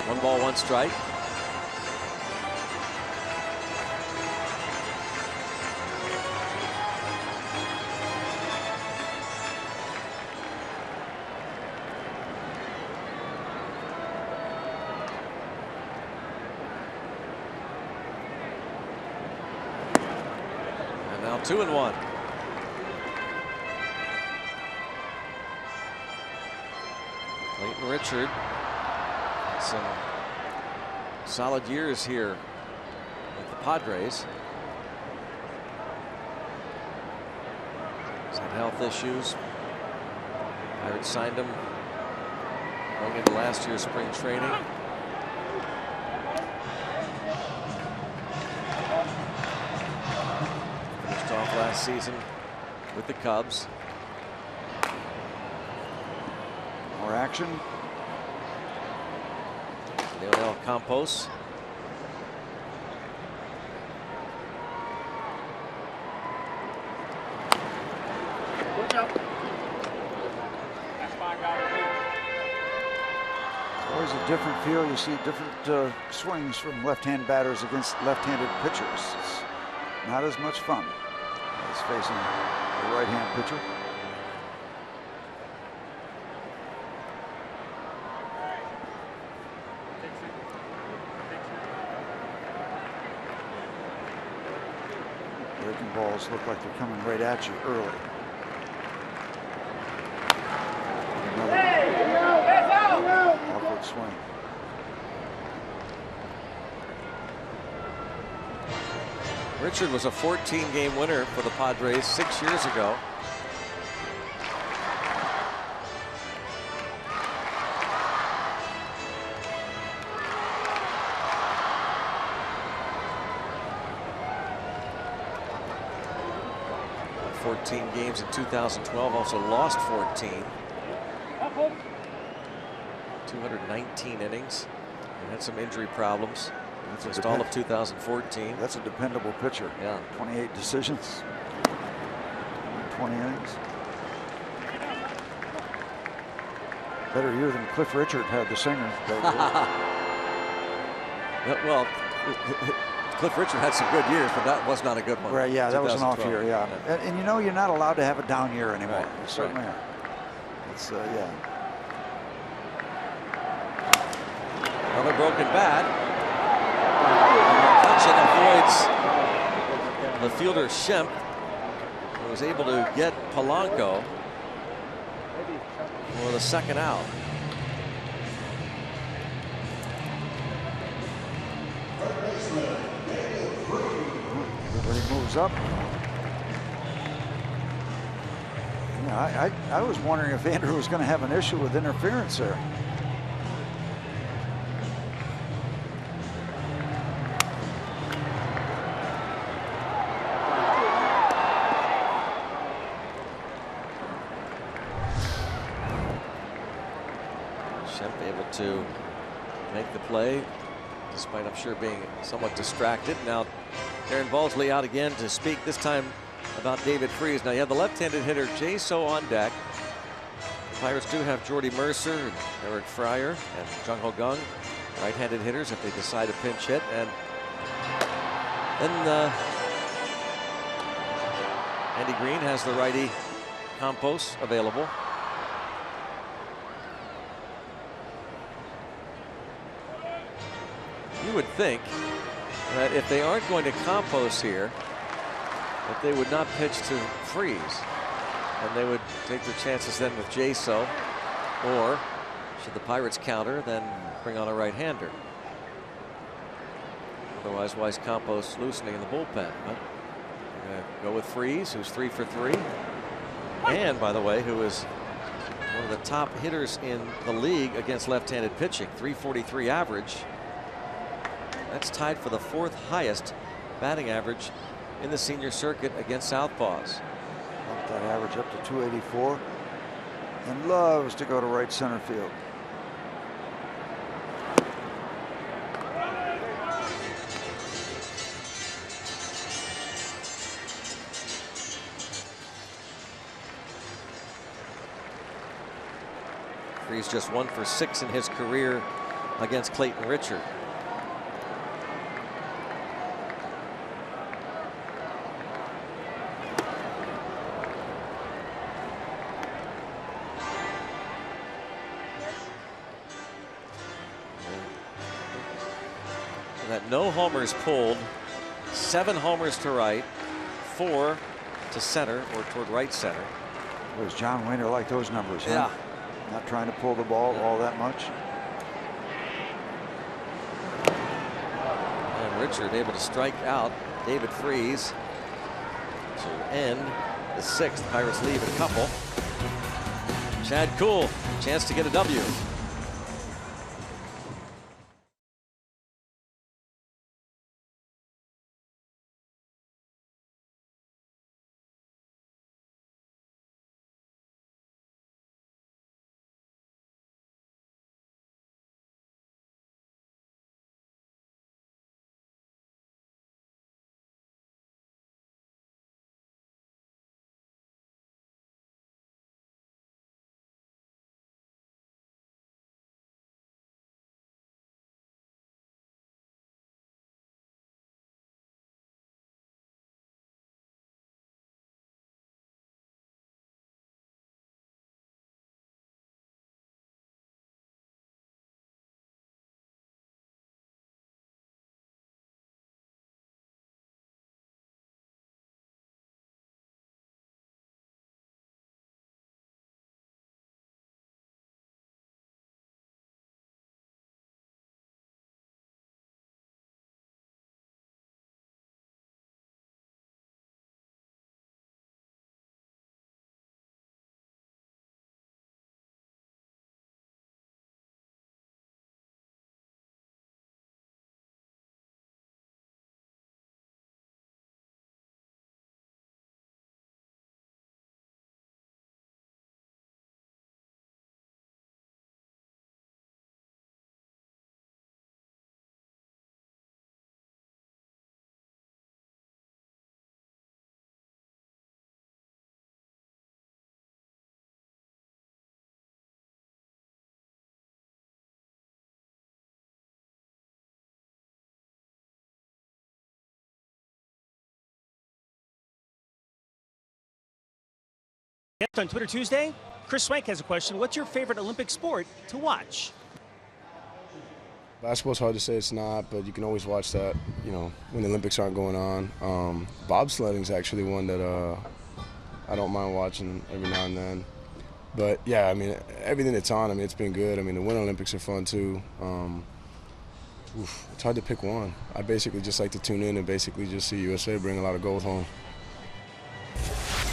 S2: One ball, one strike. And now 2-1. Clayton Richard. Some solid years here with the Padres. He's had health issues. Pirates signed him going into last year's spring training. Finished off last season with the Cubs.
S3: More action.
S2: Leonel Campos.
S3: It's always a different feel. You see different swings from left-hand batters against left-handed pitchers. It's not as much fun as facing a right-hand pitcher. breaking balls look like they're coming right at you early. Another awkward swing.
S2: Richard was a 14-game winner for the Padres 6 years ago. Won 14 games in 2012, also lost 14. 219 innings. And had some injury problems. Just all of 2014.
S3: That's a dependable pitcher.
S2: Yeah.
S3: 28 decisions. 20 innings. Better year than Cliff Richard had, the singer.
S2: Well, Cliff Richard had some good years, but that was not a good one.
S3: Right, yeah, that was an off year, yeah. And you know, you're not allowed to have a down year anymore.
S2: Right.
S3: You certainly are. It's, yeah.
S2: Another broken bat. Hudson avoids the fielder Shemp, who was able to get Polanco for the second out.
S3: Everybody moves up. Yeah, I was wondering if Andrew was going to have an issue with interference there.
S2: To make the play, despite I'm sure being somewhat distracted. Now Aaron Balsley out again to speak, this time about David Freese. Now you have the left-handed hitter Jay-So on deck. The Pirates do have Jordy Mercer and Eric Fryer and Jung Ho Gung, right-handed hitters if they decide to pinch hit. And then Andy Green has the righty Campos available. You would think that if they aren't going to Campos here, that they would not pitch to Freese, and they would take their chances then with Jay-So, or should the Pirates counter, then bring on a right-hander. Otherwise, why is Campos loosening in the bullpen? But we're going to go with Freese, who's 3 for 3, and by the way, who is one of the top hitters in the league against left-handed pitching, 343 average. That's tied for the 4th highest batting average in the senior circuit against southpaws.
S3: Bump that average up to 284, and loves to go to right center field.
S2: Freese just 1 for 6 in his career against Clayton Richard. That no homers pulled, 7 homers to right, 4 to center or toward right center.
S3: Was John Wayner like those numbers? Huh?
S2: Yeah.
S3: Not trying to pull the ball all that much.
S2: And Richard able to strike out David Freese to end the 6th. Pirates leave a couple. Chad Kuhl, chance to get a W.
S5: On Twitter Tuesday, Chris Swank has a question. What's your favorite Olympic sport to watch?
S6: Basketball's hard to say it's not, but you can always watch that, you know, when the Olympics aren't going on. Bobsledding is actually one that I don't mind watching every now and then. But, yeah, I mean, everything that's on, I mean, it's been good. I mean, the Winter Olympics are fun, too. It's hard to pick one. I basically just like to tune in and basically just see USA bring a lot of gold home.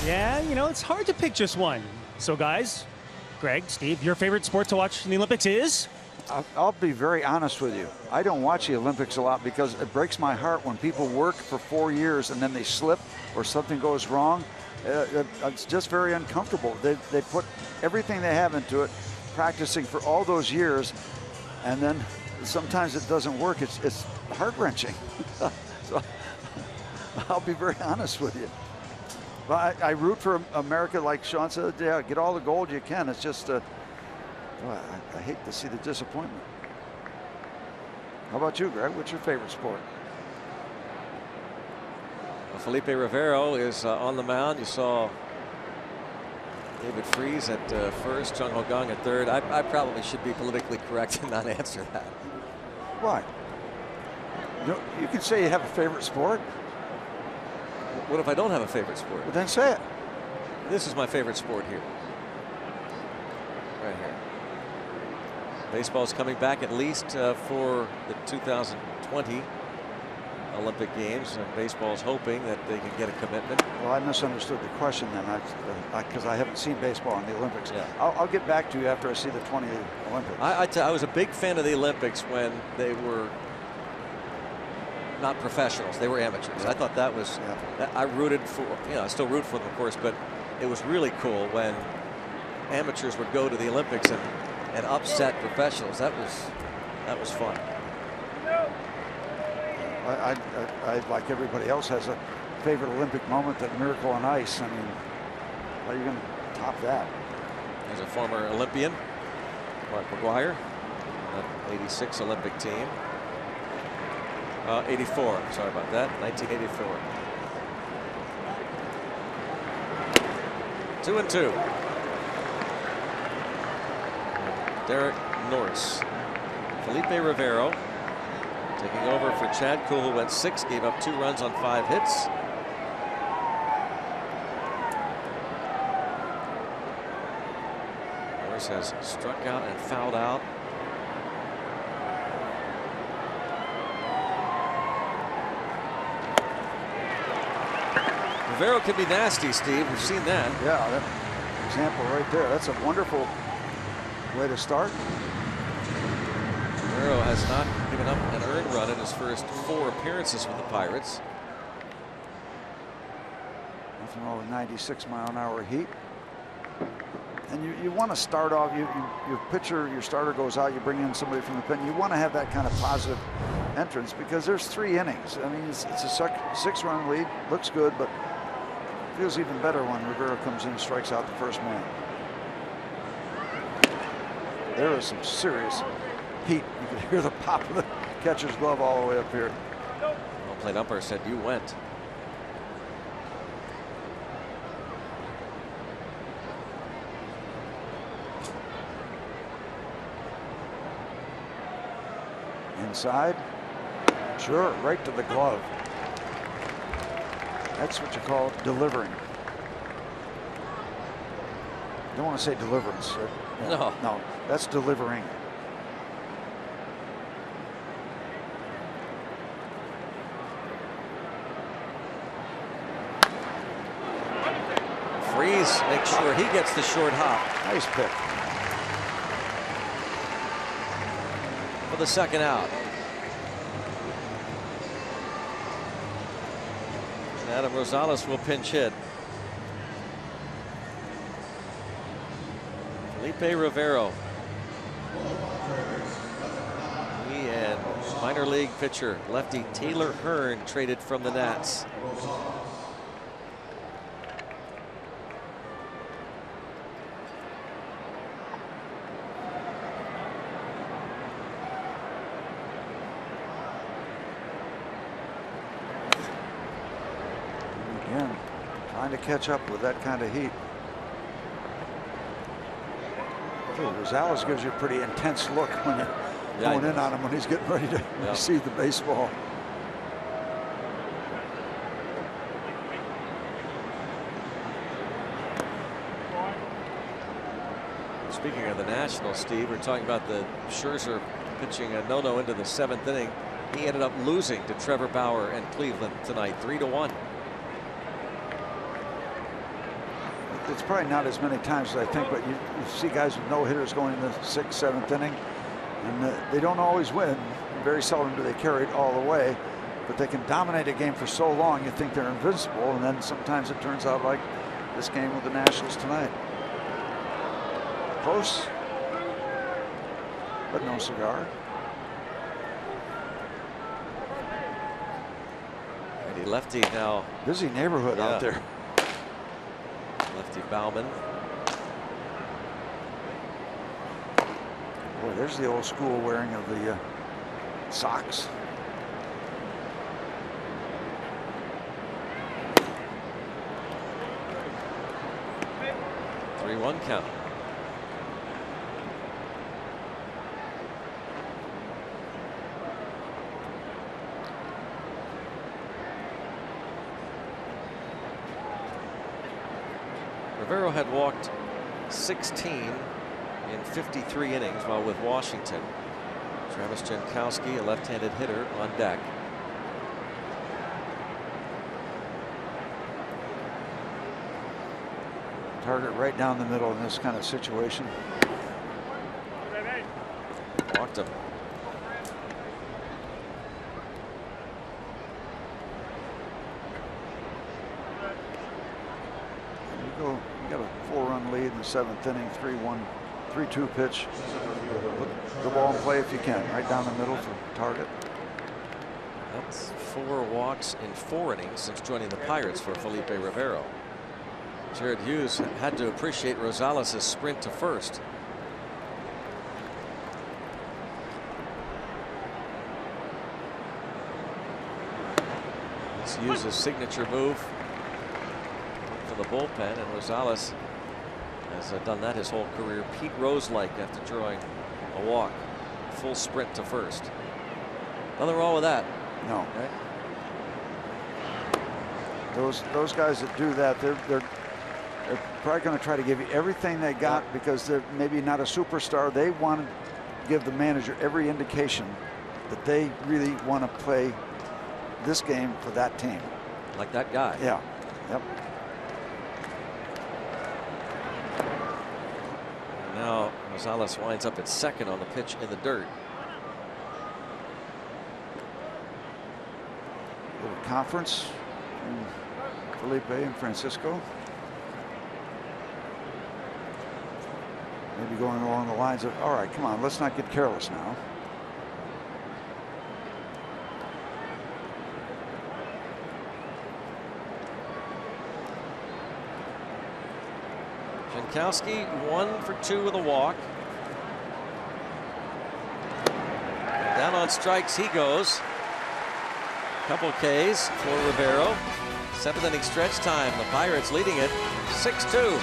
S5: Yeah, you know, it's hard to pick just one. So, guys, Greg, Steve, your favorite sport to watch in the Olympics is?
S3: I'll be very honest with you. I don't watch the Olympics a lot because it breaks my heart when people work for 4 years and then they slip or something goes wrong. It's just very uncomfortable. They put everything they have into it, practicing for all those years, and then sometimes it doesn't work. It's heart-wrenching. So I'll be very honest with you. But I root for America, like Sean said. Yeah, get all the gold you can. It's just, I hate to see the disappointment. How about you, Greg? What's your favorite sport?
S2: Well, Felipe Rivero is on the mound. You saw David Freese at first, Chung Ho Kang at third. I probably should be politically correct and not answer that.
S3: Why? You can say you have a favorite sport.
S2: What if I don't have a favorite sport?
S3: Well, then say it.
S2: This is my favorite sport here. Right here. Baseball's coming back at least for the 2020 Olympic Games, and baseball's hoping that they can get a commitment.
S3: Well, I misunderstood the question then, because I haven't seen baseball in the Olympics.
S2: Yeah.
S3: I'll get back to you after I see the 20 Olympics.
S2: I was a big fan of the Olympics when they were not professionals. They were amateurs. I thought that was, I rooted for, you know, I still root for them, of course, but it was really cool when amateurs would go to the Olympics and upset professionals. That was fun.
S3: I like everybody else, has a favorite Olympic moment, that miracle on ice. I mean, how are you going to top that?
S2: As a former Olympian, Mark McGuire, that '86 Olympic team. 84, sorry about that, 1984. 2-2. Derek Norris. Felipe Rivero taking over for Chad Kuhl, who went 6, gave up 2 runs on 5 hits. Norris has struck out and fouled out. Rivero can be nasty, Steve. We've seen that.
S3: Yeah, that example right there. That's a wonderful way to start.
S2: Rivero has not given up an earned run in his first 4 appearances with the Pirates.
S3: Nothing wrong with 96-mile-an-hour heat. And you want to start off, your pitcher, your starter goes out, you bring in somebody from the pen. You want to have that kind of positive entrance because there's 3 innings. I mean, it's a 6-run lead, looks good, but feels even better when Rivero comes in and strikes out the first man. There is some serious heat. You can hear the pop of the catcher's glove all the way up here.
S2: Home plate umpire said you went.
S3: Inside. Sure, right to the glove. That's what you call delivering. Don't want to say deliverance. No, that's delivering.
S2: Freese makes sure he gets the short hop.
S3: Nice pick.
S2: For the second out. Adam Rosales will pinch hit. Felipe Rivero. He and minor league pitcher lefty Taylor Hearn traded from the Nats.
S3: Trying to catch up with that kind of heat. Rosales gives you a pretty intense look when you're going in on him when he's getting ready to receive the baseball.
S2: Speaking of the Nationals, Steve, we're talking about the Scherzer pitching a no-no into the 7th inning. He ended up losing to Trevor Bauer and Cleveland tonight, 3-1.
S3: It's probably not as many times as I think, but you see guys with no hitters going in the 6th, 7th inning, and they don't always win. Very seldom do they carry it all the way, but they can dominate a game for so long you think they're invincible, and then sometimes it turns out like this game with the Nationals tonight. Close, but no cigar.
S2: And lefty now.
S3: Busy neighborhood out there.
S2: Lefty Bauman.
S3: Boy, there's the old school wearing of the socks.
S2: Three-one count. Rivero had walked 16 in 53 innings while with Washington. Travis Jankowski, a left-handed hitter, on deck.
S3: Target right down the middle in this kind of situation.
S2: Walked him.
S3: You got a 4-run lead in the 7th inning, 3-2 pitch. Put the ball in play if you can, right down the middle for target.
S2: That's 4 walks in 4 innings since joining the Pirates for Felipe Rivero. Jared Hughes had to appreciate Rosales' sprint to first. Let's use his signature move from the bullpen, and Rosales has done that his whole career. Pete Rose-like after drawing a walk. Full sprint to first. Nothing wrong with that.
S3: No.
S2: Right?
S3: Those guys that do that, they're probably going to try to give you everything they got because they're maybe not a superstar. They want to give the manager every indication that they really want to play this game for that team.
S2: Like that guy.
S3: Yeah. Yep.
S2: Now Rosales winds up at second on the pitch in the dirt.
S3: Little conference. Felipe and Francisco. Maybe going along the lines of, all right, come on, let's not get careless now.
S2: Jankowski 1 for 2 with a walk. Down on strikes he goes. Couple Ks for Rivero. 7th inning stretch time. The Pirates leading it 6-2.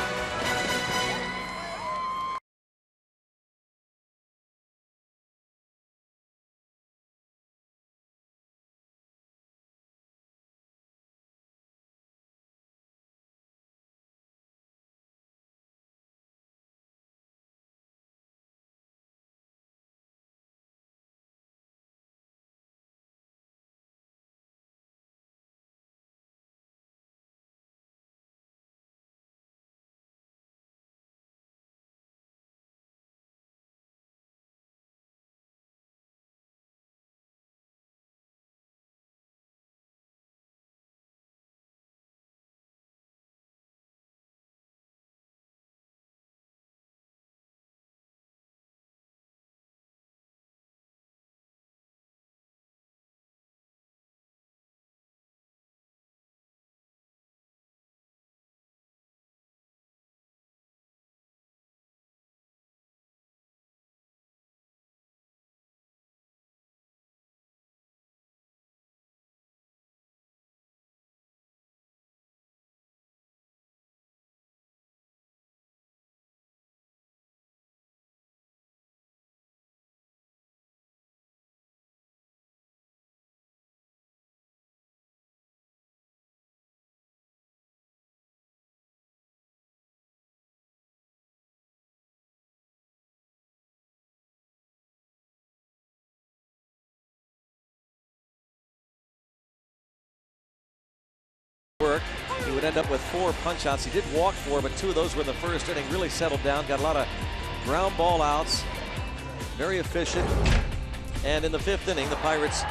S2: work. He would end up with 4 punch-outs. He did walk 4, but 2 of those were in the first inning. Really settled down, got a lot of ground ball outs. Very efficient. And in the 5th inning, the Pirates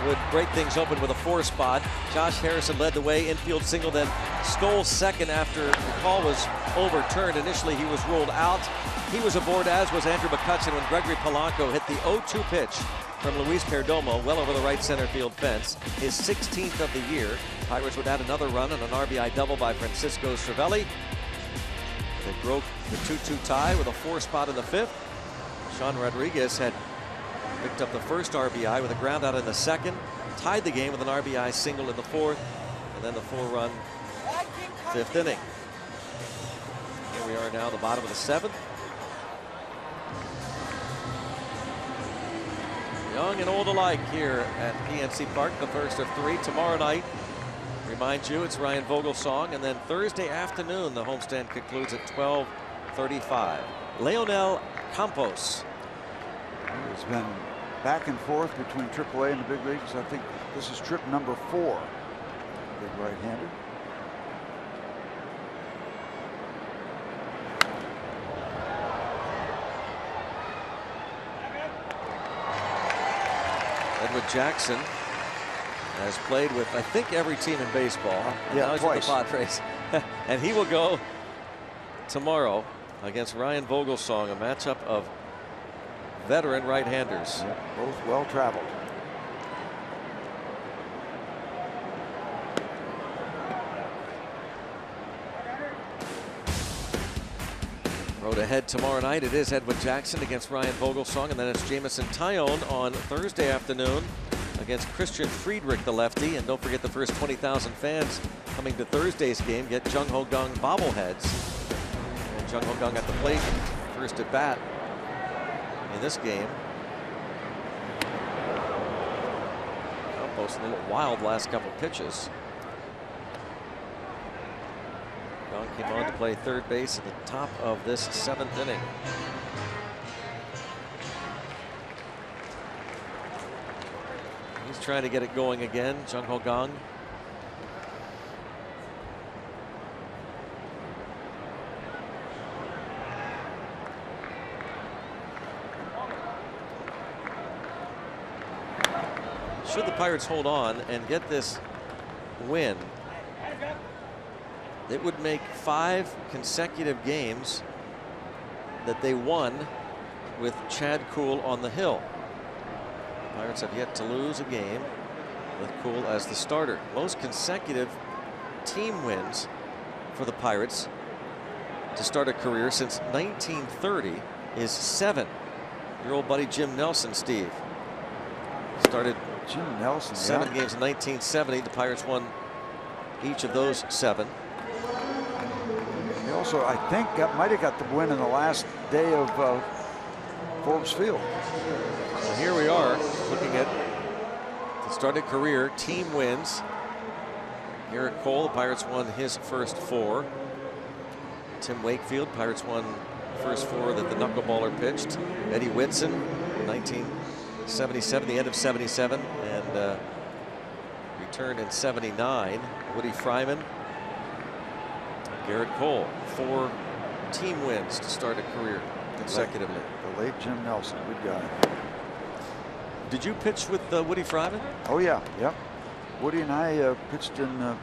S2: would break things open with a 4 spot. Josh Harrison led the way, infield single, then stole second after the call was overturned. Initially, he was ruled out. He was aboard, as was Andrew McCutcheon, when Gregory Polanco hit the 0-2 pitch from Luis Perdomo well over the right center field fence. His 16th of the year. Pirates would add another run on an RBI double by Francisco Cervelli. They broke the 2-2 tie with a 4 spot in the 5th. Sean Rodriguez had picked up the first RBI with a ground out in the 2nd, tied the game with an RBI single in the 4th, and then the 4-run 5th inning. Here we are now, the bottom of the 7th. Young and old alike here at PNC Park, the first of 3 tomorrow night. Remind you, it's Ryan Vogelsong, and then Thursday afternoon, the homestand concludes at 12:35. Leonel Campos.
S3: It's been back and forth between AAA and the big leagues. I think this is trip number 4. Big right-hander.
S2: Edward Jackson has played with, I think, every team in baseball.
S3: Yeah, twice.
S2: The Padres. And he will go tomorrow against Ryan Vogelsong, a matchup of veteran right-handers.
S3: Yeah, both well traveled.
S2: Road ahead tomorrow night. It is Edward Jackson against Ryan Vogelsong, and then it's Jamison Tyone on Thursday afternoon against Christian Friedrich, the lefty. And don't forget, the first 20,000 fans coming to Thursday's game get Jung Ho Kang bobbleheads. And Jung Ho Kang at the plate, first at bat in this game. Campos a little wild last couple pitches. Kang came on to play third base at the top of this 7th inning. He's trying to get it going again, Jung Ho Kang. Should the Pirates hold on and get this win, it would make 5 consecutive games that they won with Chad Kuhl on the hill. The Pirates have yet to lose a game with Kuhl as the starter. Most consecutive team wins for the Pirates to start a career since 1930 is 7. Your old buddy Jim Nelson, Steve, started
S3: Jim Nelson,
S2: 7 games in 1970. The Pirates won each of those 7.
S3: He also, I think, might have got the win in the last day of Forbes Field.
S2: So here we are looking at the started career team wins. Garrett Cole, the Pirates won his first 4. Tim Wakefield, Pirates won the first 4 that the knuckleballer pitched. Eddie Whitson, 1977, the end of 77, and returned in 79. Woody Fryman, Garrett Cole, 4 team wins to start a career consecutively.
S3: The late Jim Nelson, good guy.
S2: Did you pitch with Woody Fryman?
S3: Oh yeah, yep. Woody and I pitched in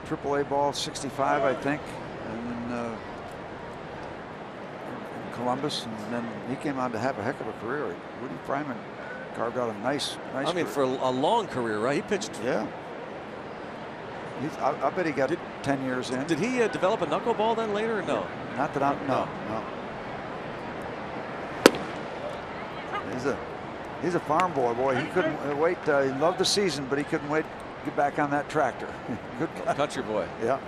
S3: AAA ball '65, I think, and then in Columbus, and then he came on to have a heck of a career. Woody Fryman carved out a nice.
S2: I mean,
S3: career.
S2: for a long career, right? He pitched.
S3: Yeah. I bet he got 10 years in.
S2: Did he develop a knuckleball then later, or no?
S3: Not that I'm. No. He's a farm boy. Boy, he couldn't wait. He loved the season, but he couldn't wait to get back on that tractor. Good guy.
S2: Country boy.
S3: Yeah.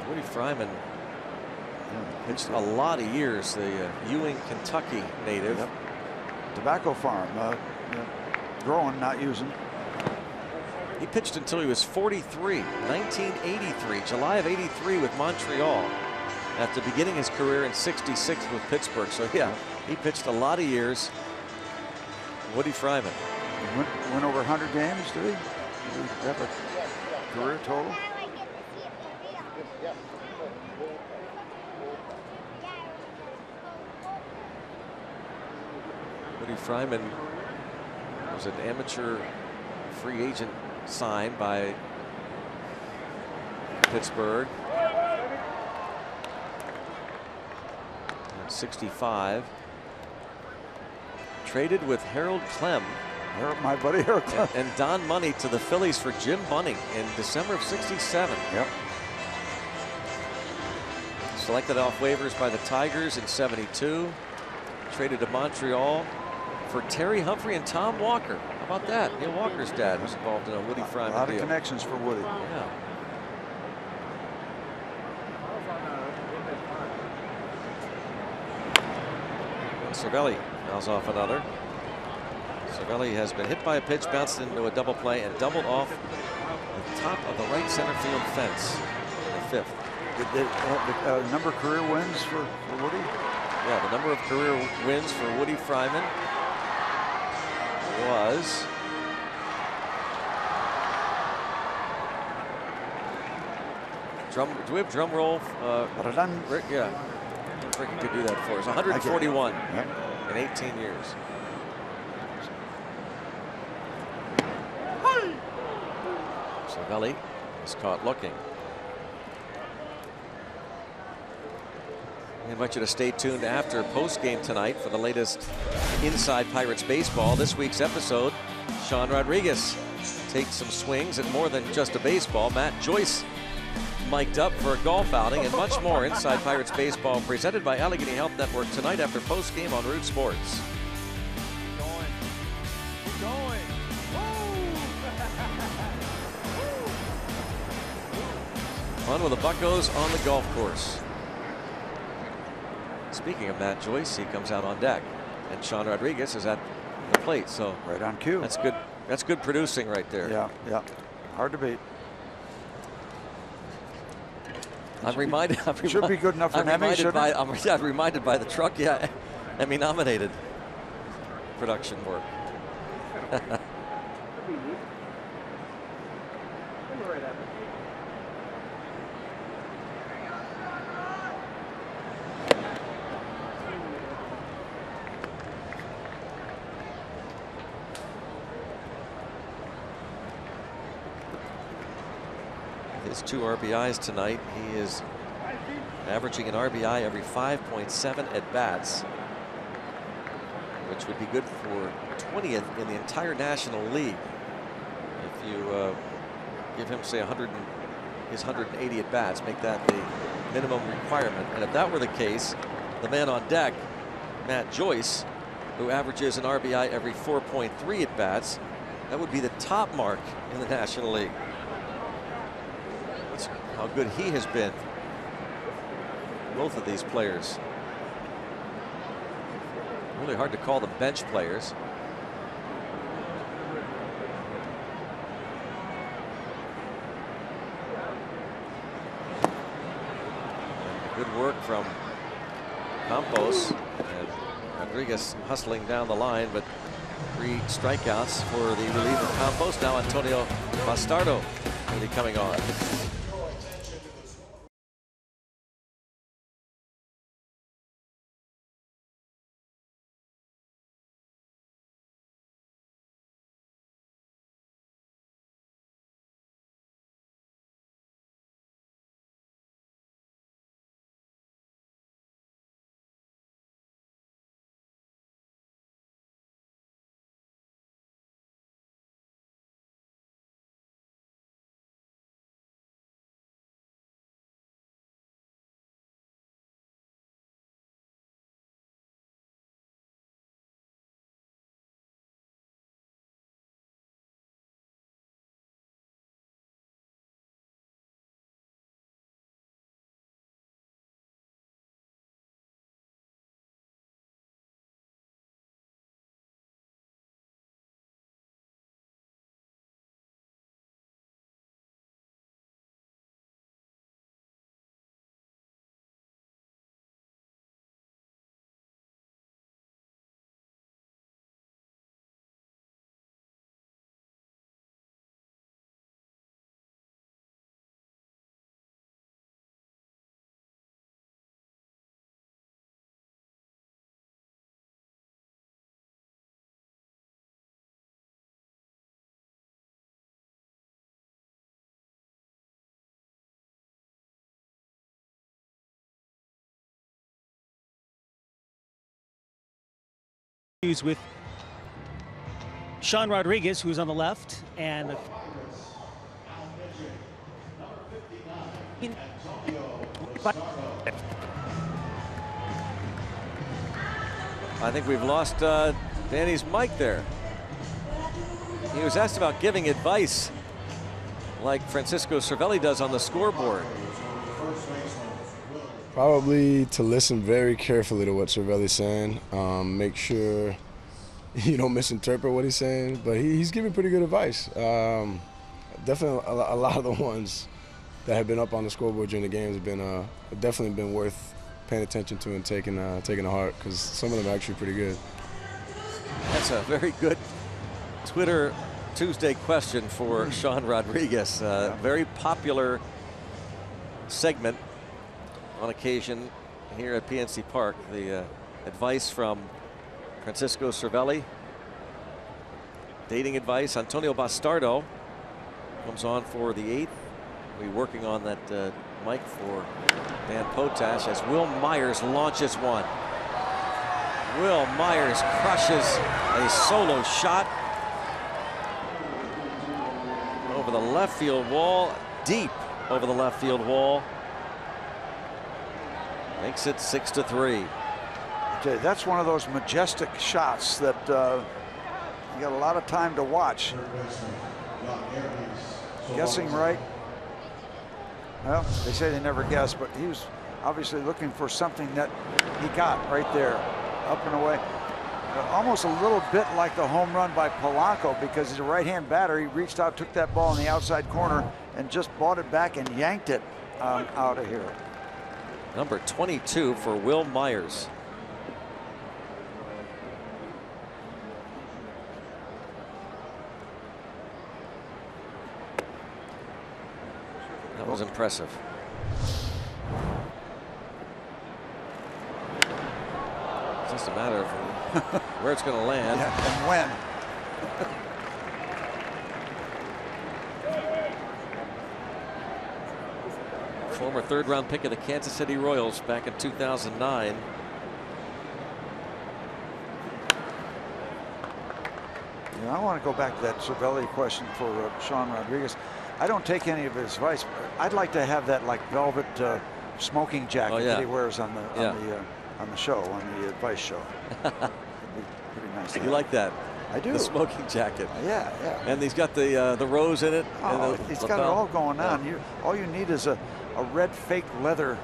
S2: Woody Fryman pitched a lot of years. The Ewing, Kentucky native.
S3: Yep. Tobacco farm. Growing, not using.
S2: He pitched until he was 43, 1983, July of '83 with Montreal, after beginning his career in '66 with Pittsburgh. So yeah, he pitched a lot of years. Woody Fryman.
S3: Win over 100 games, did he? Did he have a career total?
S2: Woody Fryman was an amateur free agent signed by Pittsburgh at 65. Traded with Harold Clem.
S3: My buddy Harold Clem.
S2: And Don Money to the Phillies for Jim Bunning in December of '67.
S3: Yep.
S2: Selected off waivers by the Tigers in '72. Traded to Montreal for Terry Humphrey and Tom Walker. How about that? Neil Walker's dad was involved in a Woody Fryman deal.
S3: A lot of connections for Woody.
S2: Yeah. Cervelli fouls off another. Cervelli has been hit by a pitch, bounced into a double play, and doubled off the top of the right center field fence in the fifth.
S3: The number of career wins for Woody?
S2: Yeah, the number of career wins for Woody Fryman was do we have drum roll? Rick, yeah. Rick could do that for us. 141 in 18 years. Cervelli is caught looking. I invite you to stay tuned after post-game tonight for the latest Inside Pirates Baseball. This week's episode, Sean Rodriguez takes some swings at more than just a baseball. Matt Joyce mic'd up for a golf outing, and much more. Inside Pirates Baseball presented by Allegheny Health Network tonight after post-game on Root Sports. Fun with the Buccos on the golf course. Speaking of Matt Joyce, he comes out on deck, and Sean Rodriguez is at the plate. So
S3: right on cue.
S2: That's good. That's good producing right there.
S3: Yeah, yeah. Hard to beat.
S2: I'm reminded.
S3: Should be good enough for Emmy.
S2: I'm reminded by the truck. Yeah, Emmy nominated production work. His 2 RBIs tonight. He is averaging an RBI every 5.7 at bats, which would be good for 20th in the entire National League. If you give him, say, his 180 at bats, make that the minimum requirement. And if that were the case, the man on deck, Matt Joyce, who averages an RBI every 4.3 at bats, that would be the top mark in the National League. That's how good he has been. Both of these players. Really hard to call them bench players. And good work from Campos, and Rodriguez hustling down the line, but 3 strikeouts for the relief of Campos. Now Antonio Bastardo will be coming on.
S5: With Sean Rodriguez, who's on the left, and
S2: I think we've lost Danny's mic there. He was asked about giving advice like Francisco Cervelli does on the scoreboard.
S6: Probably to listen very carefully to what Cervelli's saying. Make sure you don't misinterpret what he's saying, but he's giving pretty good advice. Definitely a lot of the ones that have been up on the scoreboard during the games have been definitely been worth paying attention to and taking to heart, because some of them are actually pretty good.
S2: That's a very good Twitter Tuesday question for Sean Rodriguez. Very popular segment on occasion here at PNC Park. The advice from Francisco Cervelli. Dating advice. Antonio Bastardo comes on for the 8th. We'll be working on that mic for Dan Potash as Will Myers launches one. Will Myers crushes a solo shot over the left field wall, deep over the left field wall. Makes it 6-3.
S3: Okay, that's one of those majestic shots that you got a lot of time to watch. Guessing right? Well, they say they never guess, but he was obviously looking for something that he got right there, up and away. Almost a little bit like the home run by Polanco, because he's a right-hand batter. He reached out, took that ball in the outside corner, and just brought it back and yanked it out of here.
S2: Number 22 for Will Myers. That was impressive. It's just a matter of where it's going to land.
S3: Yeah, and when.
S2: Former 3rd-round pick of the Kansas City Royals back in 2009.
S3: I want to go back to that Cervelli question for Sean Rodriguez. I don't take any of his advice. I'd like to have that like velvet smoking jacket that he wears on the show, on the advice show. It'd be pretty nice.
S2: You like that?
S3: I do.
S2: The smoking jacket.
S3: Yeah.
S2: And he's got the rose in it.
S3: Oh, he's got it all going on. All you need is a red fake leather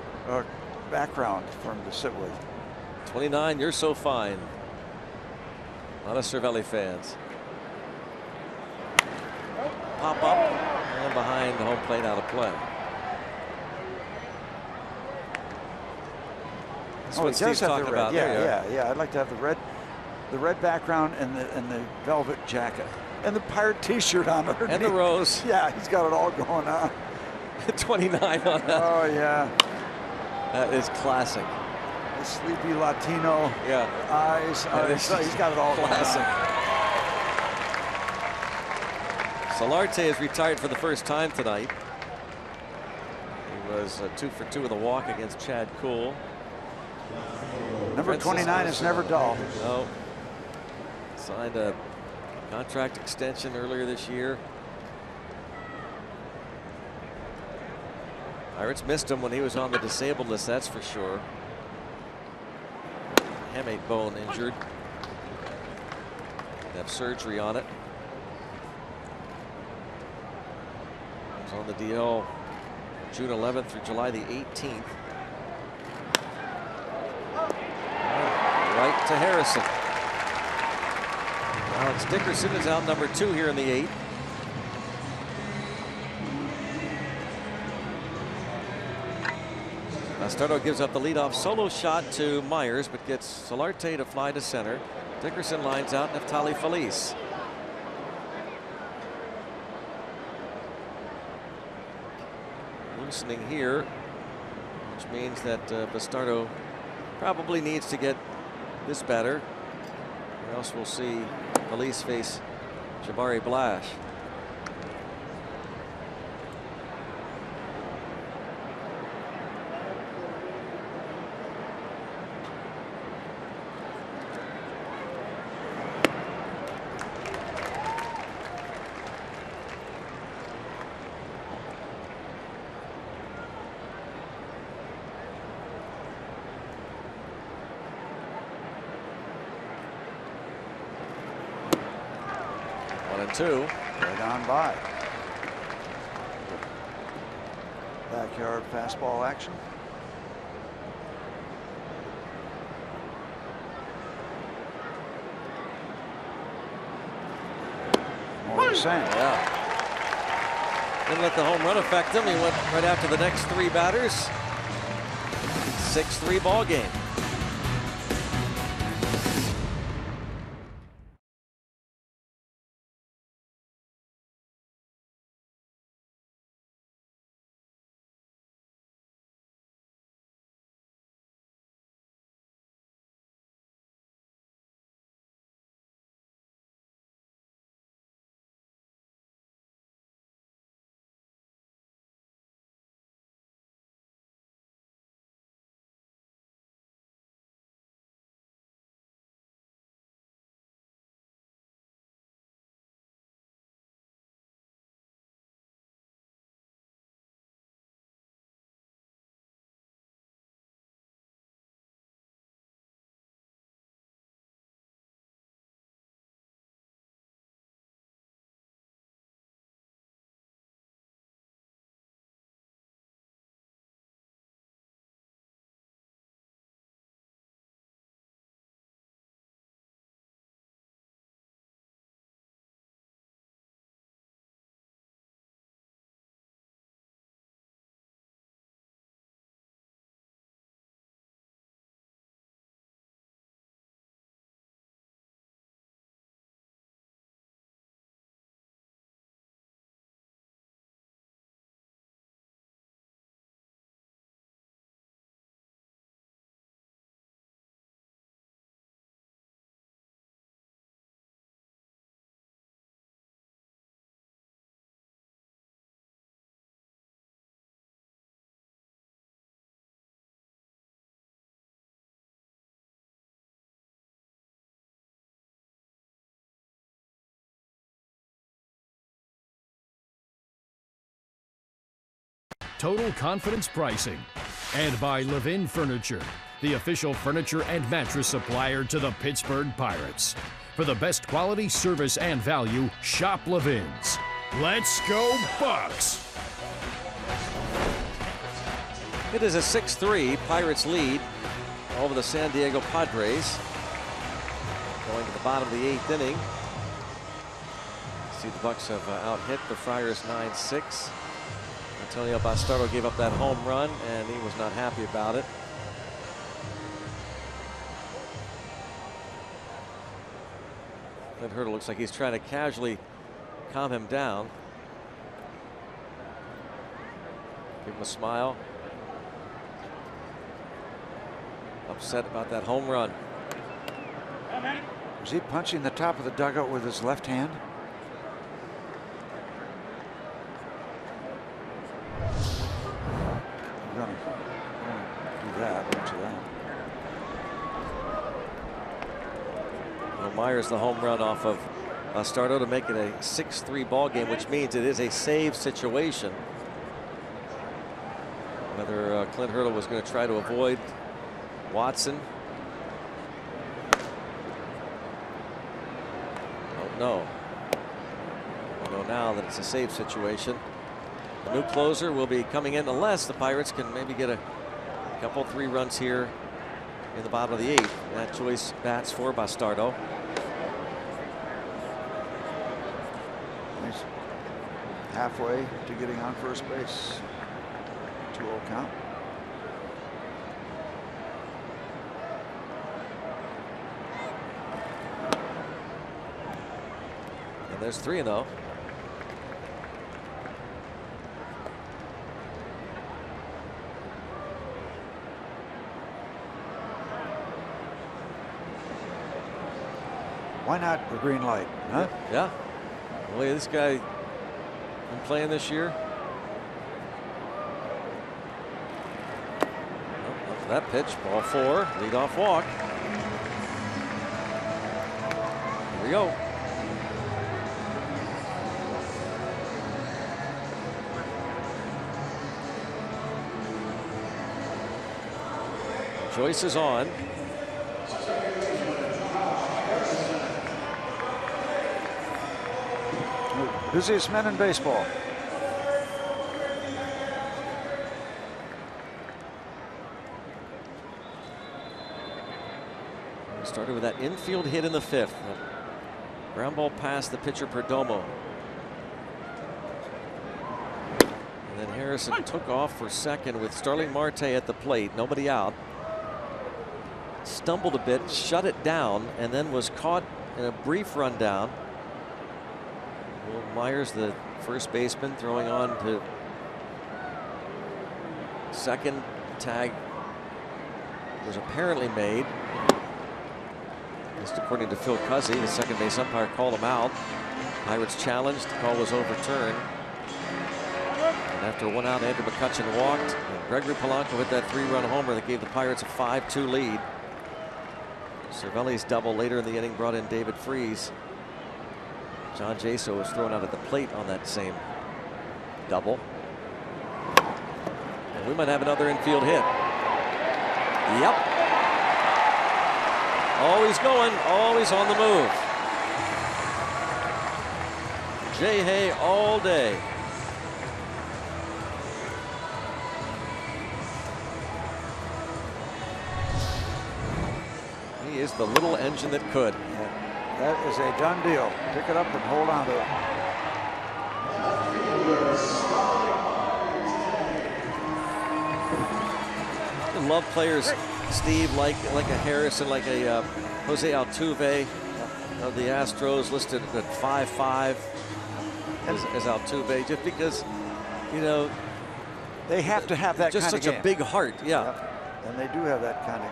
S3: background for him to sit with.
S2: 29, you're so fine. A lot of Cervelli fans. Pop up and behind the home plate, out of play. That's what Steve's talking about.
S3: Yeah. I'd like to have the red background and the velvet jacket and the Pirate T-shirt on underneath.
S2: And the rose.
S3: Yeah, he's got it all going on.
S2: 29 on that.
S3: Oh yeah.
S2: That is classic.
S3: The sleepy Latino eyes. He's got it all
S2: classic.
S3: going on.
S2: Solarte is retired for the first time tonight. He was 2 for 2 with a walk against Chad Kuhl.
S3: Number 29 is never dull.
S2: No. Signed a contract extension earlier this year. Pirates missed him when he was on the disabled list, that's for sure. Hamate bone injured. They have surgery on it. He was on the DL June 11th through July the 18th. Right to Harrison. Alex Dickerson is out number 2 here in the 8th. Bastardo gives up the leadoff solo shot to Myers, but gets Solarte to fly to center. Dickerson lines out Neftali Feliz. Loosening here, which means that Bastardo probably needs to get this batter, or else we'll see Feliz face Jabari Blash. 0-2.
S3: Right on by. Backyard fastball action. More of the same.
S2: Yeah. Didn't let the home run affect him. He went right after the next 3 batters. 6-3 ball game.
S4: Total Confidence Pricing, and by Levin Furniture, the official furniture and mattress supplier to the Pittsburgh Pirates. For the best quality, service, and value, shop Levin's. Let's go Bucks!
S2: It is a 6-3 Pirates lead over the San Diego Padres. Going to the bottom of the 8th inning. See, the Bucks have out-hit the Friars 9-6. Antonio Bastardo gave up that home run, and he was not happy about it. Clint Hurdle looks like he's trying to casually calm him down. Give him a smile. Upset about that home run.
S3: Was he punching the top of the dugout with his left hand? You're gonna do that, don't you?
S2: Well, Myers the home run off of Bastardo to make it a 6-3 ball game, which means it is a save situation. Whether Clint Hurdle was going to try to avoid Watson. Don't know. We know now that it's a save situation. The new closer will be coming in unless the Pirates can maybe get a couple 3 runs here in the bottom of the 8th. That choice bats for Bastardo.
S3: He's halfway to getting on first base. 2-0 count.
S2: And there's 3-0.
S3: Why not the green light, huh?
S2: Yeah. The way this guy been playing this year. Oh, after that pitch, ball 4, leadoff walk. Here we go. Joyce is on.
S3: Busiest men in baseball.
S2: Started with that infield hit in the 5th. Ground ball past the pitcher Perdomo. And then Harrison took off for second with Starling Marte at the plate. Nobody out. Stumbled a bit, shut it down, and then was caught in a brief rundown. Will Myers, the first baseman, throwing on to second. Tag was apparently made. Just according to Phil Cuzzy, the second base umpire called him out. Pirates challenged. The call was overturned. And after 1 out, Andrew McCutchen walked. And Gregory Polanco hit that 3-run homer that gave the Pirates a 5-2 lead. Cervelli's double later in the inning brought in David Freese. John Jaso was thrown out at the plate on that same double. And we might have another infield hit. Yep. Always going, always on the move. Jay Hay all day. He is the little engine that could.
S3: Yeah, that is a done deal. Pick it up and hold on to it.
S2: I love players, Steve, like a Harrison, like a Jose Altuve of the Astros, listed at 5'5" as Altuve, just because, you know,
S3: they have to have that
S2: just
S3: kind of
S2: such
S3: game.
S2: a big heart. Yeah.
S3: Yep. And they do have that kind of.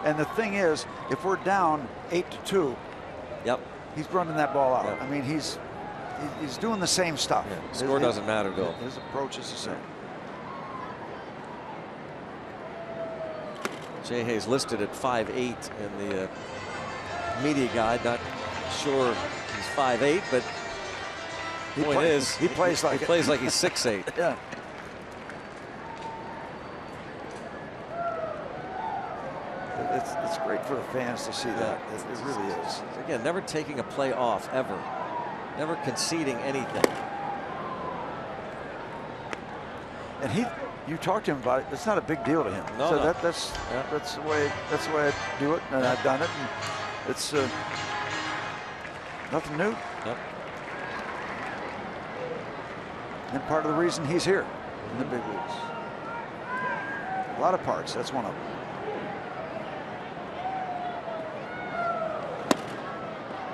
S3: And the thing is, if we're down 8-2,
S2: yep,
S3: he's running that ball out.
S2: Yep.
S3: I mean, he's doing the same stuff.
S2: Yeah. Score doesn't matter, though.
S3: His approach is the same.
S2: Jay Hay's listed at 5'8" in the media guide. Not sure he's 5'8", but the point is,
S3: he plays like
S2: he's 6'8".
S3: Yeah. It's great for the fans to see that. It really is.
S2: Again, never taking a play off ever. Never conceding anything.
S3: And you talk to him about it. It's not a big deal to him.
S2: No,
S3: so
S2: no.
S3: that's the way I do it, and I've done it. And it's nothing new.
S2: Yep.
S3: And part of the reason he's here in the big leagues. A lot of parts. That's one of them.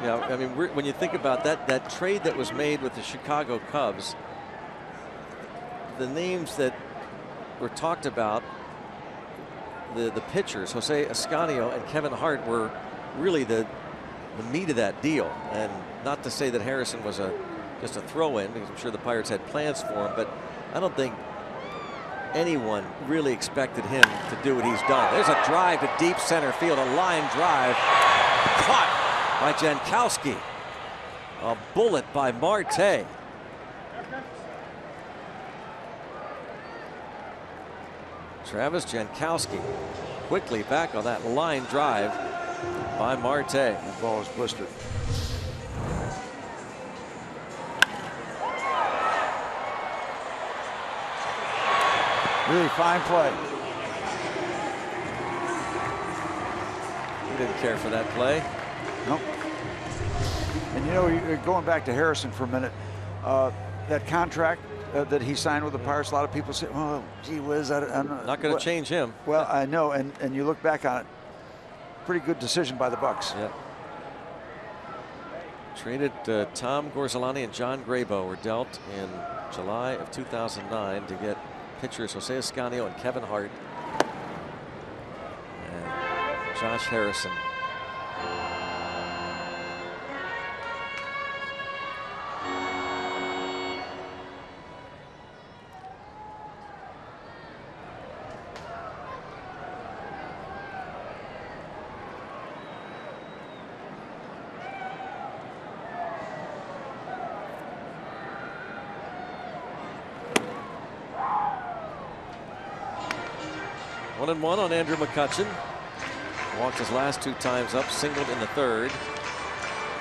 S2: Yeah, I mean, when you think about that trade that was made with the Chicago Cubs, the names that were talked about, the pitchers, Jose Ascanio and Kevin Hart, were really the meat of that deal. And not to say that Harrison was just a throw-in, because I'm sure the Pirates had plans for him, but I don't think anyone really expected him to do what he's done. There's a drive to deep center field, a line drive, caught by Jankowski. A bullet by Marte. Travis Jankowski quickly back on that line drive by Marte.
S3: That ball is blistered. Really fine play.
S2: He didn't care for that play.
S3: Nope. And you know, you're going back to Harrison for a minute. That contract that he signed with the Pirates, a lot of people say, well, gee whiz, I'm
S2: not going to change him.
S3: Well, I know, and you look back on it, pretty good decision by the Bucks.
S2: Yeah. Traded Tom Gorzolani and John Grabo were dealt in July of 2009 to get pitchers Jose Ascanio and Kevin Hart and Josh Harrison. One and one on Andrew McCutchen. Walked his last 2 times up, singled in the 3rd.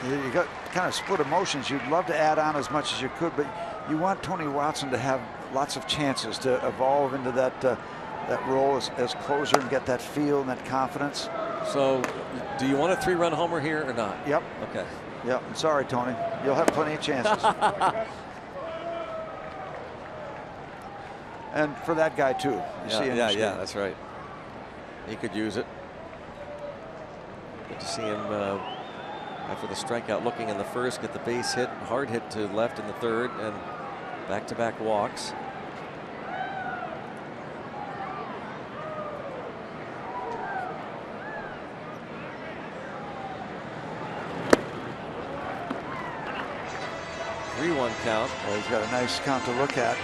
S3: You got kind of split emotions. You'd love to add on as much as you could, but you want Tony Watson to have lots of chances to evolve into that that role as closer and get that feel and that confidence.
S2: So, do you want a 3-run homer here or not?
S3: Yep.
S2: Okay.
S3: Yep. I'm sorry, Tony. You'll have plenty of chances. And for that guy too. You see him.
S2: Yeah, that's right. He could use it. Good to see him after the strikeout, looking in the first, get the base hit, hard hit to left in the third, and back-to-back walks. Three-one count.
S3: Well, he's got a nice count to look at.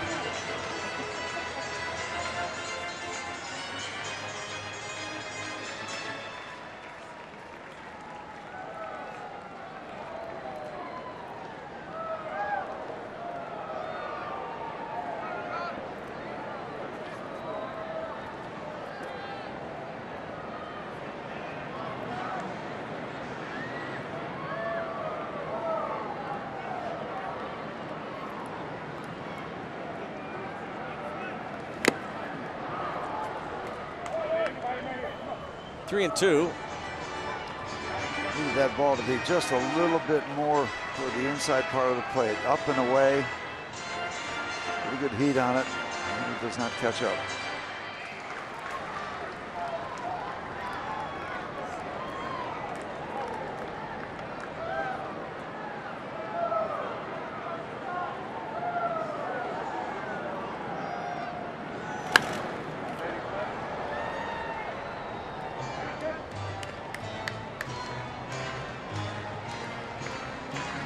S2: Three and two.
S3: Needed that ball to be just a little bit more toward the inside part of the plate. Up and away. Pretty good heat on it. And he does not catch up.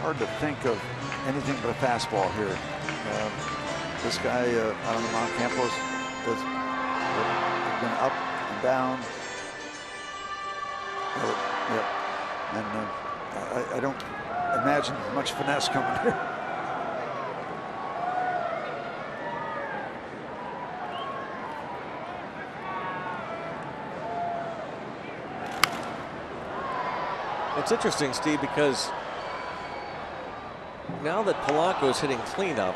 S3: Hard to think of anything but a fastball here. This guy out on the Mount Campos has been up and down. Yep. And I don't imagine much finesse coming here.
S2: It's interesting, Steve, because now that Polanco is hitting cleanup,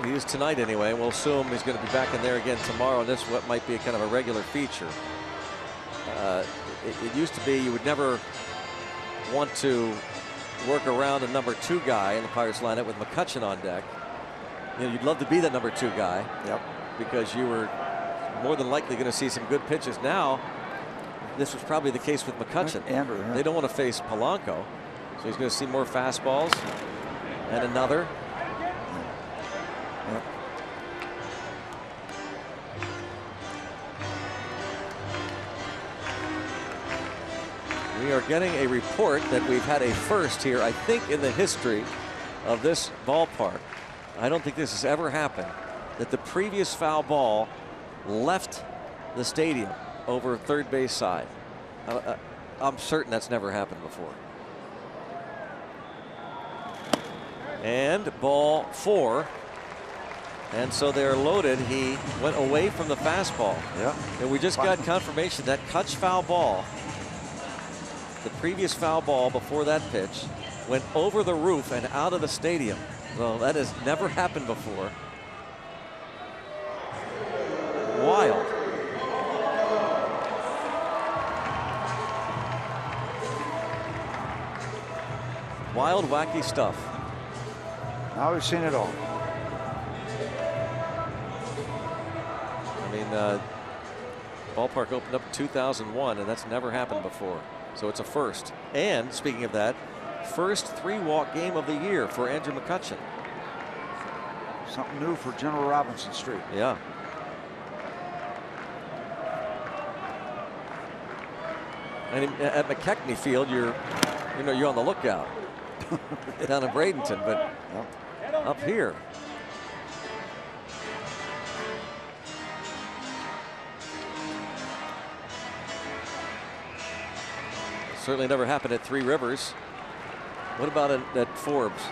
S2: he is tonight anyway, and we'll assume he's going to be back in there again tomorrow, and this what might be a kind of a regular feature. It used to be you would never want to work around a number 2 guy in the Pirates lineup with McCutchen on deck. You know, you'd love to be that number 2 guy.
S3: Yep. Because
S2: you were more than likely going to see some good pitches. Now, this was probably the case with McCutchen.
S3: Andrew, yeah.
S2: They don't want to face Polanco. So he's going to see more fastballs and another.
S3: Yep.
S2: We are getting a report that we've had a first here, I think, in the history of this ballpark. I don't think this has ever happened, that the previous foul ball left the stadium over third base side. I'm certain that's never happened before. And ball 4. And so they're loaded. He went away from the fastball.
S3: Yeah.
S2: And we just got confirmation that Kutch foul ball, the previous foul ball before that pitch, went over the roof and out of the stadium. Well, that has never happened before. Wild. Wild, wacky stuff.
S3: Now we've seen it all.
S2: I mean, ballpark opened up in 2001, and that's never happened before. So it's a first. And speaking of that, first 3-walk game of the year for Andrew McCutchen.
S3: Something new for General Robinson Street.
S2: Yeah. And at McKechnie Field, you're on the lookout down in Bradenton, but up here. Certainly never happened at Three Rivers. What about at Forbes?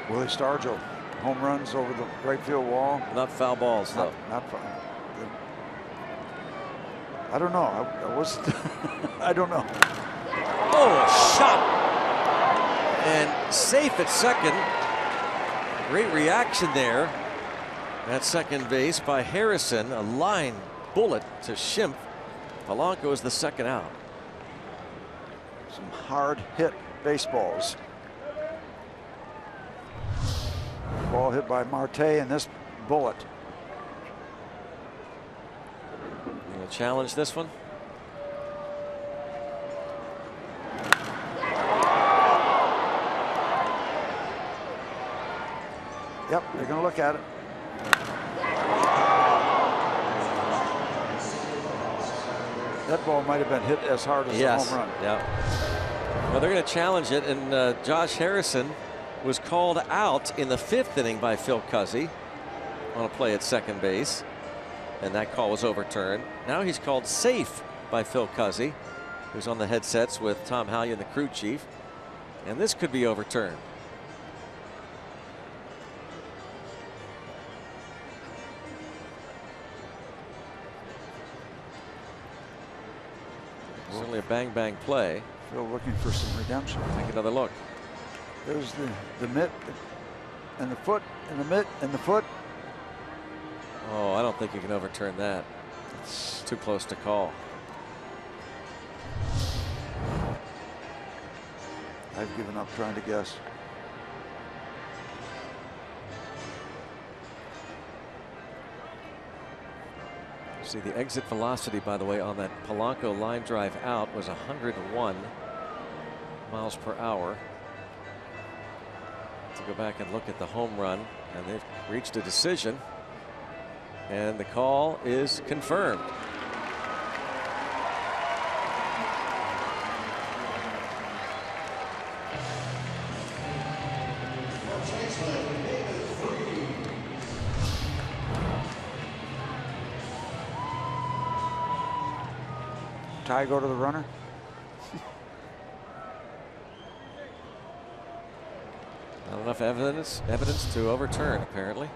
S3: Willie Stargell, home runs over the right field wall.
S2: Not foul balls, though.
S3: Not foul. I don't know. I wasn't. I don't know.
S2: Oh, a shot. And safe at second. Great reaction there at second base by Harrison. A line bullet to Schimpf. Polanco is the second out.
S3: Some hard hit baseballs. Ball hit by Marte and this bullet.
S2: You gonna challenge this one?
S3: Yep, they're going to look at it. That ball might have been hit as hard as the home run.
S2: Yeah. Well, they're going to challenge it, and Josh Harrison was called out in the 5th inning by Phil Cuzzi on a play at second base, and that call was overturned. Now he's called safe by Phil Cuzzi, who's on the headsets with Tom Hallion, the crew chief, and this could be overturned. Certainly a bang-bang play.
S3: Phil looking for some redemption.
S2: Take another look.
S3: There's the mitt and the foot and the mitt and the foot.
S2: Oh, I don't think you can overturn that. It's too close to call.
S3: I've given up trying to guess.
S2: See, the exit velocity, by the way, on that Polanco line drive out was 101 miles per hour. To go back and look at the home run, and they've reached a decision, and the call is confirmed.
S3: Tie go to the runner.
S2: Not enough evidence to overturn, apparently.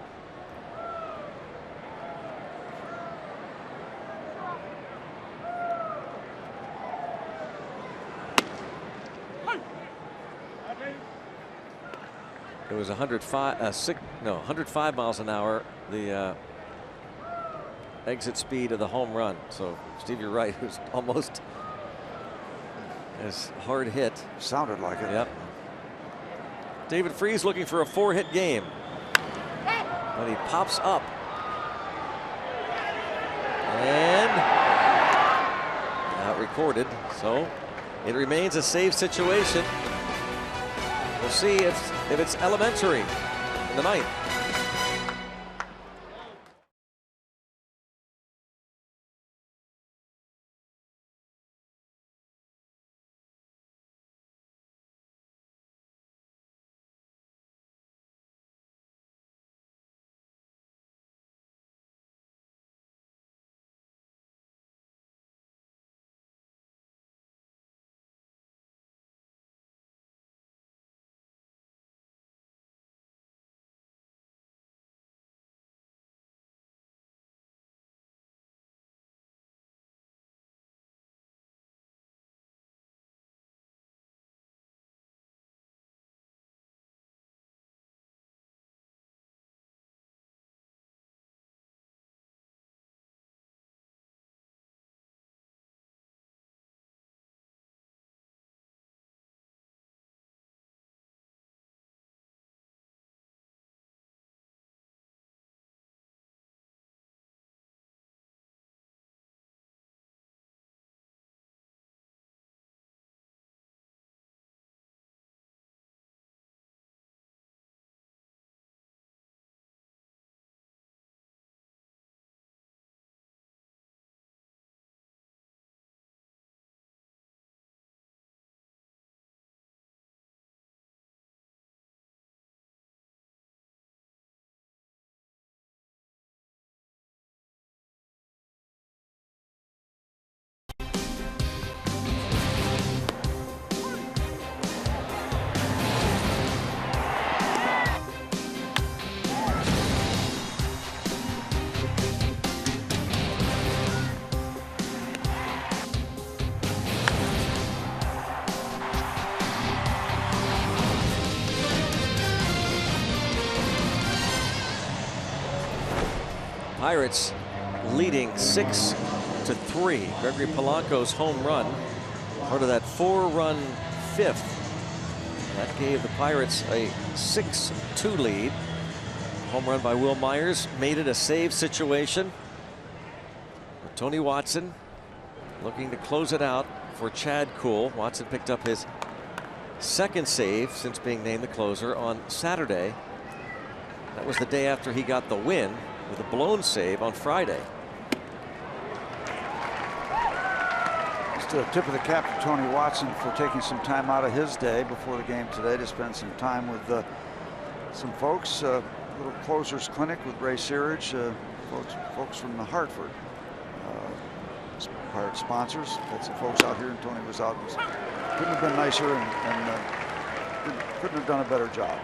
S2: It was 105 miles an hour, the exit speed of the home run. So, Steve, you're right. It was almost as hard hit.
S3: Sounded like it.
S2: Yep. David Freese looking for a 4-hit game. But he pops up. And not recorded. So it remains a save situation. We'll see if it's elementary in the 9th. Pirates leading 6-3. Gregory Polanco's home run, part of that 4-run fifth. That gave the Pirates a 6-2 lead. Home run by Will Myers made it a save situation. Tony Watson looking to close it out for Chad Kuhl. Watson picked up his second save since being named the closer on Saturday. That was the day after he got the win with a blown save on Friday.
S3: Just a tip of the cap to Tony Watson for taking some time out of his day before the game today to spend some time with some folks. Little closers clinic with Ray Searage, folks from the Hartford. Pirate sponsors. Had some folks out here, and Tony was out. Couldn't have been nicer, and couldn't have done a better job.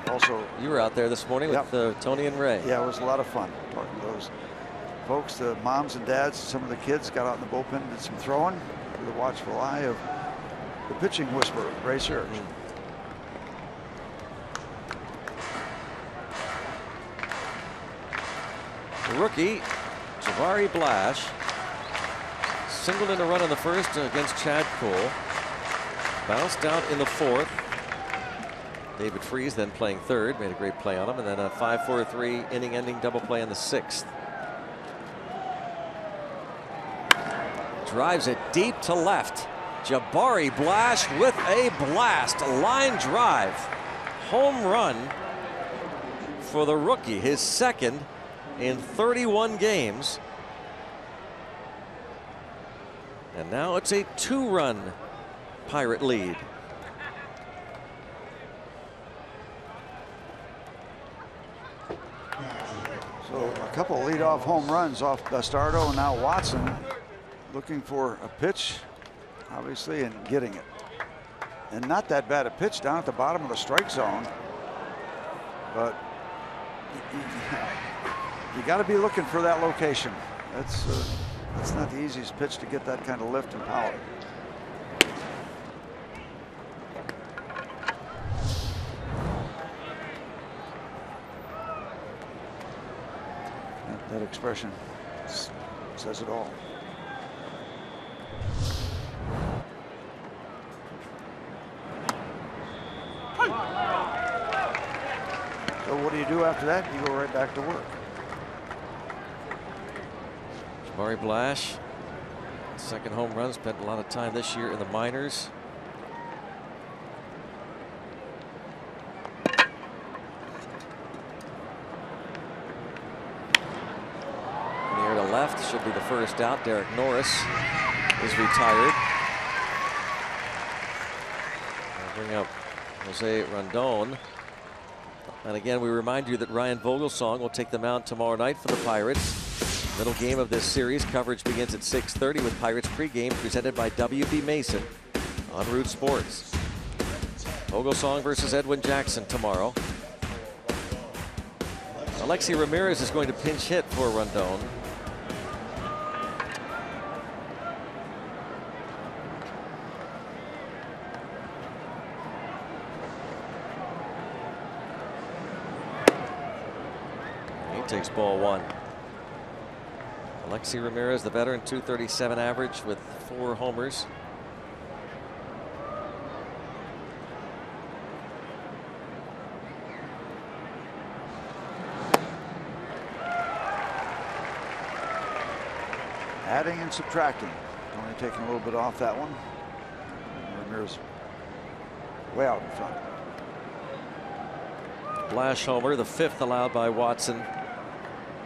S3: Also,
S2: you were out there this morning with Tony and Ray.
S3: Yeah, it was a lot of fun talking to those folks. The moms and dads, some of the kids got out in the bullpen, did some throwing with the watchful eye of the pitching whisperer, Ray Searage.
S2: The rookie, Jabari Blash, singled in a run in the first against Chad Kuhl. Bounced out in the fourth. David Freese then playing third, made a great play on him, and then a 5-4-3 inning-ending double play in the sixth. Drives it deep to left. Jabari Blash with a blast, a line drive. Home run for the rookie, his second in 31 games. And now it's a 2-run Pirate lead.
S3: So a couple of leadoff home runs off Bastardo, and now Watson looking for a pitch, obviously, and getting it. And not that bad a pitch down at the bottom of the strike zone. But you got to be looking for that location. That's not the easiest pitch to get that kind of lift and power. That expression says it all. So what do you do after that? You go right back to work.
S2: Jabari Blash, second home run, spent a lot of time this year in the minors. Near to left, should be the first out. Derek Norris is retired. We'll bring up Jose Rondon. And again, we remind you that Ryan Vogelsong will take the mound tomorrow night for the Pirates. Middle game of this series. Coverage begins at 6:30 with Pirates pregame presented by WB Mason on Root Sports. Vogelsong versus Edwin Jackson tomorrow. Alexi Ramirez is going to pinch hit for Rondon. He takes ball one. Alexi Ramirez, the veteran, .237 average with 4 homers.
S3: Adding and subtracting. Only taking a little bit off that one. Ramirez way out in front.
S2: Blash homer, the 5th allowed by Watson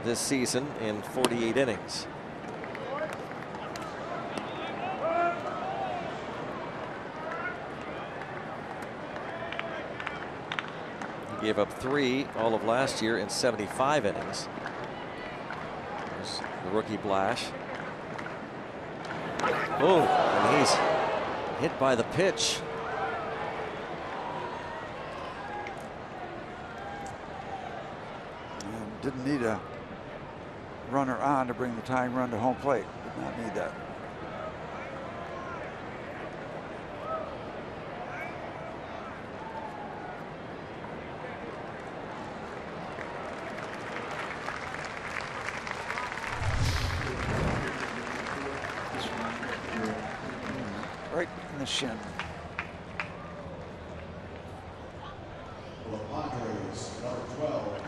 S2: this season in 48 innings. He gave up 3 all of last year in 75 innings. There's the rookie Blash. Oh, and he's hit by the pitch.
S3: And didn't need a runner on to bring the tying run to home plate. Did not need that. right in the shin.
S7: The Padres, number 12.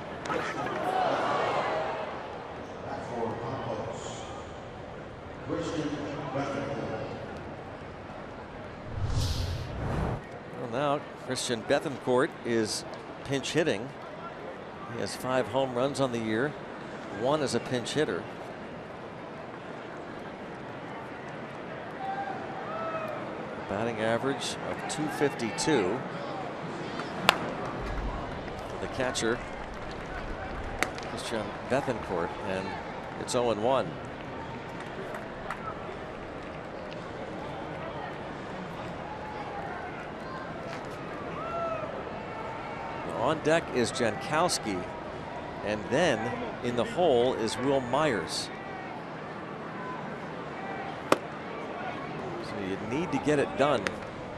S7: Back for Campos. Christian Bethencourt.
S2: Well, now Christian Bethencourt is pinch hitting. He has 5 home runs on the year, 1 as a pinch hitter. Batting average of .252. The catcher, Christian Bethencourt, and it's 0-1. On deck is Jankowski, and then in the hole is Will Myers. So you need to get it done.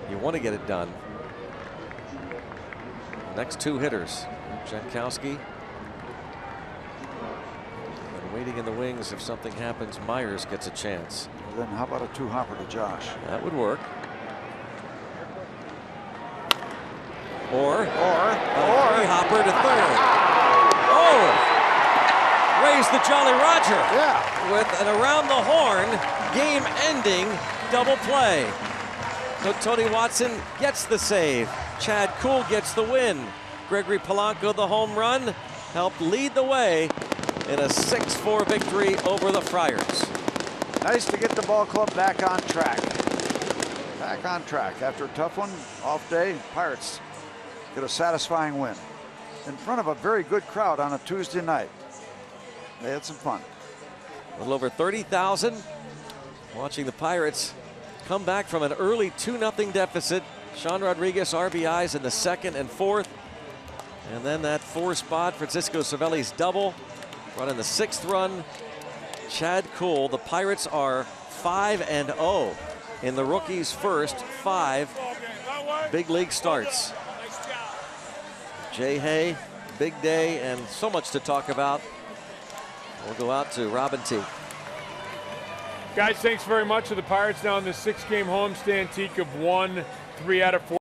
S2: You want to get it done. Next 2 hitters, Jankowski. And waiting in the wings, if something happens, Myers gets a chance.
S3: Well, then how about a 2-hopper to Josh?
S2: That would work. Or a 3-hopper to third. Oh! Raise the Jolly Roger.
S3: Yeah.
S2: With an around the horn, game-ending double play. So Tony Watson gets the save. Chad Kuhl gets the win. Gregory Polanco, the home run, helped lead the way in a 6-4 victory over the Friars.
S3: Nice to get the ball club back on track. Back on track. After a tough one, off day, Pirates get a satisfying win in front of a very good crowd on a Tuesday night. They had some fun.
S2: A little over 30,000 watching the Pirates come back from an early 2-0 deficit. Sean Rodriguez RBIs in the 2nd and 4th. And then that 4 spot, Francisco Cervelli's double. Brought in the 6th run. Chad Kuhl. The Pirates are 5-0 in the rookie's first 5 big league starts. Jay Hay, big day, and so much to talk about. We'll go out to Robin T.
S8: Guys, thanks very much. The Pirates now in the 6-game homestand streak of 1, 3 out of 4.